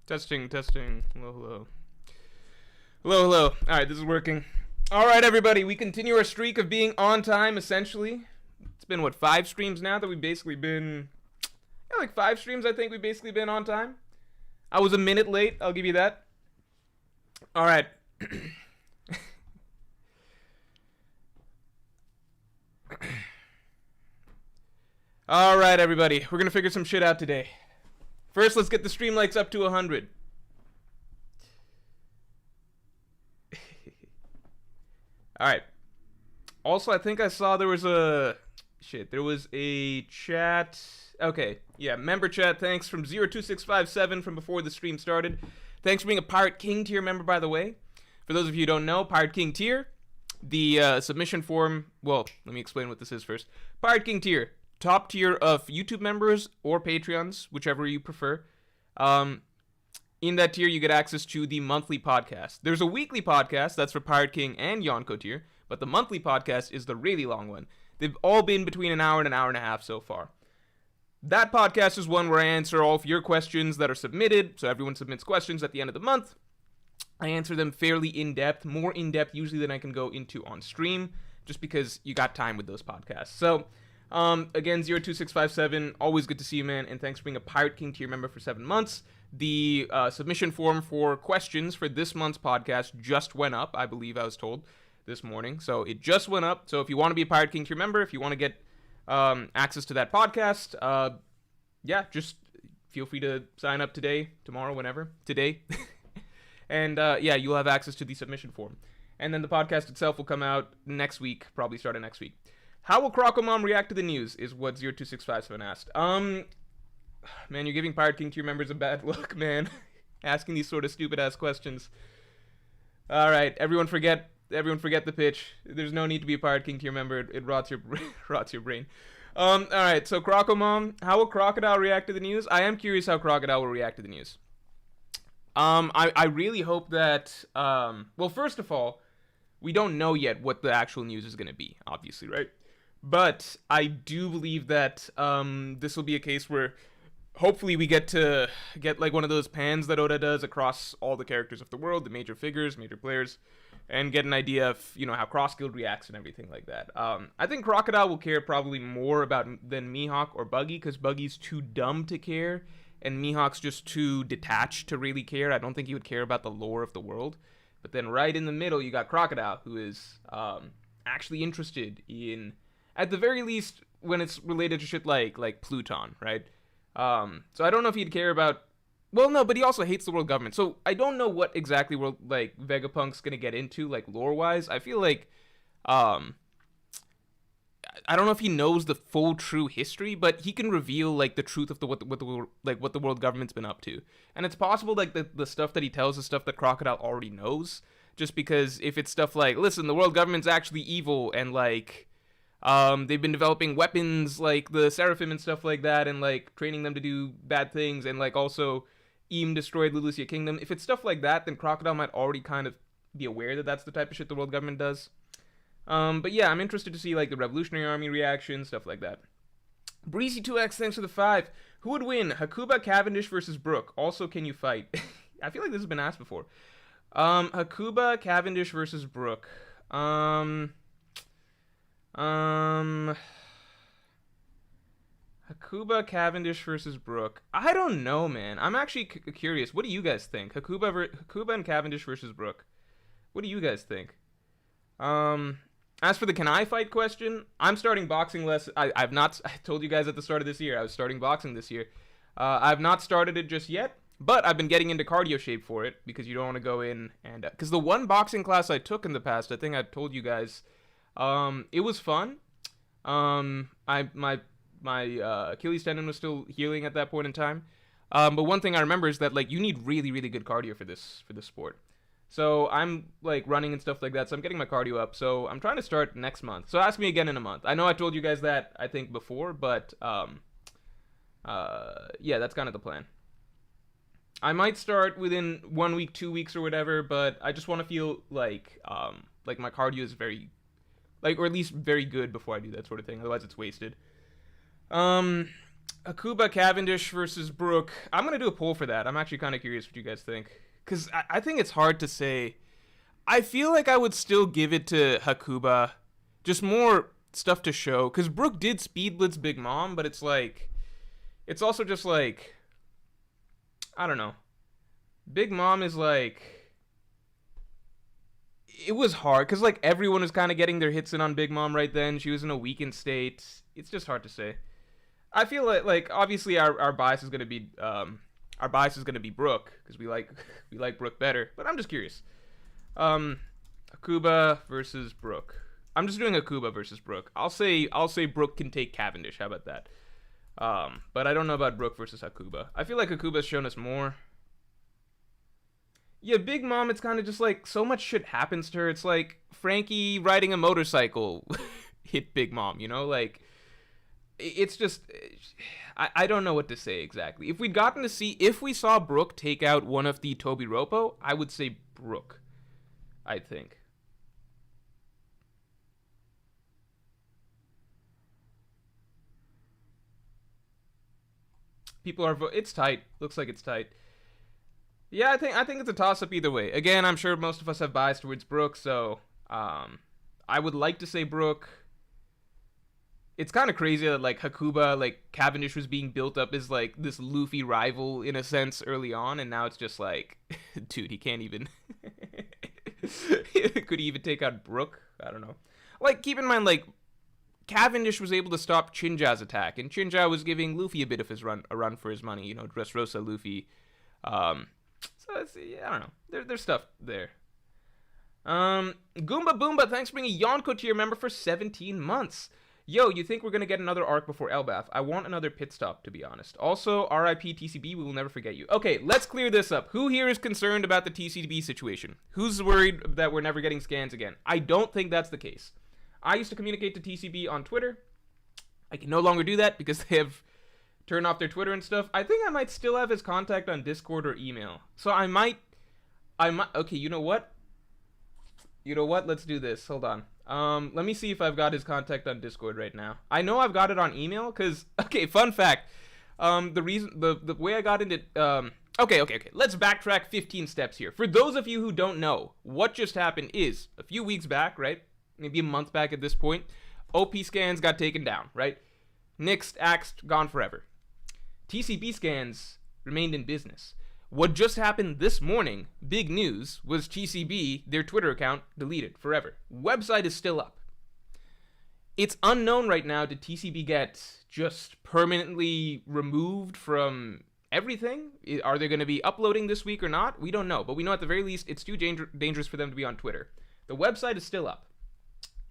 Testing, testing. Hello, hello. Hello, hello. Alright, this is working. Alright, everybody, we continue our streak of being on time, essentially. It's been, 5 streams now that we've basically been... Yeah, like 5 streams, I think we've basically been on time. I was a minute late, I'll give you that. Alright. Alright, everybody, we're gonna figure some shit out today. First, let's get the stream likes up to 100. Alright. Also, I think I saw there was a... Shit, there was a chat... Okay, yeah, member chat, thanks, from 02657 from before the stream started. Thanks for being a Pirate King tier member, by the way. For those of you who don't know, Pirate King tier, the submission form... Well, let me explain what this is first. Pirate King tier, top tier of YouTube members or Patreons, whichever you prefer. In that tier, you get access to the monthly podcast. There's a weekly podcast, that's for Pirate King and Yonko tier, but the monthly podcast is the really long one. They've all been between an hour and a half so far. That podcast is one where I answer all of your questions that are submitted, so everyone submits questions at the end of the month. I answer them fairly in-depth, more in-depth usually than I can go into on stream, just because you got time with those podcasts. So, again, 02657, always good to see you, man, and thanks for being a Pirate King tier member for 7 months. The submission form for questions for this month's podcast just went up, I believe I was told, this morning. So it just went up. So if you want to be a Pirate King tier member, if you want to get access to that podcast, yeah, just feel free to sign up today, tomorrow, whenever, today. And yeah, you'll have access to the submission form. And then the podcast itself will come out next week, probably starting next week. How will Crocomom react to the news, is what 02657 asked. Man, you're giving Pirate King tier members a bad look, man. Asking these sort of stupid-ass questions. Alright, everyone forget the pitch. There's no need to be a Pirate King tier member. It rots your brain. Alright, so Crocomom, how will Crocodile react to the news? I am curious how Crocodile will react to the news. I really hope that, well, first of all, we don't know yet what the actual news is going to be, obviously, right? But I do believe that this will be a case where hopefully we get like one of those pans that Oda does across all the characters of the world, the major figures, major players, and get an idea of, you know, how Cross Guild reacts and everything like that. I think Crocodile will care probably more about than Mihawk or Buggy, because Buggy's too dumb to care, and Mihawk's just too detached to really care. I don't think he would care about the lore of the world. But then right in the middle, you got Crocodile, who is actually interested in, at the very least, when it's related to shit like Pluton, right? So I don't know if he'd care about... Well, no, but he also hates the world government. So I don't know what exactly Vegapunk's gonna get into, like, lore-wise. I feel like, I don't know if he knows the full true history, but he can reveal, like, the truth of what the world government's been up to. And it's possible, like, the stuff that he tells is stuff that Crocodile already knows. Just because if it's stuff like, listen, the world government's actually evil, and, like... they've been developing weapons like the Seraphim and stuff like that, and like training them to do bad things, and like also Eam destroyed Lulusia Kingdom. If it's stuff like that, then Crocodile might already kind of be aware that that's the type of shit the world government does. But yeah, I'm interested to see like the Revolutionary Army reaction, stuff like that. Breezy2x, thanks for the 5. Who would win? Hakuba, Cavendish versus Brook. Also, can you fight? I feel like this has been asked before. Hakuba, Cavendish versus Brook. Hakuba, Cavendish versus Brook. I don't know, man. I'm actually curious. What do you guys think? Hakuba and Cavendish versus Brook. What do you guys think? As for the can I fight question, I'm starting boxing less. I've not. I told you guys at the start of this year I was starting boxing this year. I've not started it just yet, but I've been getting into cardio shape for it, because you don't want to go in and because the one boxing class I took in the past, I think I told you guys. It was fun. My Achilles tendon was still healing at that point in time. But one thing I remember is that like you need really, really good cardio for this sport. So I'm like running and stuff like that. So I'm getting my cardio up. So I'm trying to start next month. So ask me again in a month. I know I told you guys that I think before, but yeah, that's kind of the plan. I might start within 1 week, 2 weeks, or whatever. But I just want to feel like my cardio is very or at least very good before I do that sort of thing. Otherwise, it's wasted. Hakuba Cavendish versus Brook. I'm gonna do a poll for that. I'm actually kind of curious what you guys think, because I think it's hard to say. I feel like I would still give it to Hakuba, just more stuff to show, because Brook did speed blitz Big Mom, but it's like, it's also just like, I don't know. Big Mom is like, it was hard because like everyone was kind of getting their hits in on Big Mom right then. She was in a weakened state. It's just hard to say. I feel like obviously our bias is gonna be Brook, because we like Brook better. But I'm just curious. Hakuba versus Brook. I'm just doing Hakuba versus Brook. I'll say Brook can take Cavendish. How about that? But I don't know about Brook versus Hakuba. I feel like Hakuba's shown us more. Yeah, Big Mom, it's kind of just like so much shit happens to her. It's like Frankie riding a motorcycle hit Big Mom, you know? Like, it's just, I don't know what to say exactly. If we saw Brook take out one of the Tobi Roppo, I would say Brook, I think. People are it's tight. Looks like it's tight. Yeah, I think it's a toss-up either way. Again, I'm sure most of us have bias towards Brook, so I would like to say Brook. It's kind of crazy that like Hakuba, like Cavendish was being built up as like this Luffy rival in a sense early on, and now it's just like, dude, he can't even. Could he even take out Brook? I don't know. Like, keep in mind, like, Cavendish was able to stop Chinja's attack, and Chinja was giving Luffy a bit of a run for his money. You know, Dressrosa Luffy. So it's, yeah, I don't know. There's stuff there. Goomba Boomba, thanks for bringing Yonko to your member for 17 months. Yo, you think we're gonna get another arc before Elbaf? I want another pit stop, to be honest. Also, RIP TCB, we will never forget you. Okay, let's clear this up. Who here is concerned about the TCB situation? Who's worried that we're never getting scans again? I don't think that's the case. I used to communicate to TCB on Twitter. I can no longer do that because they have turned off their Twitter and stuff. I think I might still have his contact on Discord or email. So I might, okay, you know what? Let's do this. Hold on. Let me see if I've got his contact on Discord right now. I know I've got it on email because, okay, fun fact. The way I got into, okay. Let's backtrack 15 steps here. For those of you who don't know, what just happened is, a few weeks back, right? Maybe a month back at this point, OP Scans got taken down, right? Nixed, axed, gone forever. TCB Scans remained in business. What just happened this morning, big news, was TCB, their Twitter account, deleted forever. Website is still up. It's unknown right now, did TCB get just permanently removed from everything? Are they going to be uploading this week or not? We don't know, but we know at the very least it's too dangerous for them to be on Twitter. The website is still up.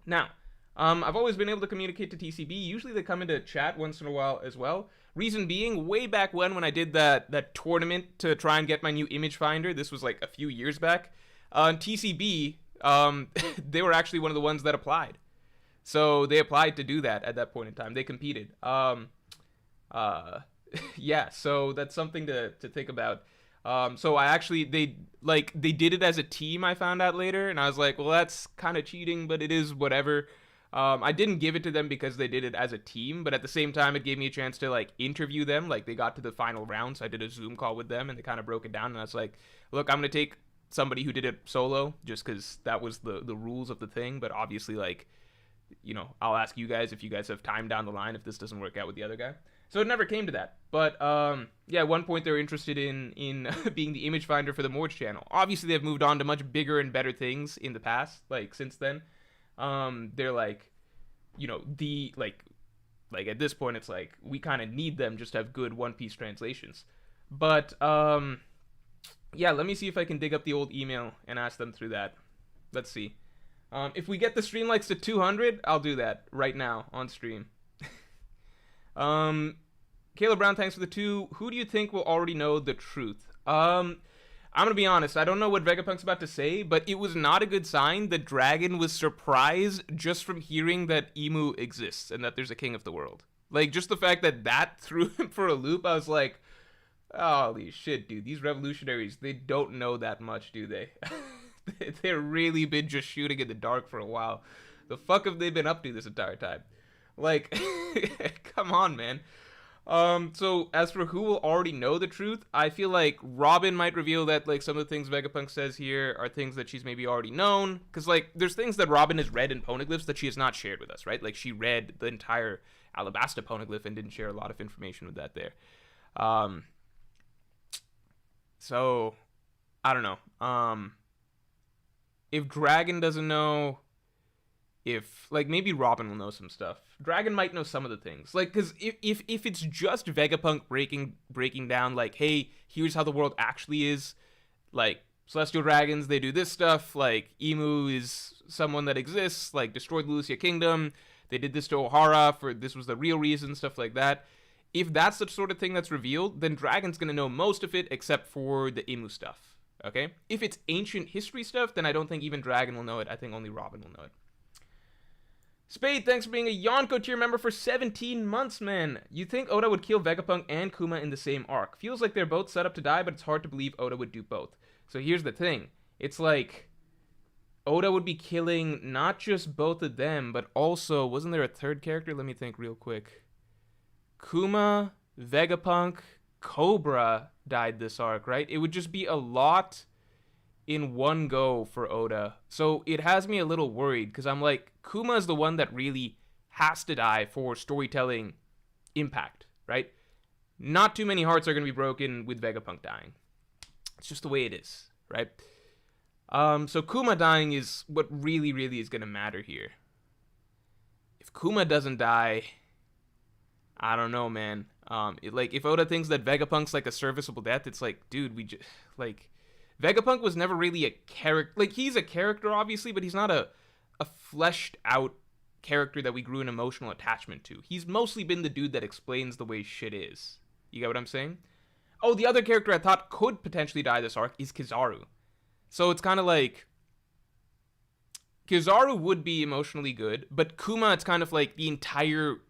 Now, I've always been able to communicate to TCB. Usually they come into chat once in a while as well. Reason being, way back when I did that tournament to try and get my new image finder, this was like a few years back, TCB, they were actually one of the ones that applied. So they applied to do that at that point in time. They competed. Yeah, so that's something to think about. So they did it as a team, I found out later, and I was like, well, that's kind of cheating, but it is whatever. I didn't give it to them because they did it as a team, but at the same time, it gave me a chance to like interview them. Like, they got to the final round, so I did a Zoom call with them, and they kind of broke it down, and I was like, look, I'm going to take somebody who did it solo, just because that was the rules of the thing, but obviously, like, you know, I'll ask you guys if you guys have time down the line if this doesn't work out with the other guy. So it never came to that. But, yeah, at one point they were interested in being the image finder for the Morj channel. Obviously, they've moved on to much bigger and better things in the past, like, since then. They're like, you know, like at this point, it's like, we kind of need them just to have good One Piece translations. But, yeah, let me see if I can dig up the old email and ask them through that. Let's see. If we get the stream likes to 200, I'll do that right now on stream. Caleb Brown, thanks for the 2. Who do you think will already know the truth? I'm gonna be honest, I don't know what Vegapunk's about to say, but it was not a good sign that Dragon was surprised just from hearing that Emu exists and that there's a king of the world. Like, just the fact that threw him for a loop, I was like, holy shit, dude, these revolutionaries, they don't know that much, do they? They've really been just shooting in the dark for a while. The fuck have they been up to this entire time? Like, come on, man. So as for who will already know the truth, I feel like Robin might reveal that like some of the things Vegapunk says here are things that she's maybe already known. Because like there's things that Robin has read in poneglyphs that she has not shared with us, right? Like she read the entire Alabasta poneglyph and didn't share a lot of information with that there. So I don't know. If Dragon doesn't know, if like maybe Robin will know some stuff. Dragon might know some of the things, like because if it's just Vegapunk breaking down like, hey, here's how the world actually is, like celestial dragons they do this stuff, like Emu is someone that exists, like destroyed the Lucia kingdom, they did this to Ohara for this was the real reason, stuff like that. If that's the sort of thing that's revealed, then Dragon's gonna know most of it except for the Emu stuff. Okay, if it's ancient history stuff, then I don't think even Dragon will know it. I think only Robin will know it. Spade, thanks for being a Yonko tier member for 17 months, man. You think Oda would kill Vegapunk and Kuma in the same arc. Feels like they're both set up to die, but it's hard to believe Oda would do both. So here's the thing. It's like Oda would be killing not just both of them, but also, wasn't there a third character? Let me think real quick. Kuma, Vegapunk, Cobra died this arc, right? It would just be a lot in one go for Oda. So it has me a little worried because I'm like, Kuma is the one that really has to die for storytelling impact, right? Not too many hearts are going to be broken with Vegapunk dying. It's just the way it is, right? So Kuma dying is what really, really is going to matter here. If Kuma doesn't die, I don't know, man. Like if Oda thinks that Vegapunk's like a serviceable death, it's like, dude, we just like Vegapunk was never really a character. Like he's a character, obviously, but he's not a fleshed out character that we grew an emotional attachment to. He's mostly been the dude that explains the way shit is. You get what I'm saying? Oh, the other character I thought could potentially die this arc is Kizaru. So it's kind of like Kizaru would be emotionally good, but Kuma, it's kind of like the entire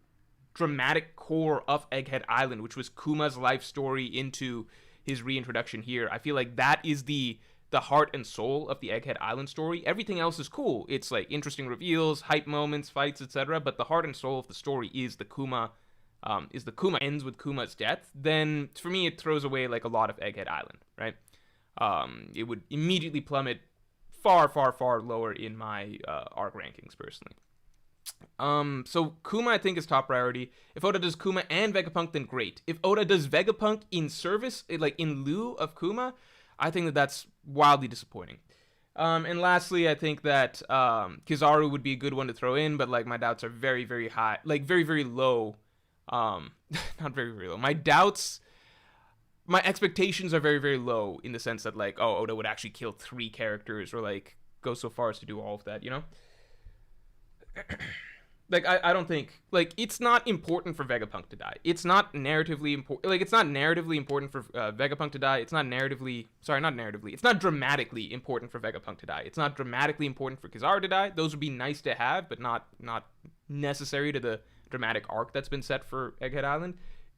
dramatic core of Egghead Island, which was Kuma's life story into his reintroduction here. I feel like that is the heart and soul of the Egghead Island story. Everything else is cool. It's like interesting reveals, hype moments, fights, etc. But the heart and soul of the story is the Kuma. Ends with Kuma's death. Then for me, it throws away like a lot of Egghead Island, right? It would immediately plummet far, far, far lower in my arc rankings personally. So Kuma I think is top priority. If Oda does Kuma and Vegapunk, then great. If Oda does Vegapunk in service, like in lieu of Kuma, I think that that's wildly disappointing. And lastly, I think that Kizaru would be a good one to throw in, but like my doubts are very, very high, like very, very low. Not very, very low. My expectations are very, very low in the sense that like, oh, Oda would actually kill 3 characters or like go so far as to do all of that, you know? Like I don't think like it's not important for Vegapunk to die. It's not narratively important. Like it's not narratively important for Vegapunk to die. It's not dramatically important for Vegapunk to die. It's not dramatically important for Kizaru to die. Those would be nice to have, but not necessary to the dramatic arc that's been set for Egghead Island.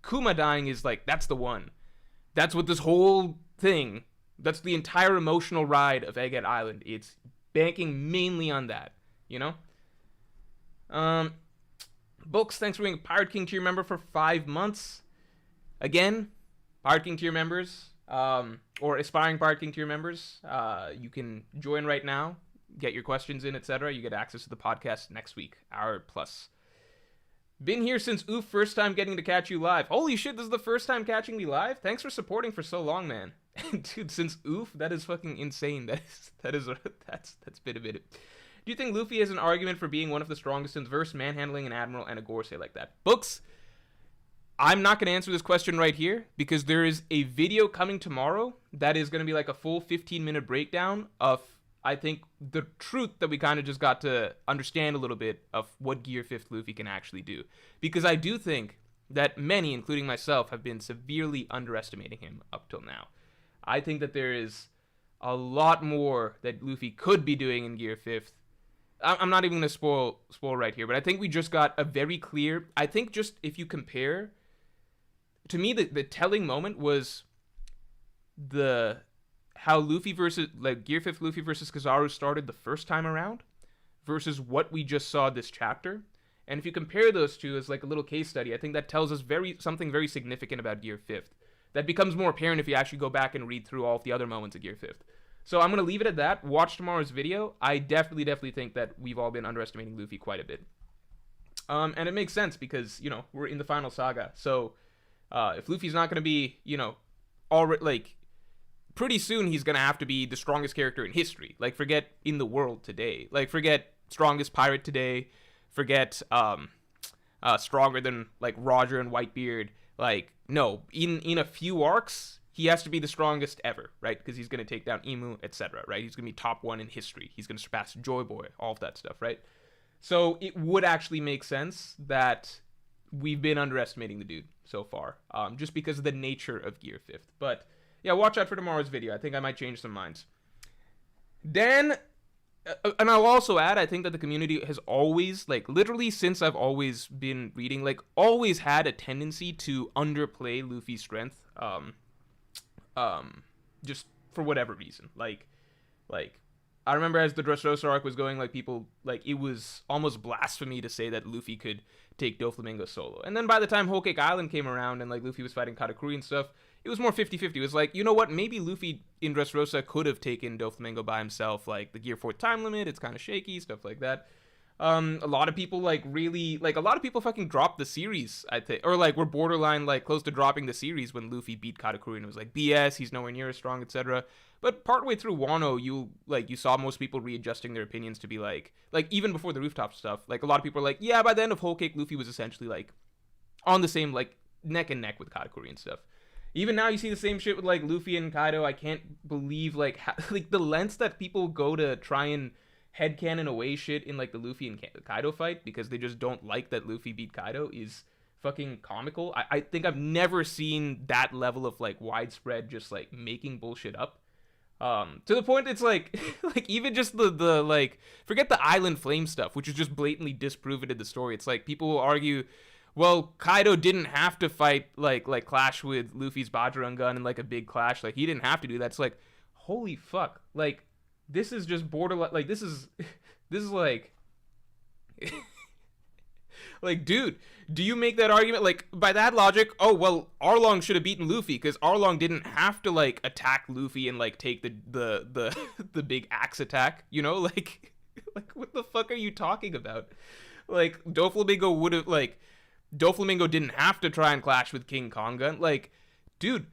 Kuma dying is like that's the one. That's what this whole thing. That's the entire emotional ride of Egghead Island. It's banking mainly on that, you know. Books, thanks for being a Pirate King tier member for 5 months. Again, Pirate King tier members, or aspiring Pirate King tier members, you can join right now, get your questions in, etc. You get access to the podcast next week, hour plus. Been here since oof, first time getting to catch you live. Holy shit, this is the first time catching me live? Thanks for supporting for so long, man. Dude, since oof, that is fucking insane. That's been a bit. Do you think Luffy has an argument for being one of the strongest in the verse, manhandling an admiral and a Gorosei like that? Books, I'm not going to answer this question right here because there is a video coming tomorrow that is going to be like a full 15-minute breakdown of, I think, the truth that we kind of just got to understand a little bit of what Gear 5th Luffy can actually do. Because I do think that many, including myself, have been severely underestimating him up till now. I think that there is a lot more that Luffy could be doing in Gear 5th. I'm not even going to spoil right here, but I think we just got a very clear... I think just if you compare... To me, the telling moment was how Luffy versus... Like, Gear 5th Luffy versus Kizaru started the first time around versus what we just saw this chapter. And if you compare those two as like a little case study, I think that tells us something very significant about Gear 5th. That becomes more apparent if you actually go back and read through all of the other moments of Gear 5th. So I'm going to leave it at that. Watch tomorrow's video. I definitely think that we've all been underestimating Luffy quite a bit. And it makes sense because, you know, we're in the final saga. So if Luffy's not going to be, you know, already, like, pretty soon he's going to have to be the strongest character in history. Like, forget in the world today. Like, forget strongest pirate today. Forget stronger than, like, Roger and Whitebeard. Like, no, in a few arcs, he has to be the strongest ever, right? Because he's going to take down Imu, etc., right? He's going to be top 1 in history. He's going to surpass Joy Boy, all of that stuff, right? So it would actually make sense that we've been underestimating the dude so far, just because of the nature of Gear 5th. But yeah, watch out for tomorrow's video. I think I might change some minds. Then, and I'll also add, I think that the community has always, like, literally since I've always been reading, like, always had a tendency to underplay Luffy's strength, just for whatever reason. Like, I remember as the Dressrosa arc was going, like, people, like, it was almost blasphemy to say that Luffy could take Doflamingo solo. And then by the time Whole Cake Island came around and, like, Luffy was fighting Katakuri and stuff, it was more 50-50. It was like, you know what, maybe Luffy in Dressrosa could have taken Doflamingo by himself, like, the Gear 4 time limit, it's kind of shaky, stuff like that. A lot of people, like, really, like, a lot of people fucking dropped the series, I think, or, like, were borderline, like, close to dropping the series when Luffy beat Katakuri, and it was like, BS, he's nowhere near as strong, etc. But partway through Wano, you saw most people readjusting their opinions to be like, even before the rooftop stuff, like, a lot of people were like, yeah, by the end of Whole Cake, Luffy was essentially, like, on the same, like, neck and neck with Katakuri and stuff. Even now, you see the same shit with, like, Luffy and Kaido. I can't believe, like, like, the lengths that people go to try and headcanon away shit in, like, the Luffy and Kaido fight because they just don't like that Luffy beat Kaido is fucking comical. I think I've never seen that level of, like, widespread just, like, making bullshit up. To the point it's like like even just the like, forget the island flame stuff, which is just blatantly disproven in the story. It's like people will argue, well, Kaido didn't have to fight like clash with Luffy's Bajirang gun in like a big clash. Like, he didn't have to do that. It's like, holy fuck. Like, this is just borderline, like, this is like like, dude, do you make that argument? Like, by that logic, oh, well, Arlong should have beaten Luffy because Arlong didn't have to, like, attack Luffy and, like, take the big axe attack, you know? Like, what the fuck are you talking about? Like, Doflamingo didn't have to try and clash with King Konga. Like, dude,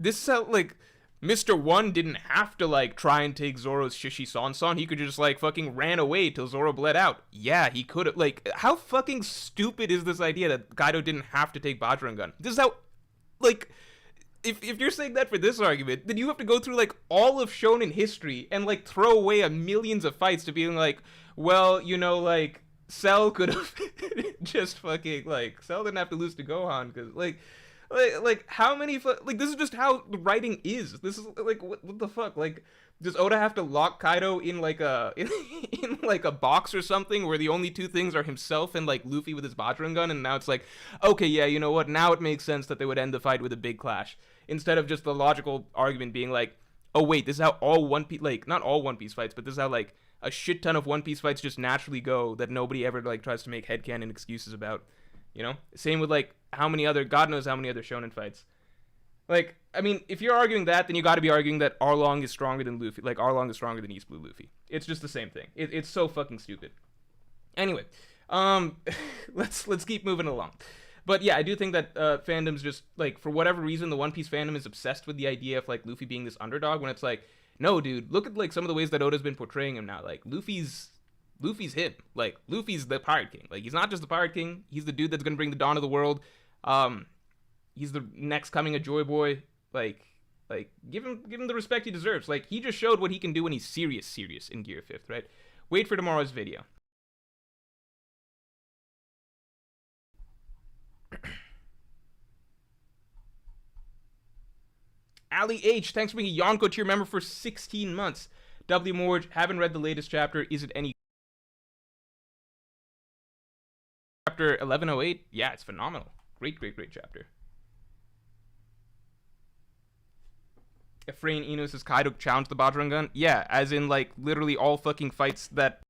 this is how, like, Mr. One didn't have to, like, try and take Zoro's Shishi Sansan. He could just, like, fucking ran away till Zoro bled out. Yeah, he could have. Like, how fucking stupid is this idea that Kaido didn't have to take Bajirang gun? This is how, like, if you're saying that for this argument, then you have to go through, like, all of Shonen history and, like, throw away a millions of fights to being like, well, you know, like, Cell could have just fucking, like, Cell didn't have to lose to Gohan because, like how many like, this is just how the writing is. This is like, what the fuck? Like, does Oda have to lock Kaido in like a in like a box or something where the only two things are himself and like Luffy with his Bajirang gun? And now it's like, okay, yeah, you know what, now it makes sense that they would end the fight with a big clash instead of just the logical argument being like, oh wait, this is how all One Piece, like, not all One Piece fights, but this is how, like, a shit ton of One Piece fights just naturally go that nobody ever, like, tries to make headcanon excuses about. You know? Same with, like, how many other, God knows how many other shonen fights. Like, I mean, if you're arguing that, then you gotta be arguing that Arlong is stronger than Luffy. Like, Arlong is stronger than East Blue Luffy. It's just the same thing. It's so fucking stupid. Anyway, let's keep moving along. But yeah, I do think that fandom's just, like, for whatever reason, the One Piece fandom is obsessed with the idea of, like, Luffy being this underdog, when it's like, no, dude, look at, like, some of the ways that Oda's been portraying him now. Like, Luffy's him. Like, Luffy's the Pirate King. Like, he's not just the Pirate King. He's the dude that's gonna bring the dawn of the world. He's the next coming of Joy Boy. Like, give him the respect he deserves. Like, he just showed what he can do when he's serious in Gear 5th, right? Wait for tomorrow's video. Ali H, thanks for being a Yonko tier member for 16 months. W. Morj, haven't read the latest chapter. Is it any... Chapter 1108? Yeah, it's phenomenal. Great chapter. Efrain Ino says Kaido challenged the Bajirang gun. Yeah, as in, like, literally all fucking fights that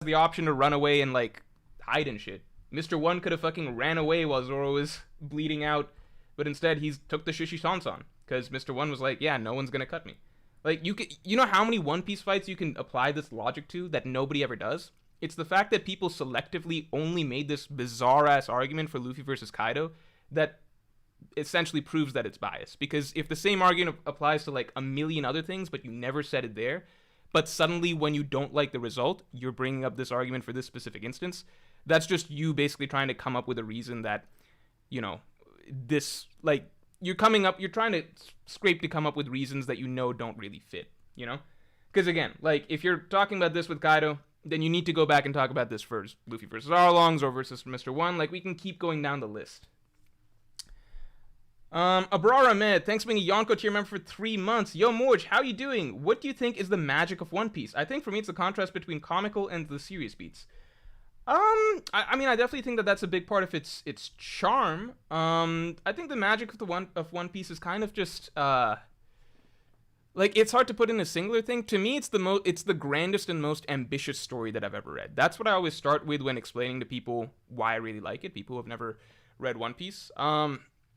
the option to run away and like hide and shit. Mr. One could have fucking ran away while Zoro was bleeding out, but instead he took the Shishi Sansan because Mr. One was like, yeah, no one's gonna cut me. Like you know how many One Piece fights you can apply this logic to that nobody ever does? It's the fact that people selectively only made this bizarre ass argument for Luffy versus Kaido that essentially proves that it's biased. Because if the same argument applies to like a million other things, but you never said it there, but suddenly when you don't like the result, you're bringing up this argument for this specific instance, that's just you basically trying to come up with a reason that, you know, this, like, you're trying to scrape to come up with reasons that you know don't really fit, you know? Because again, like, if you're talking about this with Kaido, then you need to go back and talk about this first. Luffy versus Arlong, Zoro versus Mr. One. Like, we can keep going down the list. Abrar Ahmed, thanks for being a Yonko tier member for 3 months. Yo, Morj, how you doing? What do you think is the magic of One Piece? I think for me it's the contrast between comical and the serious beats. I mean, I definitely think that that's a big part of its charm. I think the magic of One Piece is kind of just, like, it's hard to put in a singular thing. To me, it's the grandest and most ambitious story that I've ever read. That's what I always start with when explaining to people why I really like it, people who have never read One Piece.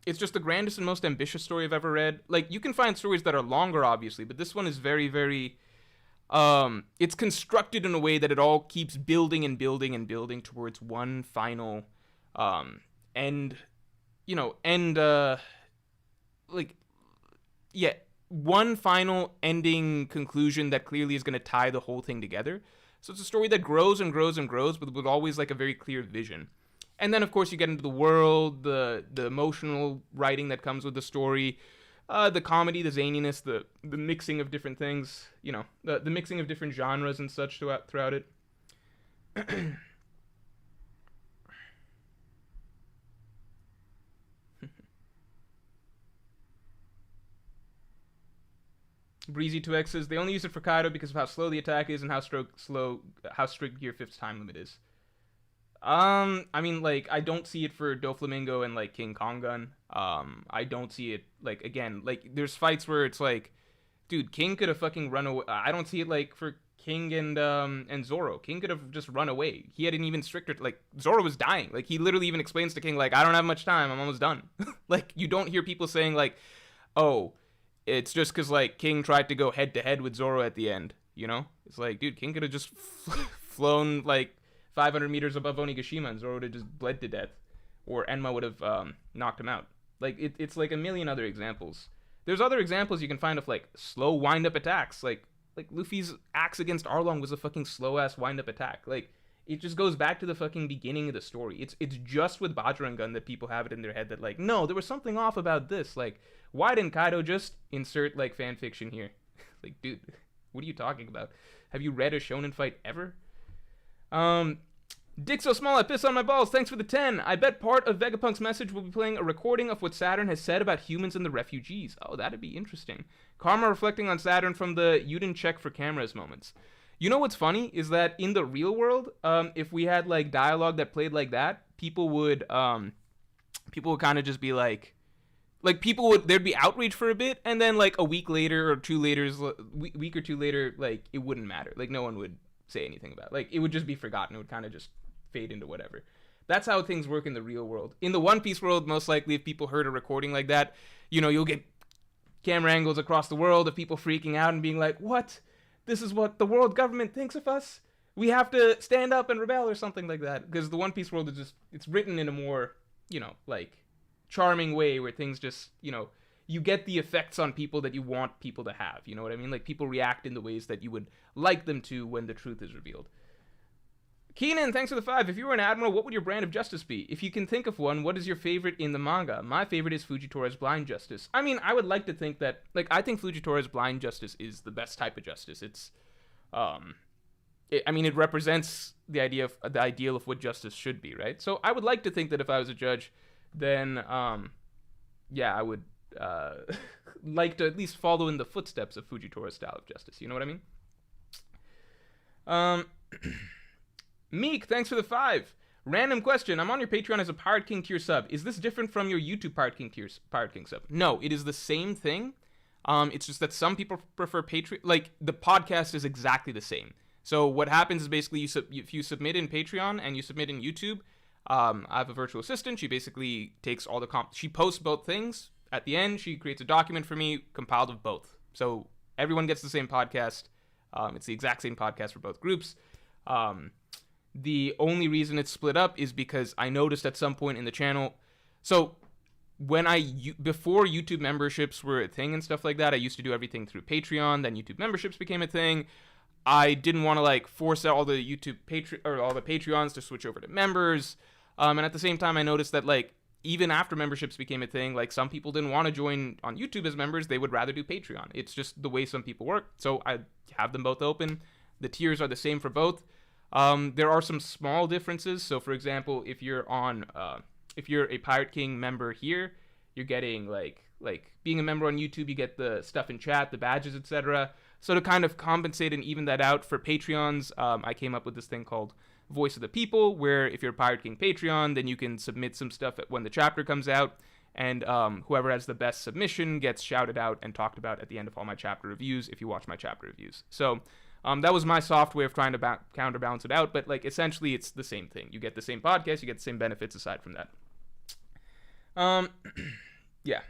It's just the grandest and most ambitious story I've ever read. Like, you can find stories that are longer, obviously, but this one is very, very, it's constructed in a way that it all keeps building and building and building towards one final, one final ending conclusion that clearly is going to tie the whole thing together. So it's a story that grows and grows and grows, but with always like a very clear vision. And then, of course, you get into the world, the emotional writing that comes with the story, the comedy, the zaniness, the mixing of different things, you know, the mixing of different genres and such throughout it. Breezy2X says they only use it for Kaido because of how slow the attack is and how strict Gear 5's time limit is. I mean, like, I don't see it for Doflamingo and, like, King Kongan. I don't see it, like, again, like, there's fights where it's like, dude, King could have fucking run away. I don't see it, like, for King and Zoro. King could have just run away. He had an even stricter, like, Zoro was dying. Like, he literally even explains to King, like, I don't have much time. I'm almost done. Like, you don't hear people saying, like, oh, it's just because, like, King tried to go head-to-head with Zoro at the end, you know? It's like, dude, King could have just flown, like, 500 meters above Onigashima and Zoro would have just bled to death. Or Enma would have knocked him out. Like, it's like a million other examples. There's other examples you can find of, like, slow wind-up attacks. Like Luffy's axe against Arlong was a fucking slow-ass wind-up attack. Like, it just goes back to the fucking beginning of the story. It's just with Bajrangan that people have it in their head that, like, no, there was something off about this. Like, why didn't Kaido just insert, like, fan fiction here? Like, dude, what are you talking about? Have you read a shonen fight ever? Dick so small I piss on my balls, thanks for the 10. I bet part of Vegapunk's message will be playing a recording of what Saturn has said about humans and the refugees. Oh, that'd be interesting. Karma reflecting on Saturn from the you didn't check for cameras moments. You know what's funny is that in the real world, if we had like dialogue that played like that, people would kind of just be like there'd be outrage for a bit, and then like a week or two later, like it wouldn't matter. Like no one would say anything about it. Like it would just be forgotten. It would kind of just fade into whatever. That's how things work in the real world. In the One Piece world, most likely if people heard a recording like that, you know, you'll get camera angles across the world of people freaking out and being like, what? This is what the world government thinks of us? We have to stand up and rebel or something like that. Because the One Piece world is just, it's written in a more, you know, like charming way where things just, you know, you get the effects on people that you want people to have. You know what I mean? Like people react in the ways that you would like them to when the truth is revealed. Keenan, thanks for the 5. If you were an admiral, what would your brand of justice be? If you can think of one, what is your favorite in the manga? My favorite is Fujitori's blind justice. I mean, I would like to think that, like, I think Fujitori's blind justice is the best type of justice. It's, it represents the ideal of what justice should be, right? So I would like to think that if I was a judge, then, yeah, I would, like to at least follow in the footsteps of Fujitori's style of justice. You know what I mean? Meek, thanks for the 5. Random question. I'm on your Patreon as a Pirate King tier sub. Is this different from your YouTube Pirate King sub? No, it is the same thing. It's just that some people prefer Patreon. Like, the podcast is exactly the same. So what happens is basically if you submit in Patreon and you submit in YouTube, I have a virtual assistant. She basically takes all the she posts both things. At the end, she creates a document for me compiled of both. So everyone gets the same podcast. It's the exact same podcast for both groups. The only reason it's split up is because I noticed at some point in the channel. So before YouTube memberships were a thing and stuff like that, I used to do everything through Patreon. Then YouTube memberships became a thing. I didn't want to like force all the all the Patreons to switch over to members. And at the same time, I noticed that like even after memberships became a thing, like some people didn't want to join on YouTube as members. They would rather do Patreon. It's just the way some people work. So I have them both open. The tiers are the same for both. There are some small differences. So for example, if you're a Pirate King member here, you're getting like being a member on YouTube, you get the stuff in chat, the badges, etc. So to kind of compensate and even that out for Patreons, I came up with this thing called Voice of the People, where if you're a Pirate King Patreon, then you can submit some stuff when the chapter comes out, and whoever has the best submission gets shouted out and talked about at the end of all my chapter reviews if you watch my chapter reviews. So that was my soft way of trying to counterbalance it out, but like essentially it's the same thing. You get the same podcast, you get the same benefits aside from that. Yeah.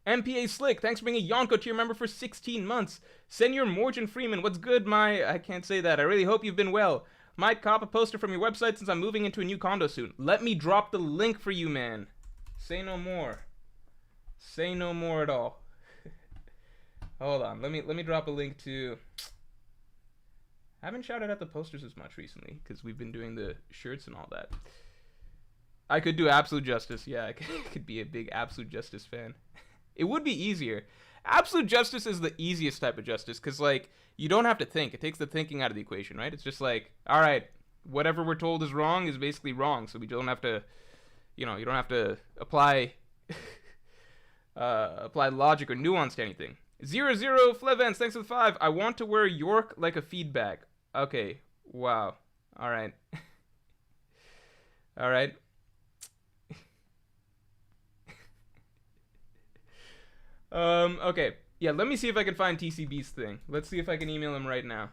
MPA Slick, thanks for being a Yonko tier member for 16 months. Senor Morj Freeman, what's good, I can't say that. I really hope you've been well. Might cop a poster from your website since I'm moving into a new condo soon. Let me drop the link for you, man. Say no more. Say no more at all. Hold on, let me drop a link to... I haven't shouted out the posters as much recently because we've been doing the shirts and all that. I could do Absolute Justice. Yeah, I could be a big Absolute Justice fan. It would be easier. Absolute Justice is the easiest type of justice because, like, you don't have to think. It takes the thinking out of the equation, right? It's just like, all right, whatever we're told is wrong is basically wrong, so we don't have to, you don't have to apply apply logic or nuance to anything. 00 Flevens, thanks for the 5. I want to wear York like a feedback. Okay, wow. All right. All right. Okay. Yeah, let me see if I can find TCB's thing. Let's see if I can email him right now.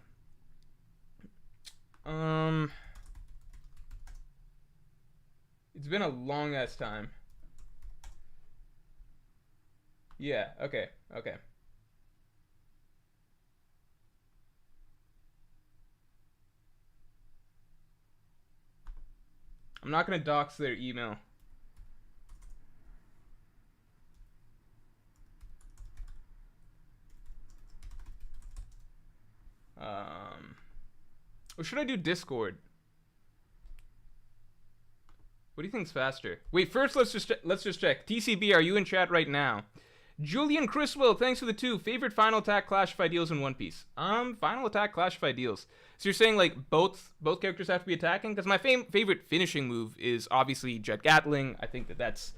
It's been a long ass time. Yeah, okay. I'm not gonna dox their email. Or should I do Discord? What do you think's faster? Wait, first let's just check. TCB, are you in chat right now? Julian Criswell, thanks for the 2. Favorite Final Attack Clash of Ideals in One Piece? Final Attack Clash of Ideals. So you're saying like both characters have to be attacking? Because my favorite finishing move is obviously Jet Gatling. I think that's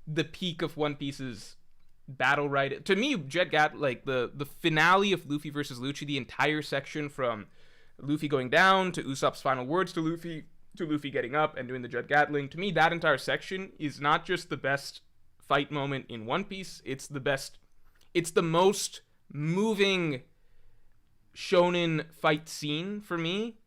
the peak of One Piece's battle, right? To me, Jet Gat, like the finale of Luffy versus Lucci, the entire section from Luffy going down to Usopp's final words to Luffy getting up and doing the Jet Gatling. To me, that entire section is not just the best fight moment in One Piece, it's the most moving shonen fight scene for me,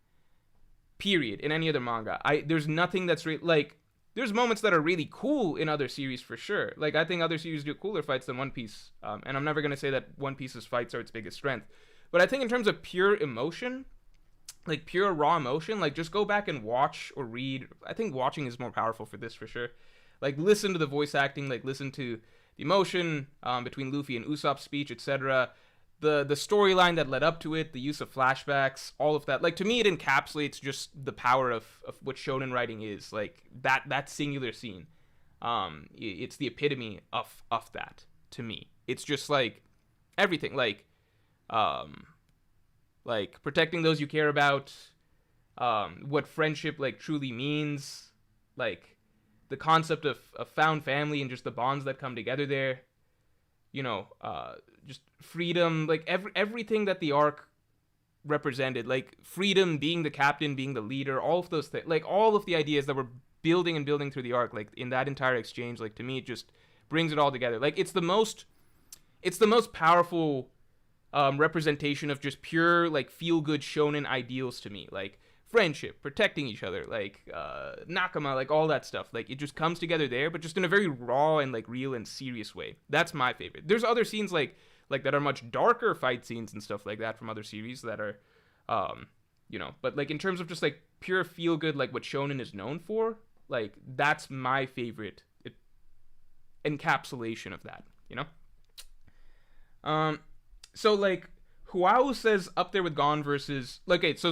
period, in any other manga. There's nothing that's like, there's moments that are really cool in other series for sure. Like, I think other series do cooler fights than One Piece, and I'm never going to say that One Piece's fights are its biggest strength. But I think in terms of pure emotion, like pure raw emotion, like just go back and watch or read. I think watching is more powerful for this for sure. Like listen to the voice acting, like listen to the emotion between Luffy and Usopp's speech, etc. The storyline that led up to it, the use of flashbacks, all of that. Like to me, it encapsulates just the power of what shonen writing is. Like that singular scene, it's the epitome of that to me. It's just like everything, like protecting those you care about, what friendship like truly means, like the concept of found family and just the bonds that come together there, just freedom, like everything that the arc represented, like freedom, being the captain, being the leader, all of those things, like all of the ideas that were building and building through the arc, like in that entire exchange, like to me it just brings it all together. Like, it's the most powerful representation of just pure, like, feel-good shonen ideals to me. Like, friendship, protecting each other, like, nakama, like, all that stuff. Like, it just comes together there, but just in a very raw and, like, real and serious way. That's my favorite. There's other scenes, like that are much darker fight scenes and stuff like that from other series that are, but, like, in terms of just, like, pure feel-good, like, what shonen is known for, like, that's my favorite encapsulation of that, So, like, Huau says up there with Gon versus, like, okay, so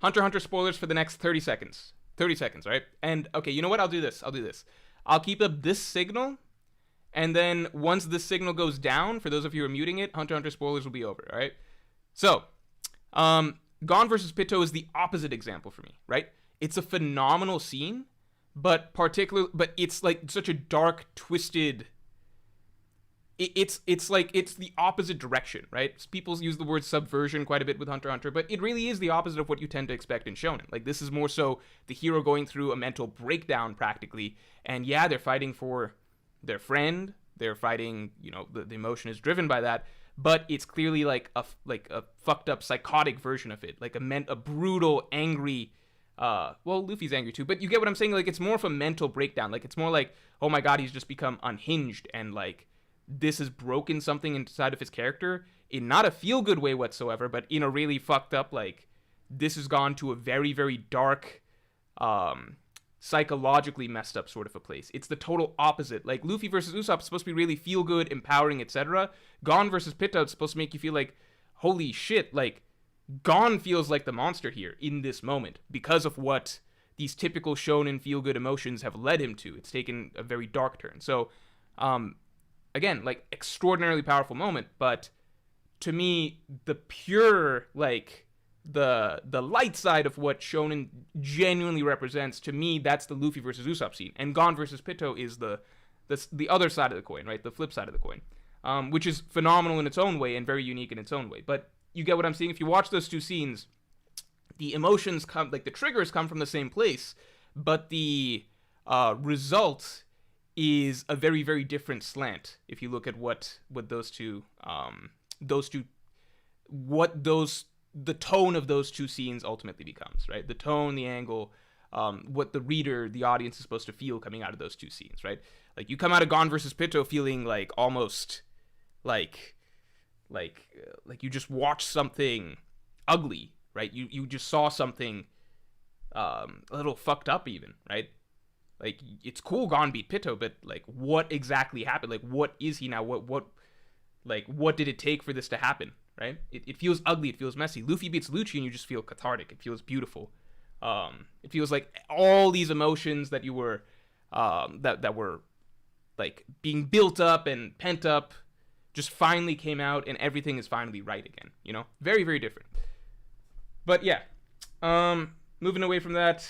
Hunter x Hunter spoilers for the next 30 seconds. 30 seconds, right? And, okay, you know what? I'll do this. I'll keep up this signal, and then once this signal goes down, for those of you who are muting it, Hunter x Hunter spoilers will be over, all right? So, Gon versus Pitto is the opposite example for me, right? It's a phenomenal scene, but it's, like, such a dark, twisted... It's the opposite direction, right? People use the word subversion quite a bit with Hunter x Hunter, but it really is the opposite of what you tend to expect in shonen. Like, this is more so the hero going through a mental breakdown, practically, and yeah, they're fighting for their friend, they're fighting, the emotion is driven by that, but it's clearly like a fucked up psychotic version of it, like a brutal, angry, Luffy's angry too, but you get what I'm saying? Like, it's more of a mental breakdown. Like, it's more like, oh my god, he's just become unhinged, and, like, this has broken something inside of his character in not a feel-good way whatsoever, but in a really fucked up, like, this has gone to a very, very dark, psychologically messed up sort of a place. It's the total opposite. Like, Luffy versus Usopp is supposed to be really feel-good, empowering, etc. Gon versus Pitto is supposed to make you feel like, holy shit, like, Gon feels like the monster here in this moment because of what these typical shonen feel-good emotions have led him to. It's taken a very dark turn. So, again, like, extraordinarily powerful moment, but to me, the pure, like, the light side of what shonen genuinely represents, to me, that's the Luffy versus Usopp scene, and Gon versus Pitto is the other side of the coin, right? The flip side of the coin, which is phenomenal in its own way and very unique in its own way. But you get what I'm saying? If you watch those two scenes, the emotions come, like, the triggers come from the same place, but the result is a very, very different slant if you look at the tone of those two scenes ultimately becomes, right? The tone, the angle, what the reader, the audience is supposed to feel coming out of those two scenes, right? Like, you come out of Gon versus Pitto feeling like almost like you just watched something ugly, right? You just saw something a little fucked up even, right? Like, it's cool Gon beat Pitto, but, like, what exactly happened? Like, what is he now? What did it take for this to happen, right? It feels ugly. It feels messy. Luffy beats Lucci, and you just feel cathartic. It feels beautiful. It feels like all these emotions that you were, that were, like, being built up and pent up just finally came out, and everything is finally right again, Very, very different. But, yeah. Moving away from that...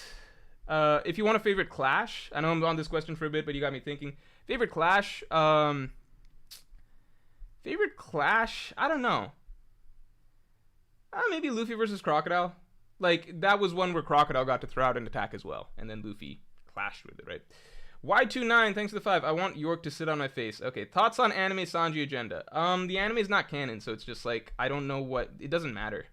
if you want a favorite clash, I know I'm on this question for a bit, but you got me thinking. Favorite clash, I don't know. Maybe Luffy versus Crocodile. Like, that was one where Crocodile got to throw out an attack as well, and then Luffy clashed with it, right? Y29, thanks for the 5. I want York to sit on my face. Okay, thoughts on anime Sanji agenda. The anime is not canon, so it's just like, I don't know it doesn't matter.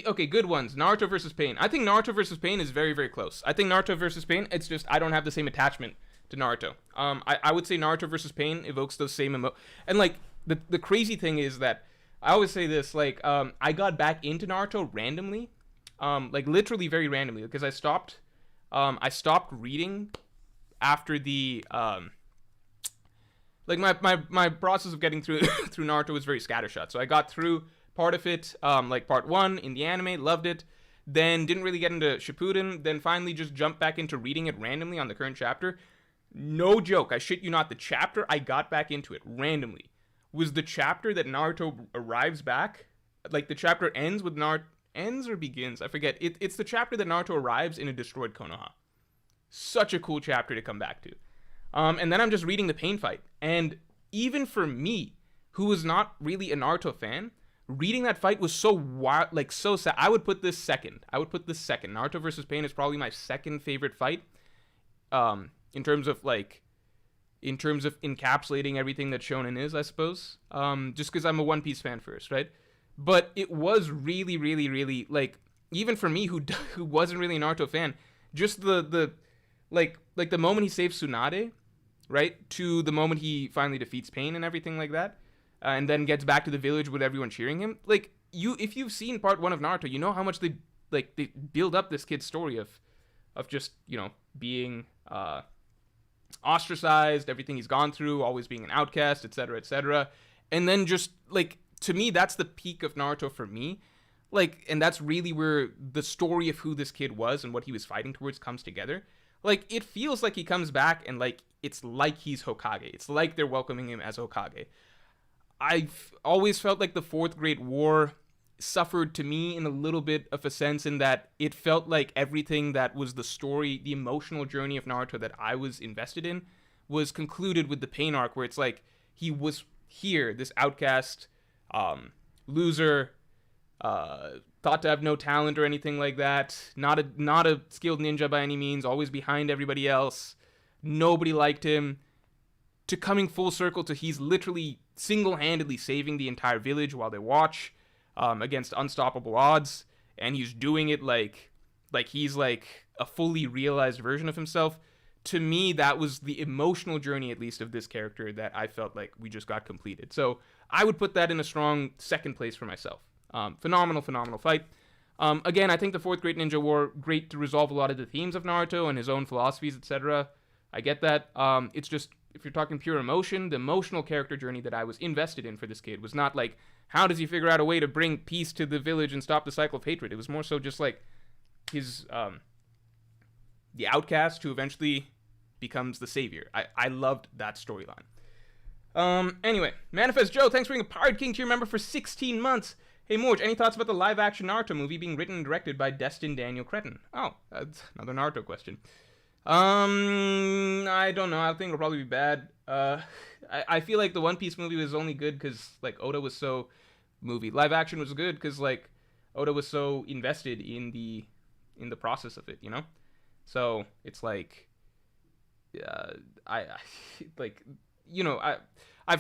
Okay, good ones. Naruto versus Pain. I think Naruto versus Pain is very, very close. I think Naruto versus Pain, it's just I don't have the same attachment to Naruto. I would say Naruto versus Pain evokes those same and, like, the crazy thing is that I always say this, like, I got back into Naruto randomly, like, literally very randomly, because I stopped reading after the like, my process of getting through Naruto was very scattershot. So I got through part of it, like part 1 in the anime, loved it, then didn't really get into Shippuden, then finally just jumped back into reading it randomly on the current chapter. No joke, I shit you not, the chapter I got back into it randomly was the chapter that Naruto arrives back. Like, the chapter ends with ends or begins, I forget. It's the chapter that Naruto arrives in a destroyed Konoha. Such a cool chapter to come back to. And then I'm just reading the Pain fight, and even for me, who was not really a Naruto fan, reading that fight was so wild, like, so sad. I would put this second. Naruto versus Pain is probably my second favorite fight. in terms of encapsulating everything that Shonen is, I suppose. Just because I'm a One Piece fan first, right? But it was really, really, really, like, even for me who wasn't really a Naruto fan, just the the moment he saves Tsunade, right, to the moment he finally defeats Pain and everything like that, and then gets back to the village with everyone cheering him. Like, if you've seen part 1 of Naruto, you know how much they build up this kid's story of just, being ostracized, everything he's gone through, always being an outcast, etc., etc. And then just, like, to me, that's the peak of Naruto for me. Like, and that's really where the story of who this kid was and what he was fighting towards comes together. Like, it feels like he comes back and, like, it's like he's Hokage. It's like they're welcoming him as Hokage. I've always felt like the Fourth Great War suffered to me in a little bit of a sense in that it felt like everything that was the story, the emotional journey of Naruto that I was invested in was concluded with the Pain arc, where it's like he was here, this outcast, loser, thought to have no talent or anything like that, not a skilled ninja by any means, always behind everybody else, nobody liked him, to coming full circle to he's literally single-handedly saving the entire village while they watch, against unstoppable odds, and he's doing it like he's like a fully realized version of himself. To me, that was the emotional journey, at least, of this character that I felt like we just got completed. So I would put that in a strong second place for myself. Phenomenal fight. Again, I think the Fourth Great Ninja War, great to resolve a lot of the themes of Naruto and his own philosophies, etc. I get that. It's just, if you're talking pure emotion, the emotional character journey that I was invested in for this kid was not like, how does he figure out a way to bring peace to the village and stop the cycle of hatred? It was more so just like his, the outcast who eventually becomes the savior. I loved that storyline. Anyway, Manifest Joe, thanks for being a Pirate King tier member for 16 months. Hey, Morj, any thoughts about the live-action Naruto movie being written and directed by Destin Daniel Cretton? Oh, that's another Naruto question. I don't know. I think it'll probably be bad. I feel like the One Piece movie was only good because, like, Oda was so... Live action was good because, like, Oda was so invested in the process of it, So, it's like... I've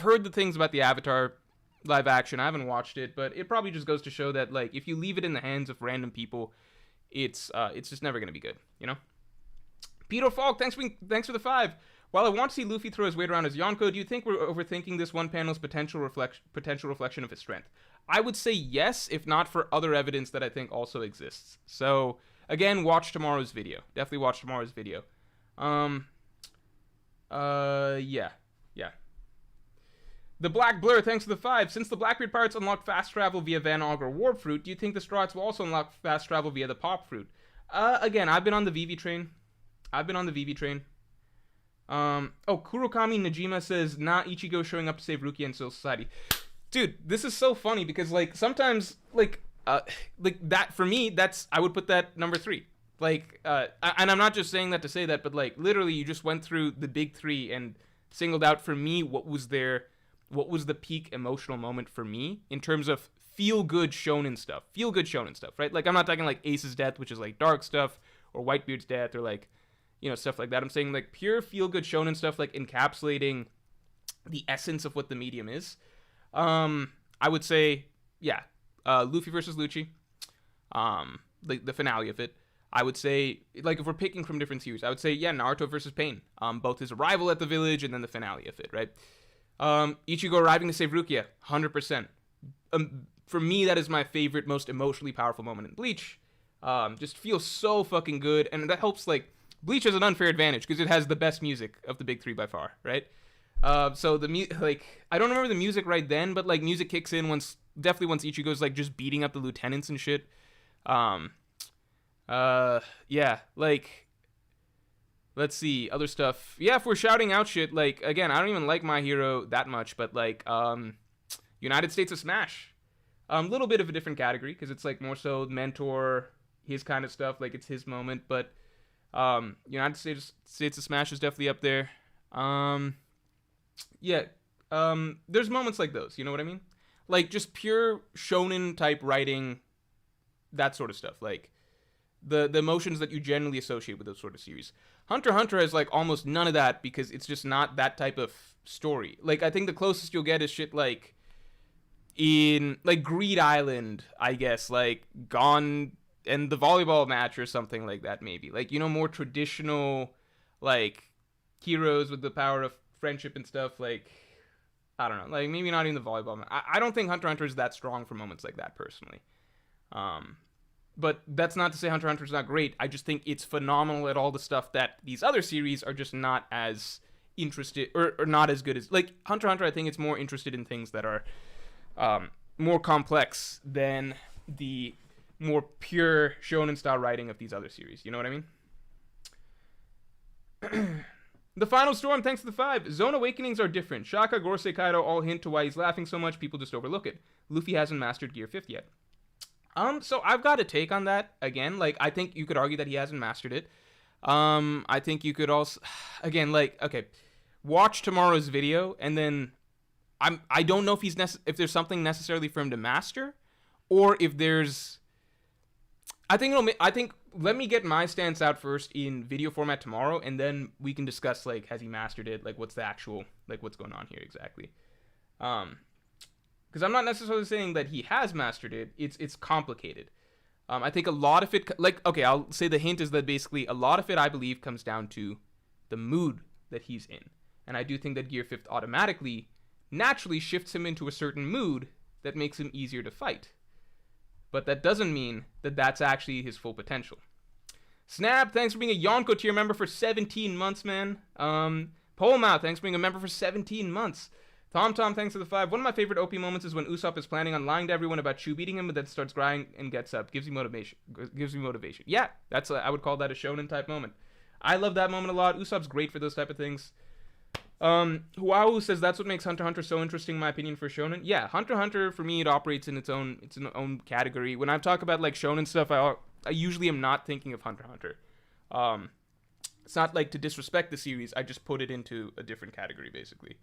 heard the things about the Avatar live action. I haven't watched it, but it probably just goes to show that, like, if you leave it in the hands of random people, it's just never going to be good, Peter Falk, thanks for the 5. While I want to see Luffy throw his weight around as Yonko, do you think we're overthinking this one panel's potential reflection of his strength? I would say yes, if not for other evidence that I think also exists. So, again, watch tomorrow's video. Definitely watch tomorrow's video. Yeah. The Black Blur, thanks for the 5. Since the Blackbeard Pirates unlock fast travel via Van Augur Warp Fruit, do you think the Strats will also unlock fast travel via the Pop Fruit? Again, I've been on the Vivi train. Kurokami Najima says, nah, Ichigo showing up to save Rukia and Soul Society. Dude, this is so funny because, like, sometimes, that, for me, I would put that number 3. Like, and I'm not just saying that to say that, but, like, literally you just went through the big 3 and singled out for me what was the peak emotional moment for me in terms of feel-good shonen stuff, right? Like, I'm not talking, like, Ace's death, which is, like, dark stuff, or Whitebeard's death, or, like, stuff like that. I'm saying, like, pure feel-good shonen stuff, like, encapsulating the essence of what the medium is. I would say, yeah, Luffy versus Lucci, the finale of it. I would say, like, if we're picking from different series, I would say, yeah, Naruto versus Pain. Both his arrival at the village and then the finale of it, right? Ichigo arriving to save Rukia, 100%. For me, that is my favorite, most emotionally powerful moment in Bleach. Just feels so fucking good, and that helps, like, Bleach has an unfair advantage because it has the best music of the big 3 by far, right? So I don't remember the music right then, but, like, music kicks in once Ichigo's, like, just beating up the lieutenants and shit. Yeah, like, let's see, other stuff. Yeah, if we're shouting out shit, like, again, I don't even like My Hero that much, but, like, United States of Smash. A little bit of a different category, because it's, like, more so mentor, his kind of stuff, like, it's his moment, but, United States of Smash is definitely up there. Yeah, there's moments like those, you know what I mean? Like, just pure shonen type writing, that sort of stuff, like, the emotions that you generally associate with those sort of series. Hunter x Hunter has like almost none of that because it's just not that type of story. Like I think the closest you'll get is shit like in like Greed Island, I guess, like Gone and the volleyball match or something like that, maybe. Like, you know, more traditional like heroes with the power of friendship and stuff. Like, I don't know, like maybe not even the volleyball match. I don't think Hunter x Hunter is that strong for moments like that personally. But that's not to say Hunter x Hunter is not great. I just think it's phenomenal at all the stuff that these other series are just not as interested or not as good as. Like Hunter x Hunter, I think it's more interested in things that are more complex than the more pure shonen style writing of these other series. You know what I mean? The Final Storm, thanks to the 5. Zone Awakenings are different. Shaka, Gorosei, Kaido all hint to why he's laughing so much. People just overlook it. Luffy hasn't mastered Gear 5 yet. So I've got a take on that. Again, like, I think you could argue that he hasn't mastered it. I think you could also, again, like, okay, watch tomorrow's video, and then I don't know if there's something necessarily for him to master, or if there's, I think let me get my stance out first in video format tomorrow, and then we can discuss, like, has he mastered it? Like, what's the actual, like, what's going on here exactly? Because I'm not necessarily saying that he has mastered it. It's complicated. I think a lot of it, like, okay, I'll say the hint is that basically a lot of it, I believe, comes down to the mood that he's in. And I do think that Gear 5 automatically, naturally shifts him into a certain mood that makes him easier to fight. But that doesn't mean that that's actually his full potential. Snap, thanks for being a Yonko tier member for 17 months, man. Polmouth, thanks for being a member for 17 months. Tom, thanks for the 5. One of my favorite OP moments is when Usopp is planning on lying to everyone about Chu beating him, but then starts crying and gets up. Gives me motivation. Yeah, that's I would call that a shonen type moment. I love that moment a lot. Usopp's great for those type of things. Huawu says that's what makes Hunter x Hunter so interesting, in my opinion, for shonen. Yeah, Hunter x Hunter, for me, it operates in its own category. When I talk about like shonen stuff, I usually am not thinking of Hunter x Hunter. It's not like to disrespect the series. I just put it into a different category, basically.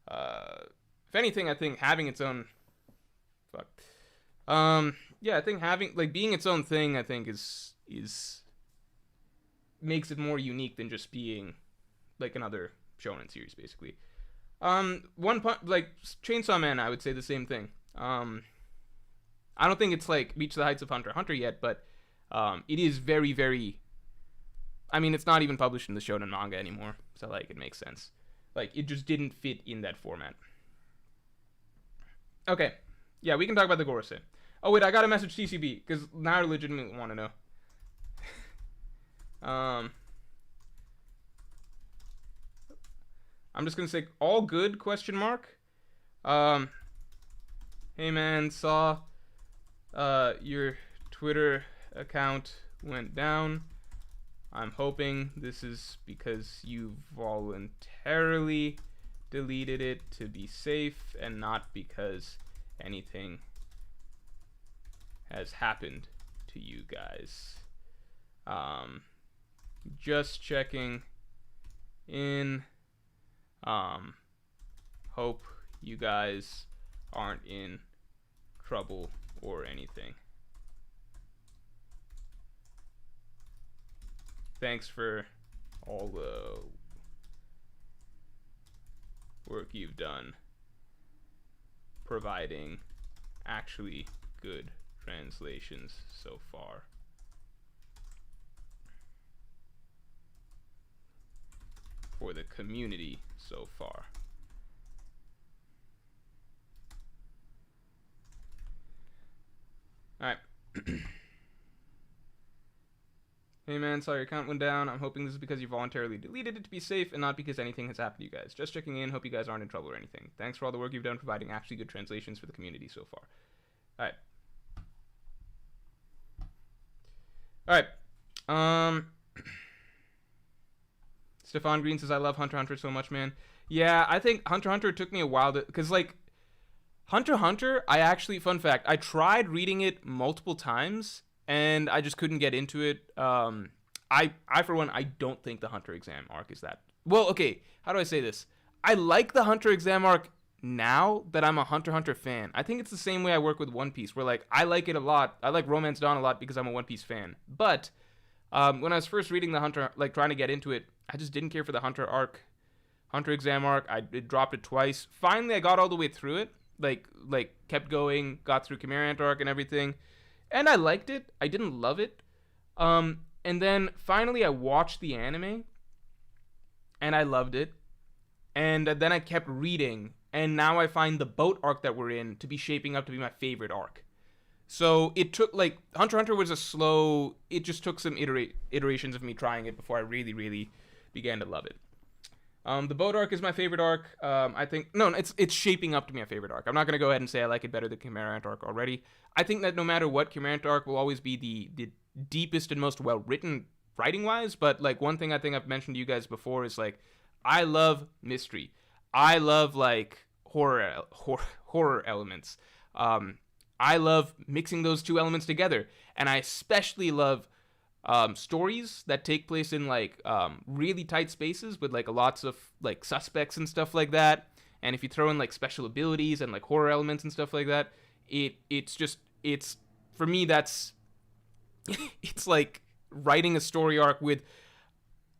If anything, I think having its own, yeah, I think having, like, being its own thing, I think is makes it more unique than just being like another shonen series, basically. Like Chainsaw Man, I would say the same thing. I don't think it's like reached the heights of Hunter x Hunter yet, but it is very, very, I mean, it's not even published in the shonen manga anymore, so like it makes sense. Like, it just didn't fit in that format. Okay. Yeah, we can talk about the Gorosei. Oh, wait, I got to message TCB, because now I legitimately want to know. I'm just going to say, all good, question mark. Hey, man, saw your Twitter account went down. I'm hoping this is because you voluntarily deleted it to be safe and not because anything has happened to you guys. Just checking in. Hope you guys aren't in trouble or anything. Thanks for all the work you've done providing actually good translations so far. For the community so far. Alright. Hey man, sorry your account went down. I'm hoping this is because you voluntarily deleted it to be safe and not because anything has happened to you guys. Just checking in. Hope you guys aren't in trouble or anything. Thanks for all the work you've done providing actually good translations for the community so far. Alright. Stefan Green says, I love Hunter x Hunter so much, man. Yeah, I think Hunter x Hunter took me a while to, because like Hunter x Hunter, I actually, fun fact, I tried reading it multiple times and I just couldn't get into it. I for one, I don't think the Hunter exam arc is that, well, okay, how do I say this? I like the Hunter exam arc now that I'm a Hunter x Hunter fan. I think it's the same way I work with One Piece, where like I like it a lot. I like Romance Dawn a lot because I'm a One Piece fan. But When I was first reading the Hunter, like trying to get into it, I just didn't care for the Hunter arc, Hunter exam arc. I dropped it twice. Finally, I got all the way through it. Like kept going, got through Chimera Ant arc and everything, and I liked it. I didn't love it. And then finally I watched the anime, and I loved it. And then I kept reading, and now I find the boat arc that we're in to be shaping up to be my favorite arc. So it took, like, Hunter x Hunter was a slow, it just took some iterations of me trying it before I really, really began to love it. The boat arc is my favorite arc. I think, no, it's shaping up to be my favorite arc. I'm not going to go ahead and say I like it better than Chimera Ant arc already. I think that no matter what, Chimera Ant arc will always be the deepest and most well-written writing-wise, but, like, one thing I think I've mentioned to you guys before is, like, I love mystery. I love, like, horror elements. I love mixing those two elements together, and I especially love stories that take place in, like, really tight spaces with, like, lots of, like, suspects and stuff like that. And if you throw in, like, special abilities and, like, horror elements and stuff like that, it's for me, that's it's like writing a story arc with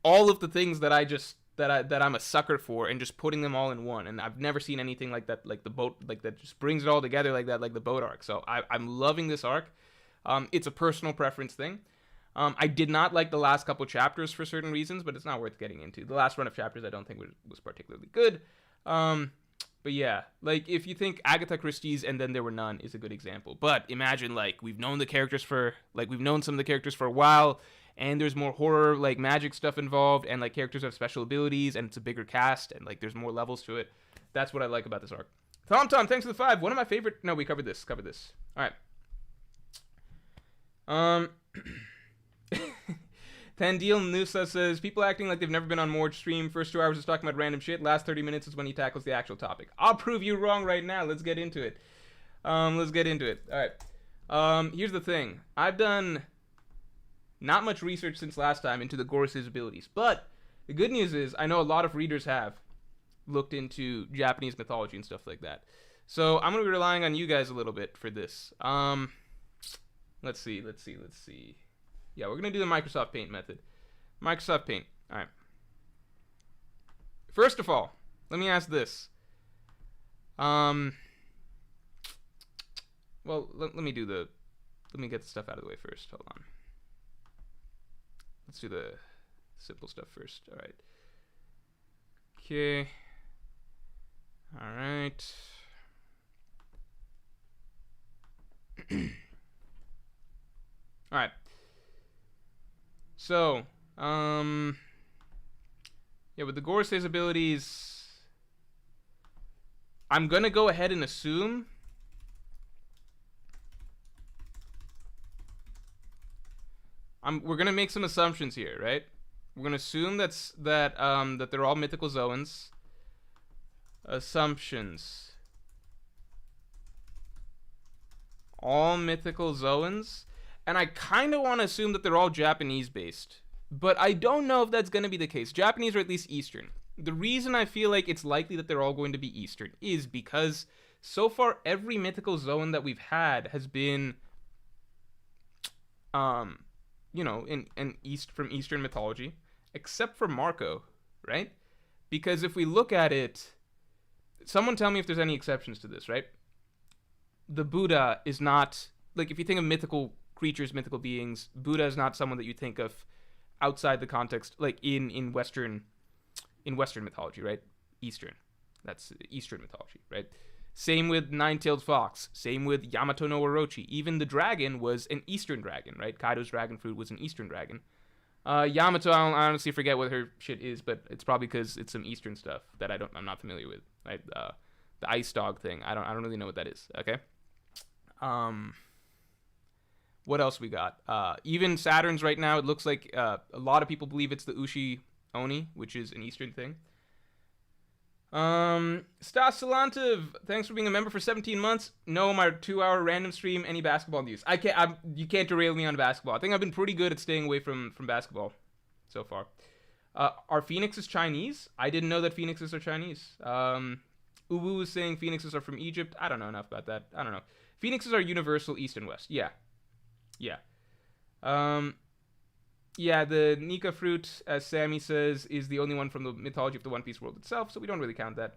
all of the things that I'm a sucker for, and just putting them all in one. And I've never seen anything like that, like the boat, like that just brings it all together like that, like the boat arc. So I'm loving this arc. It's a personal preference thing. I did not like the last couple chapters for certain reasons, but it's not worth getting into. The last run of chapters I don't think was particularly good. But yeah, like, if you think Agatha Christie's And Then There Were None is a good example. But imagine, like, we've known some of the characters for a while, and there's more horror, like, magic stuff involved, and, like, characters have special abilities, and it's a bigger cast, and, like, there's more levels to it. That's what I like about this arc. Tom, thanks for the 5. One of my favorite... No, we covered this. All right. Tandil Nusa says, people acting like they've never been on Morj stream. First 2 hours is talking about random shit. Last 30 minutes is when he tackles the actual topic. I'll prove you wrong right now. Let's get into it. All right. Here's the thing. I've done not much research since last time into the Gorosei's abilities. But the good news is I know a lot of readers have looked into Japanese mythology and stuff like that. So I'm going to be relying on you guys a little bit for this. Let's see. Yeah, we're going to do the Microsoft Paint method. Microsoft Paint. All right. First of all, let me ask this. Well, let me get the stuff out of the way first. Hold on. Let's do the simple stuff first. All right. Okay. All right. All right. So, yeah, with the Gorosei's abilities, I'm gonna go ahead and assume we're gonna make some assumptions here, right? We're gonna assume that they're all mythical Zoans. Assumptions. All mythical Zoans. And I kind of want to assume that they're all Japanese-based. But I don't know if that's going to be the case. Japanese or at least Eastern. The reason I feel like it's likely that they're all going to be Eastern is because so far every mythical Zoan that we've had has been, from Eastern mythology. Except for Marco, right? Because if we look at it... Someone tell me if there's any exceptions to this, right? The Buddha is not... Like, if you think of mythical creatures, mythical beings, Buddha is not someone that you think of outside the context, like in Western mythology, right? That's Eastern mythology, right? Same with Nine-Tailed Fox. Same with Yamato no Orochi. Even the dragon was an Eastern dragon, right? Kaido's dragon fruit was an Eastern dragon. Yamato, I honestly forget what her shit is, but it's probably because it's some Eastern stuff that I'm not familiar with, right? The ice dog thing. I don't really know what that is. Okay. What else we got? Even Saturn's right now, it looks like a lot of people believe it's the Ushi Oni, which is an Eastern thing. Stas Salantiv, thanks for being a member for 17 months. No, my 2-hour random stream, any basketball news. You can't derail me on basketball. I think I've been pretty good at staying away from basketball so far. Are phoenixes Chinese? I didn't know that phoenixes are Chinese. Uwu is saying phoenixes are from Egypt. I don't know enough about that. I don't know. Phoenixes are universal East and West. Yeah. Yeah, the Nika fruit, as Sammy says, is the only one from the mythology of the One Piece world itself, so we don't really count that.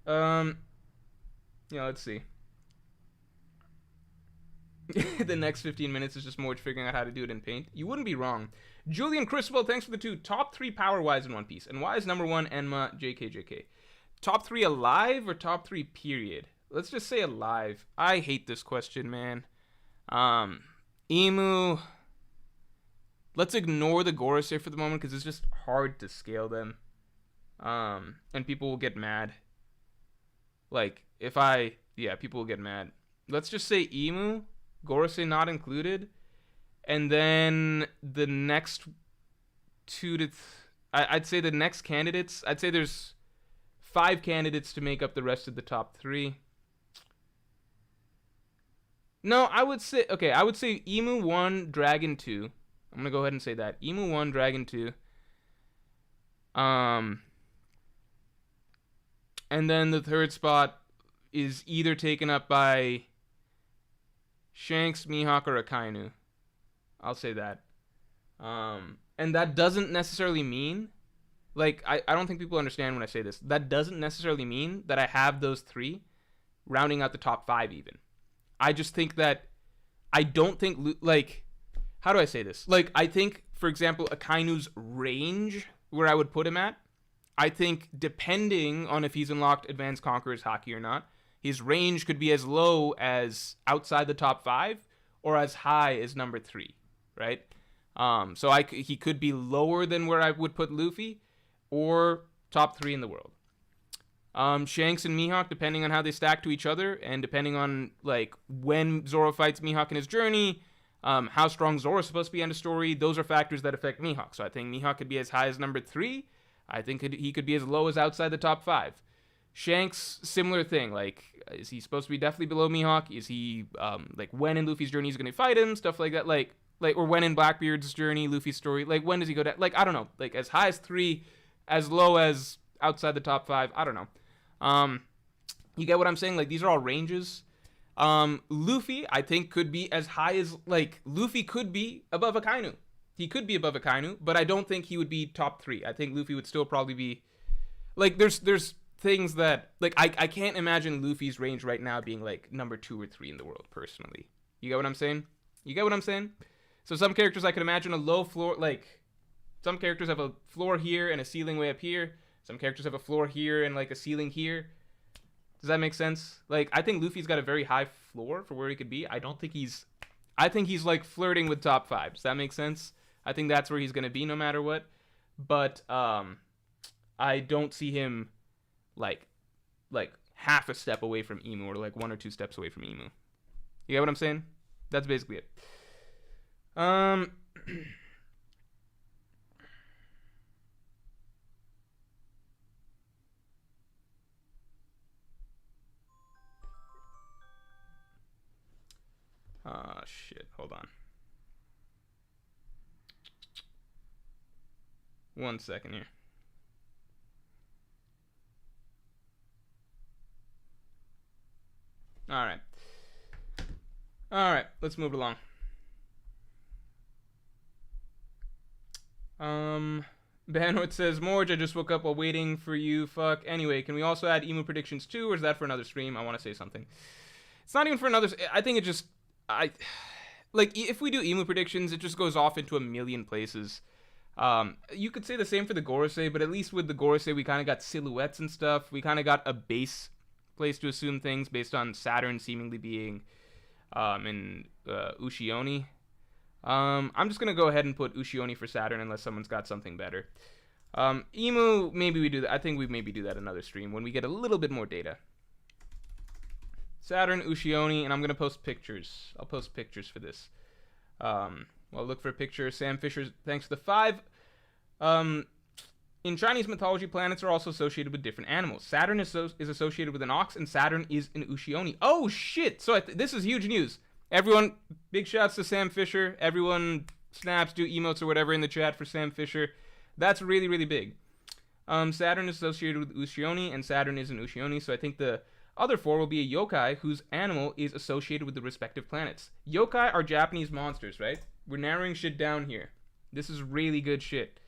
Yeah, let's see. The next 15 minutes is just Morj figuring out how to do it in paint. You wouldn't be wrong. Julian Criswell, thanks for the 2. Top 3 power-wise in One Piece. And why is number 1 Enma JKJK? Top 3 alive or top 3 period? Let's just say alive. I hate this question, man. Emu. Let's ignore the Gorosei for the moment because it's just hard to scale them. And people will get mad. Like, people will get mad. Let's just say Emu, Gorosei not included, and then the next 2 to... I'd say the next candidates, I'd say there's 5 candidates to make up the rest of the top 3. No, I would say Emu 1, Dragon 2. I'm gonna go ahead and say that. Emu 1, Dragon 2. And then the third spot is either taken up by Shanks, Mihawk, or Akainu. I'll say that. And that doesn't necessarily mean, like, I don't think people understand when I say this. That doesn't necessarily mean that I have those 3 rounding out the top 5 even. I just think that I don't think, like, how do I say this? Like, I think, for example, Akainu's range, where I would put him at, I think depending on if he's unlocked Advanced Conqueror's Haki or not, his range could be as low as outside the top 5 or as high as number 3, right? So he could be lower than where I would put Luffy or top 3 in the world. Shanks and Mihawk, depending on how they stack to each other and depending on like when Zoro fights Mihawk in his journey, how strong Zoro's supposed to be in the story, those are factors that affect Mihawk. So I think Mihawk could be as high as number 3. I think he could be as low as outside the top 5. Shanks, similar thing. Like, is he supposed to be definitely below Mihawk? Is he, like, when in Luffy's journey he's going to fight him? Stuff like that. Like, or when in Blackbeard's journey, Luffy's story. Like, when does he go down? Like, I don't know. Like, as high as 3, as low as outside the top 5. I don't know. You get what I'm saying? Like, these are all ranges. Luffy, I think, could be as high as, like, Luffy could be above Akainu. He could be above Akainu, but I don't think he would be top 3. I think Luffy would still probably be... Like, there's things that... Like, I can't imagine Luffy's range right now being, like, number 2 or 3 in the world, personally. You get what I'm saying? So some characters I could imagine a low floor... Like, some characters have a floor here and a ceiling way up here. Some characters have a floor here and, like, a ceiling here. Does that make sense? Like, I think Luffy's got a very high floor for where he could be. I think he's, like, flirting with top 5. Does that make sense? I think that's where he's going to be no matter what. But I don't see him like half a step away from Emu or like 1 or 2 steps away from Emu. You get what I'm saying? That's basically it. Shit. Hold on. 1 second here. Alright. Alright, let's move along. Banwood says, Morj, I just woke up while waiting for you. Fuck. Anyway, can we also add emu predictions too, or is that for another stream? I want to say something. It's not even for another... I think it just... Like, if we do emu predictions, it just goes off into a million places. You could say the same for the Gorosei, but at least with the Gorosei, we kind of got silhouettes and stuff. We kind of got a base place to assume things based on Saturn seemingly being in Ushioni. I'm just going to go ahead and put Ushioni for Saturn unless someone's got something better. Emu, maybe we do that. I think we maybe do that another stream when we get a little bit more data. Saturn, Ushioni, and I'm going to post pictures. I'll post pictures for this. Well, look for a picture. Sam Fisher, thanks for the 5. In Chinese mythology, planets are also associated with different animals. Saturn is associated with an ox, and Saturn is an Ushioni. Oh, shit! So this is huge news. Everyone, big shouts to Sam Fisher. Everyone snaps, do emotes or whatever in the chat for Sam Fisher. That's really, really big. Saturn is associated with Ushioni, and Saturn is an Ushioni, so I think the other 4 will be a yokai whose animal is associated with the respective planets. Yokai are Japanese monsters, right? We're narrowing shit down here. This is really good shit.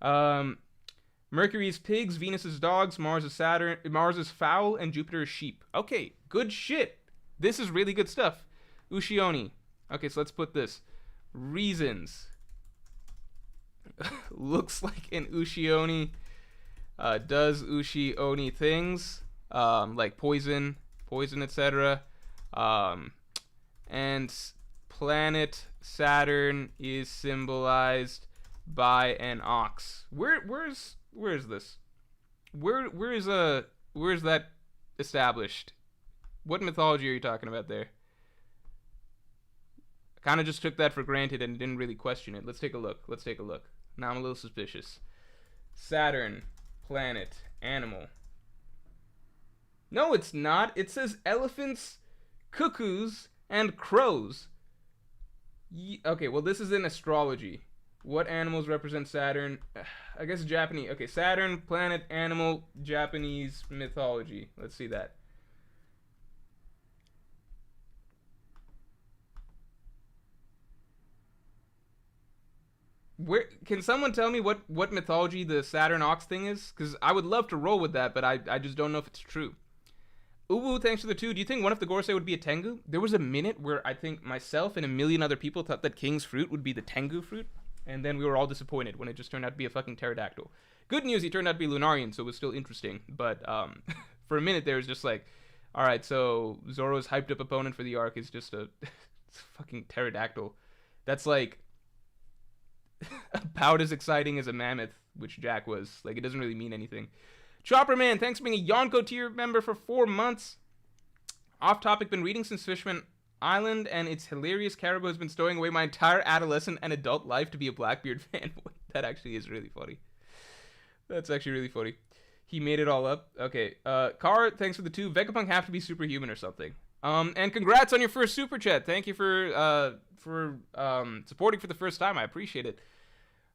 Mercury is pigs, Venus is dogs, Mars is fowl, and Jupiter is sheep. Okay, good shit. This is really good stuff. Ushioni. Okay, so let's put this. Reasons. Looks like an Ushioni. Does Ushioni things. Like poison, etc. And planet Saturn is symbolized by an ox. Where is this? Where is that established? What mythology are you talking about there? I kind of just took that for granted and didn't really question it. Let's take a look. Now I'm a little suspicious. Saturn, planet, animal. No, it's not. It says elephants, cuckoos, and crows. Okay, well, this is in astrology. What animals represent Saturn? I guess Japanese. Okay, Saturn, planet, animal, Japanese mythology. Let's see that. Where can someone tell me what mythology the Saturn ox thing is? Because I would love to roll with that, but I just don't know if it's true. Uwu, thanks for the 2. Do you think one of the Gorosei would be a Tengu? There was a minute where I think myself and a million other people thought that King's fruit would be the Tengu fruit, and then we were all disappointed when it just turned out to be a fucking pterodactyl. Good news, he turned out to be Lunarian, so it was still interesting. But for a minute there was just like, all right, so Zoro's hyped up opponent for the arc is just a fucking pterodactyl. That's like about as exciting as a mammoth, which Jack was. Like, it doesn't really mean anything. Chopper Man, thanks for being a Yonko tier member for 4 months. Off topic, been reading since Fishman Island, and it's hilarious. Caribou has been stowing away my entire adolescent and adult life to be a Blackbeard fanboy. That actually is really funny. That's actually really funny. He made it all up. Okay, Car, thanks for the 2. Vegapunk have to be superhuman or something. And congrats on your first super chat. Thank you for supporting for the first time. I appreciate it.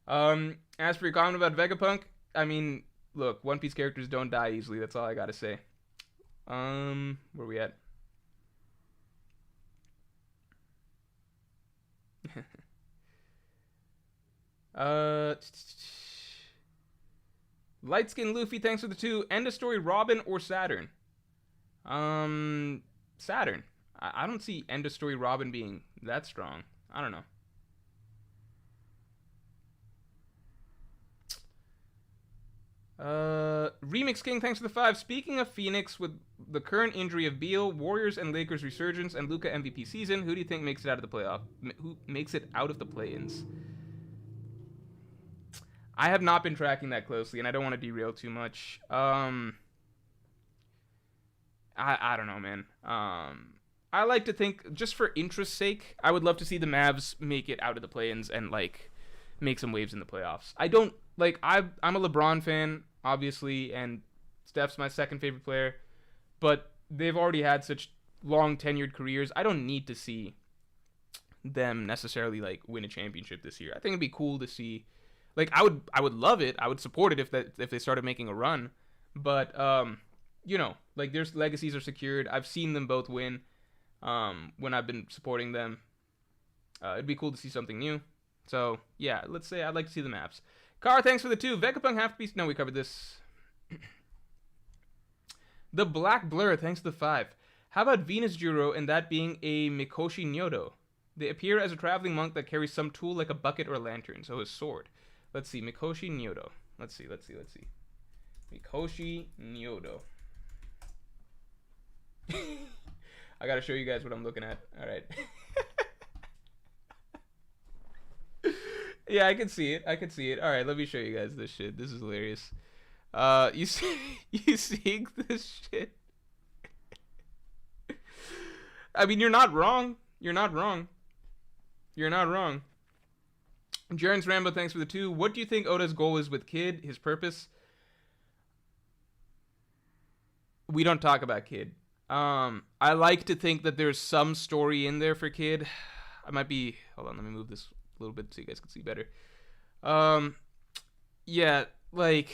As for your comment about Vegapunk, I mean, look, One Piece characters don't die easily. That's all I gotta say. Where we at? Light Skin Luffy, thanks for the 2. End of story, Robin or Saturn? Saturn. I don't see end of story Robin being that strong. I don't know. Remix King, thanks for the 5. Speaking of Phoenix, with the current injury of Beal, Warriors and Lakers resurgence, and Luka MVP season, who do you think makes it out of the playoff? Who makes it out of the play-ins? I have not been tracking that closely, and I don't want to derail too much. I don't know, man. I like to think, just for interest's sake, I would love to see the Mavs make it out of the play-ins and, like, make some waves in the playoffs. I don't, like, I'm a LeBron fan, obviously, and Steph's my second favorite player, but they've already had such long tenured careers. I don't need to see them necessarily, like, win a championship this year. I think it'd be cool to see, like, I would love it. I would support it if they started making a run, but you know, like, their legacies are secured. I've seen them both win when I've been supporting them. It'd be cool to see something new. So, yeah, let's say I'd like to see the maps. Car, thanks for the 2. Vegapunk have to be... No, we covered this. The Black Blur, thanks to the 5. How about Venus Juro and that being a Mikoshi Nyodo? They appear as a traveling monk that carries some tool like a bucket or a lantern, so his sword. Let's see, Mikoshi Nyodo. Let's see. Mikoshi Nyodo. I gotta show you guys what I'm looking at. Alright. Yeah, I can see it. Alright, let me show you guys this shit. This is hilarious. You seeing this shit? I mean, you're not wrong. Jaren's Rambo, thanks for the 2. What do you think Oda's goal is with Kid? His purpose? We don't talk about Kid. I like to think that there's some story in there for Kid. I might be... Hold on, let me move this a little bit so you guys can see better. Yeah, like,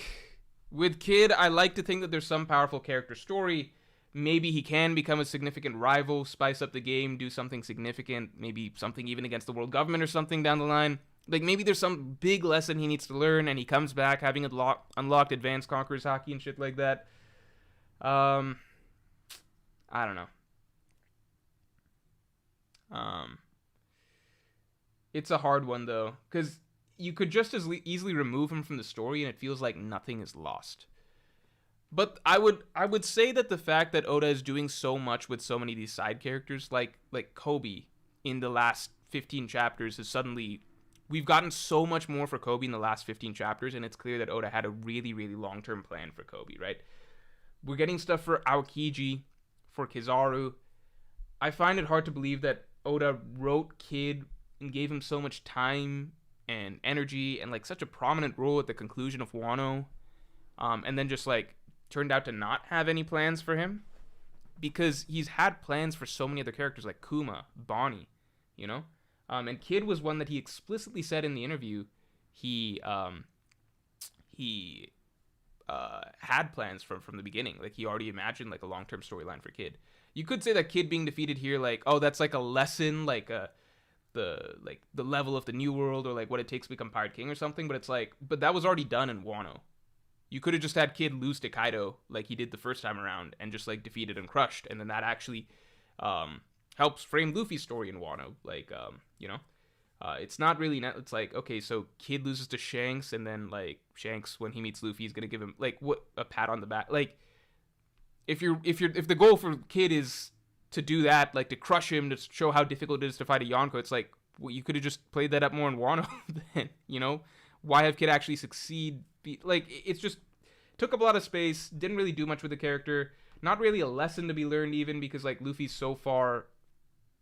with Kid, I like to think that there's some powerful character story. Maybe he can become a significant rival, spice up the game, do something significant, maybe something even against the world government or something down the line. Like, maybe there's some big lesson he needs to learn, and he comes back having unlocked Advanced Conqueror's Haki and shit like that. I don't know. It's a hard one, though, because you could just as easily remove him from the story, and it feels like nothing is lost. But I would say that the fact that Oda is doing so much with so many of these side characters, like Kobe, in the last 15 chapters, is suddenly... We've gotten so much more for Kobe in the last 15 chapters, and it's clear that Oda had a really, really long-term plan for Kobe, right? We're getting stuff for Aokiji, for Kizaru. I find it hard to believe that Oda wrote Kid and gave him so much time and energy and, like, such a prominent role at the conclusion of Wano, and then just, like, turned out to not have any plans for him, because he's had plans for so many other characters, like Kuma, Bonnie, you know? And Kid was one that he explicitly said in the interview he had plans from the beginning. Like, he already imagined, like, a long-term storyline for Kid. You could say that Kid being defeated here, like, oh, that's like a lesson, like the level of the New World, or like what it takes to become Pirate King or something. But it's like, but that was already done in Wano. You could have just had Kid lose to Kaido like he did the first time around, and just, like, defeated and crushed, and then that actually helps frame Luffy's story in Wano. Like, you know, it's not really it's like, okay, so Kid loses to Shanks, and then, like, Shanks, when he meets Luffy, is gonna give him, like, what, a pat on the back. Like, if the goal for Kid is to do that, like, to crush him, to show how difficult it is to fight a Yonko, it's like, well, you could have just played that up more in Wano. Then, you know, why have Kid actually succeed? Like, it's just took up a lot of space, didn't really do much with the character. Not really a lesson to be learned, even, because, like, Luffy's so far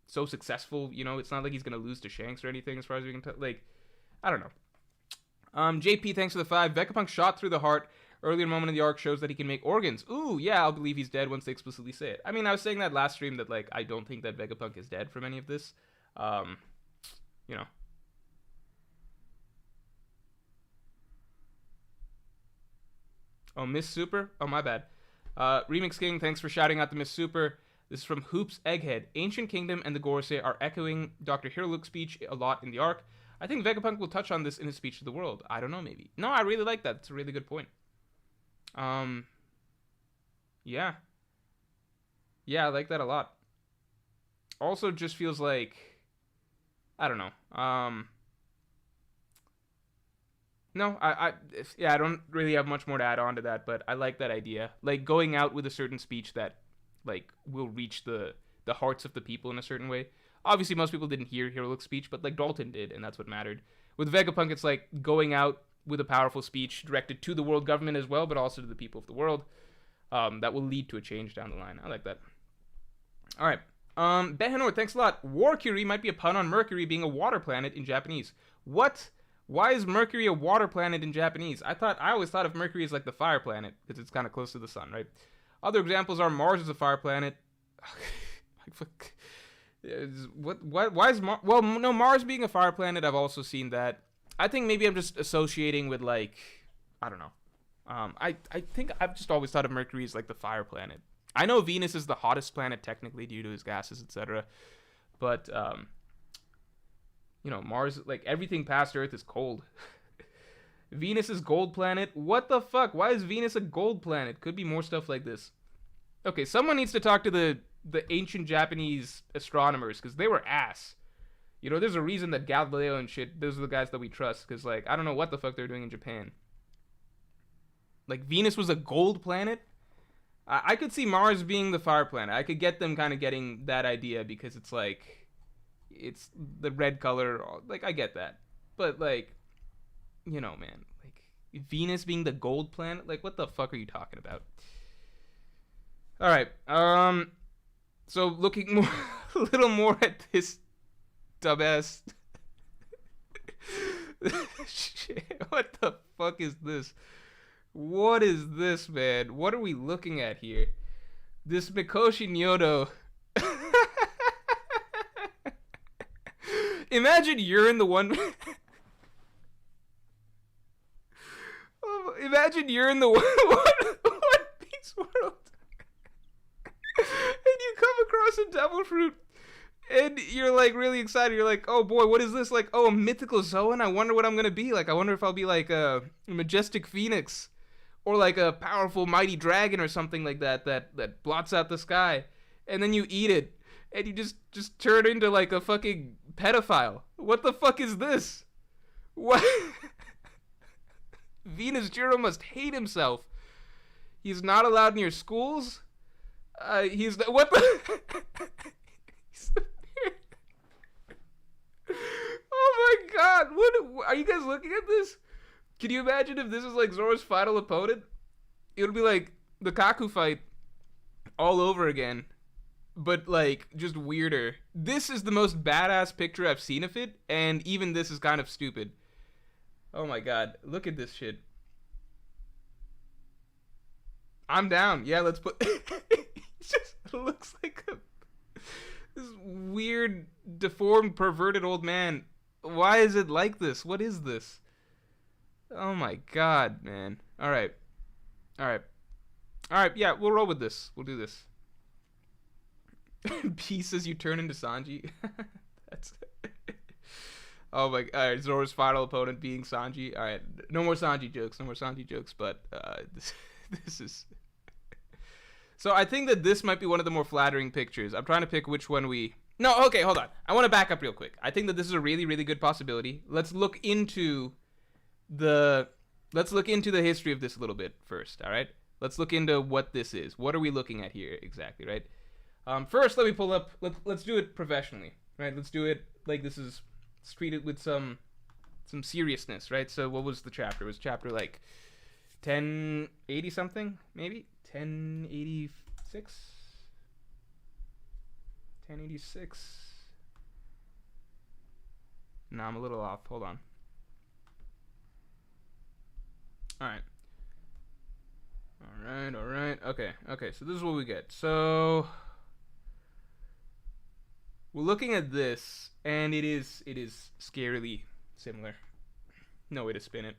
so successful, you know. It's not like he's gonna lose to Shanks or anything, as far as we can tell. Like, I don't know. JP, thanks for the 5. Vegapunk shot through the heart. Earlier moment in the arc shows that he can make organs. Ooh, yeah, I'll believe he's dead once they explicitly say it. I mean, I was saying that last stream that, like, I don't think that Vegapunk is dead from any of this. You know. Oh, Miss Super? Oh, my bad. Remix King, thanks for shouting out the Miss Super. This is from Hoops Egghead. Ancient Kingdom and the Gorosei are echoing Dr. Hiroluke's speech a lot in the arc. I think Vegapunk will touch on this in his speech to the world. I don't know, maybe. No, I really like that. It's a really good point. Yeah. Yeah, I like that a lot. Also, just feels like, I don't know. No, I don't really have much more to add on to that, but I like that idea. Like, going out with a certain speech that, like, will reach the hearts of the people in a certain way. Obviously, most people didn't hear Hiroluke's speech, but, like, Dalton did, and that's what mattered. With Vegapunk, it's like going out with a powerful speech directed to the world government as well, but also to the people of the world. That will lead to a change down the line. I like that. All right. Behenor, thanks a lot. Warcury might be a pun on Mercury being a water planet in Japanese. What? Why is Mercury a water planet in Japanese? I always thought of Mercury as, like, the fire planet, because it's kind of close to the sun, right? Other examples are Mars is a fire planet. Why is Mars? Well, no, Mars being a fire planet, I've also seen that. I think maybe I'm just associating with, like, I don't know. I think I've just always thought of Mercury as, like, the fire planet. I know Venus is the hottest planet technically due to his gases, etc. But you know, Mars, like, everything past Earth is cold. Venus is gold planet. What the fuck? Why is Venus a gold planet? Could be more stuff like this. Okay, someone needs to talk to the ancient Japanese astronomers, because they were ass. You know, there's a reason that Galileo and shit, those are the guys that we trust, because, like, I don't know what the fuck they're doing in Japan. Like, Venus was a gold planet? I could see Mars being the fire planet. I could get them kind of getting that idea, because it's, like, it's the red color. Like, I get that. But, like, you know, man, like, Venus being the gold planet? Like, what the fuck are you talking about? Alright, so looking more, a little more at this dumbass. Shit, what the fuck is this? What is this, man? What are we looking at here? This Mikoshi Nyodo. Imagine you're in the one... Imagine you're in the One Piece world. And you come across a devil fruit. And you're like really excited. You're like, oh boy, what is this? Like, oh, a mythical Zoan. I wonder what I'm gonna be. Like, I wonder if I'll be like a majestic phoenix, or like a powerful mighty dragon or something like that that blots out the sky. And then you eat it, and you just turn into like a fucking pedophile. What the fuck is this? What? Venus Jiro must hate himself. He's not allowed near schools. He's what the? He's oh my god! What are you guys looking at this? Can you imagine if this is like Zoro's final opponent? It would be like the Kaku fight all over again, but like just weirder. This is the most badass picture I've seen of it, and even this is kind of stupid. Oh my god, look at this shit. I'm down. Yeah, let's put. It just looks like this weird, deformed, perverted old man. Why is it like this? What is this? Oh my god, man. Alright. Alright. Alright, yeah, we'll roll with this. We'll do this. Pieces you turn into Sanji. That's. Oh my. Alright, Zoro's final opponent being Sanji. Alright, no more Sanji jokes. No more Sanji jokes, but this is. So I think that this might be one of the more flattering pictures. I'm trying to pick which one we. No, okay, hold on. I want to back up real quick. I think that this is a really, really good possibility. Let's look into the history of this a little bit first. All right. Let's look into what this is. What are we looking at here exactly? Right. First, let me pull up. Let's do it professionally. Right. Let's do it like this is. Let's treat it with some seriousness. Right. So what was the chapter? It was chapter like 1080 something, maybe 1086. 1086. No, I'm a little off. Hold on. Alright. Alright. Okay. So this is what we get. So we're looking at this, and it is scarily similar. No way to spin it.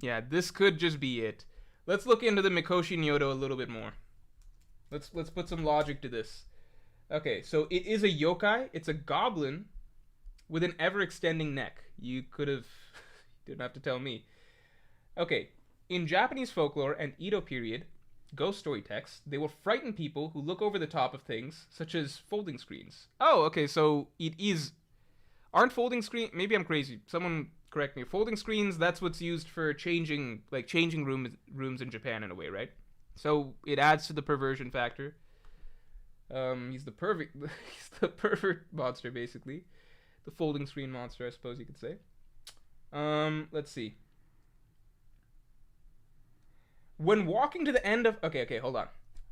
Yeah, this could just be it. Let's look into the Mikoshi Nyoto a little bit more. Let's put some logic to this. Okay, so it is a yokai. It's a goblin with an ever-extending neck. You could have... didn't have to tell me. Okay, in Japanese folklore and Edo period ghost story texts, they will frighten people who look over the top of things, such as folding screens. Oh, okay, so it is... Aren't folding screen... Maybe I'm crazy. Someone correct me. Folding screens, that's what's used for changing rooms in Japan in a way, right? So it adds to the perversion factor. He's the pervert monster, basically. The folding screen monster, I suppose you could say. Let's see. When walking to the end of... Okay, hold on.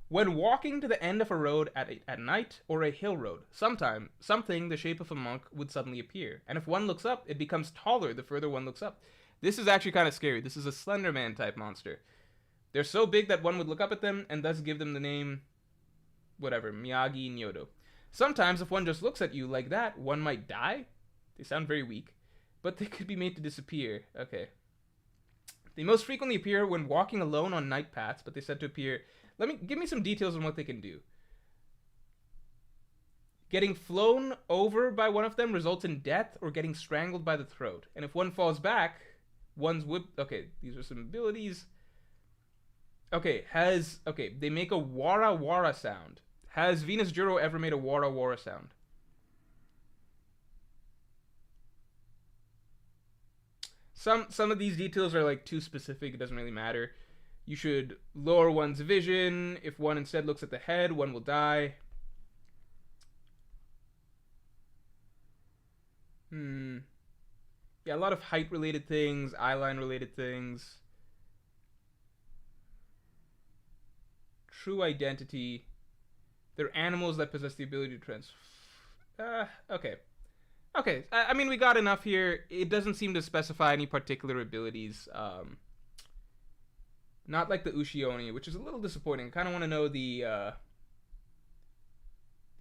When walking to the end of a road at night or a hill road, something the shape of a monk would suddenly appear. And if one looks up, it becomes taller the further one looks up. This is actually kind of scary. This is a Slender Man type monster. They're so big that one would look up at them and thus give them the name... whatever, Miyagi Nyoto. Sometimes if one just looks at you like that, one might die. They sound very weak. But they could be made to disappear. Okay. They most frequently appear when walking alone on night paths, but they said to appear... Give me some details on what they can do. Getting flown over by one of them results in death or getting strangled by the throat. And if one falls back, one's whip... Okay, these are some abilities. Okay, they make a wara wara sound. Has Venus Juro ever made a wara wara sound? Some of these details are like too specific, it doesn't really matter. You should lower one's vision. If one instead looks at the head, one will die. Yeah, a lot of height related things, eyeline related things. True identity. They're animals that possess the ability to okay. Okay, I mean, we got enough here. It doesn't seem to specify any particular abilities. Not like the Ushioni, which is a little disappointing. I kind of want to know the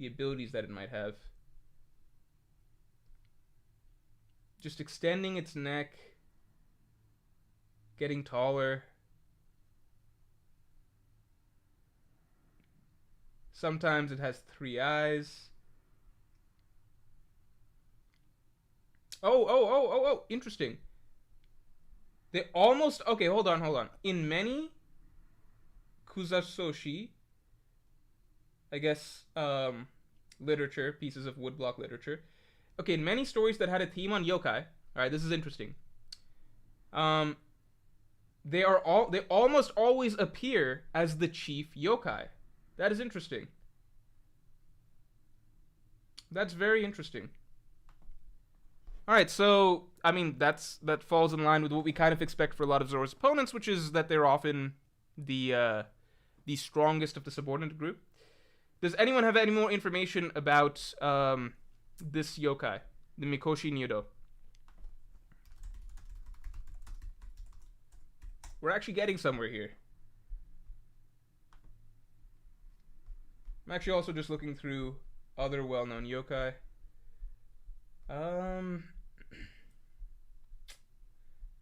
abilities that it might have. Just extending its neck. Getting taller. Sometimes it has 3 eyes. Oh, interesting. They almost... Okay, hold on. In many kuzasoshi, I guess, literature, pieces of woodblock literature. Okay, in many stories that had a theme on yokai... Alright, this is interesting. They almost always appear as the chief yokai. That is interesting. That's very interesting. Alright, so, I mean, that falls in line with what we kind of expect for a lot of Zoro's opponents, which is that they're often the strongest of the subordinate group. Does anyone have any more information about this yokai, the Mikoshi Nyudo? We're actually getting somewhere here. I'm actually also just looking through other well-known yokai.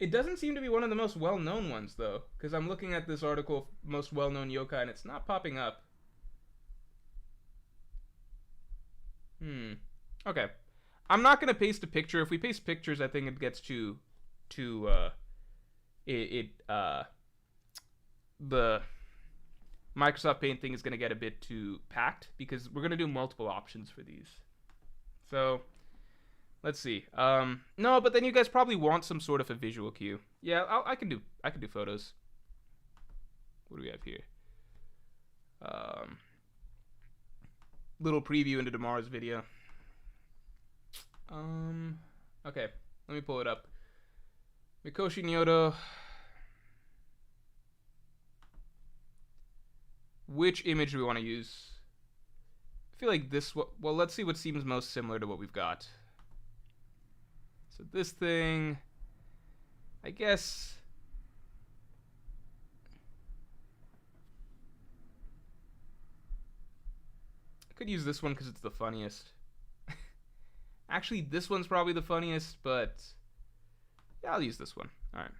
It doesn't seem to be one of the most well-known ones, though, because I'm looking at this article, most well-known yokai, and it's not popping up. Okay. I'm not going to paste a picture. If we paste pictures, I think it gets the Microsoft Paint thing is going to get a bit too packed because we're going to do multiple options for these. So, let's see. No, but then you guys probably want some sort of a visual cue. Yeah, I can do photos. What do we have here? Little preview into tomorrow's video. Okay, let me pull it up. Mikoshi Nyodo. Which image do we want to use? I feel like this... Well, let's see what seems most similar to what we've got. So this thing... I guess... I could use this one because it's the funniest. Actually, this one's probably the funniest, but... Yeah, I'll use this one. Alright.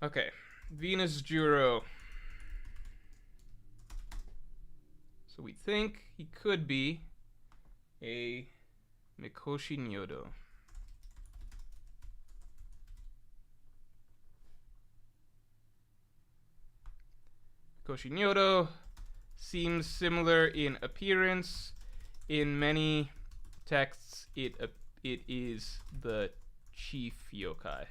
Okay. Venus Juro. So we think he could be a Mikoshi Nyodo. Mikoshi Nyodo seems similar in appearance. In many texts, it is the chief yokai.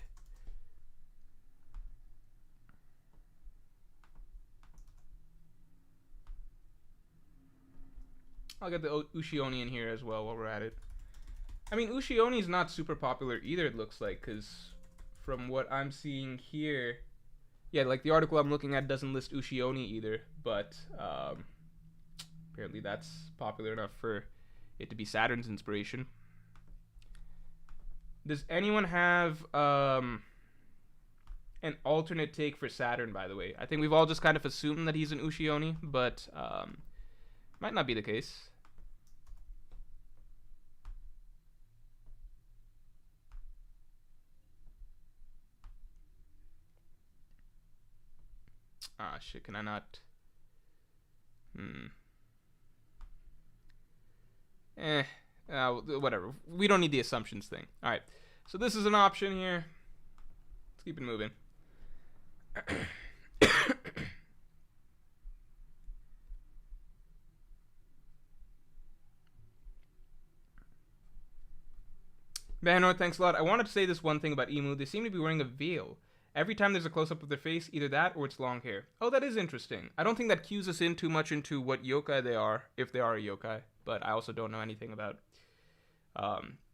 I'll get the Ushioni in here as well while we're at it. I mean, Ushioni is not super popular either, it looks like, because from what I'm seeing here... Yeah, like the article I'm looking at doesn't list Ushioni either, but apparently that's popular enough for it to be Saturn's inspiration. Does anyone have an alternate take for Saturn, by the way? I think we've all just kind of assumed that he's an Ushioni, but might not be the case. Ah, shit, can I not? Whatever. We don't need the assumptions thing. Alright, so this is an option here. Let's keep it moving. Vanor, thanks a lot. I wanted to say this one thing about Emu. They seem to be wearing a veil. Every time there's a close-up of their face, either that or it's long hair. Oh, that is interesting. I don't think that cues us in too much into what yokai they are, if they are a yokai. But I also don't know anything about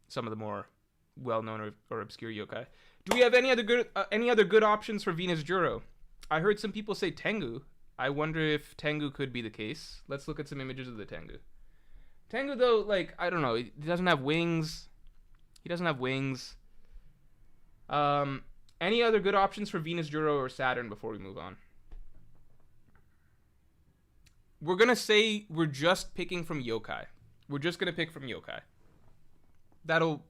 some of the more well-known or obscure yokai. Do we have any other good options for Venus Juro? I heard some people say Tengu. I wonder if Tengu could be the case. Let's look at some images of the Tengu. Tengu, though, like, I don't know. He doesn't have wings. Any other good options for Venus Juro or Saturn before we move on? We're gonna say we're just picking from yokai. We're just gonna pick from yokai. That'll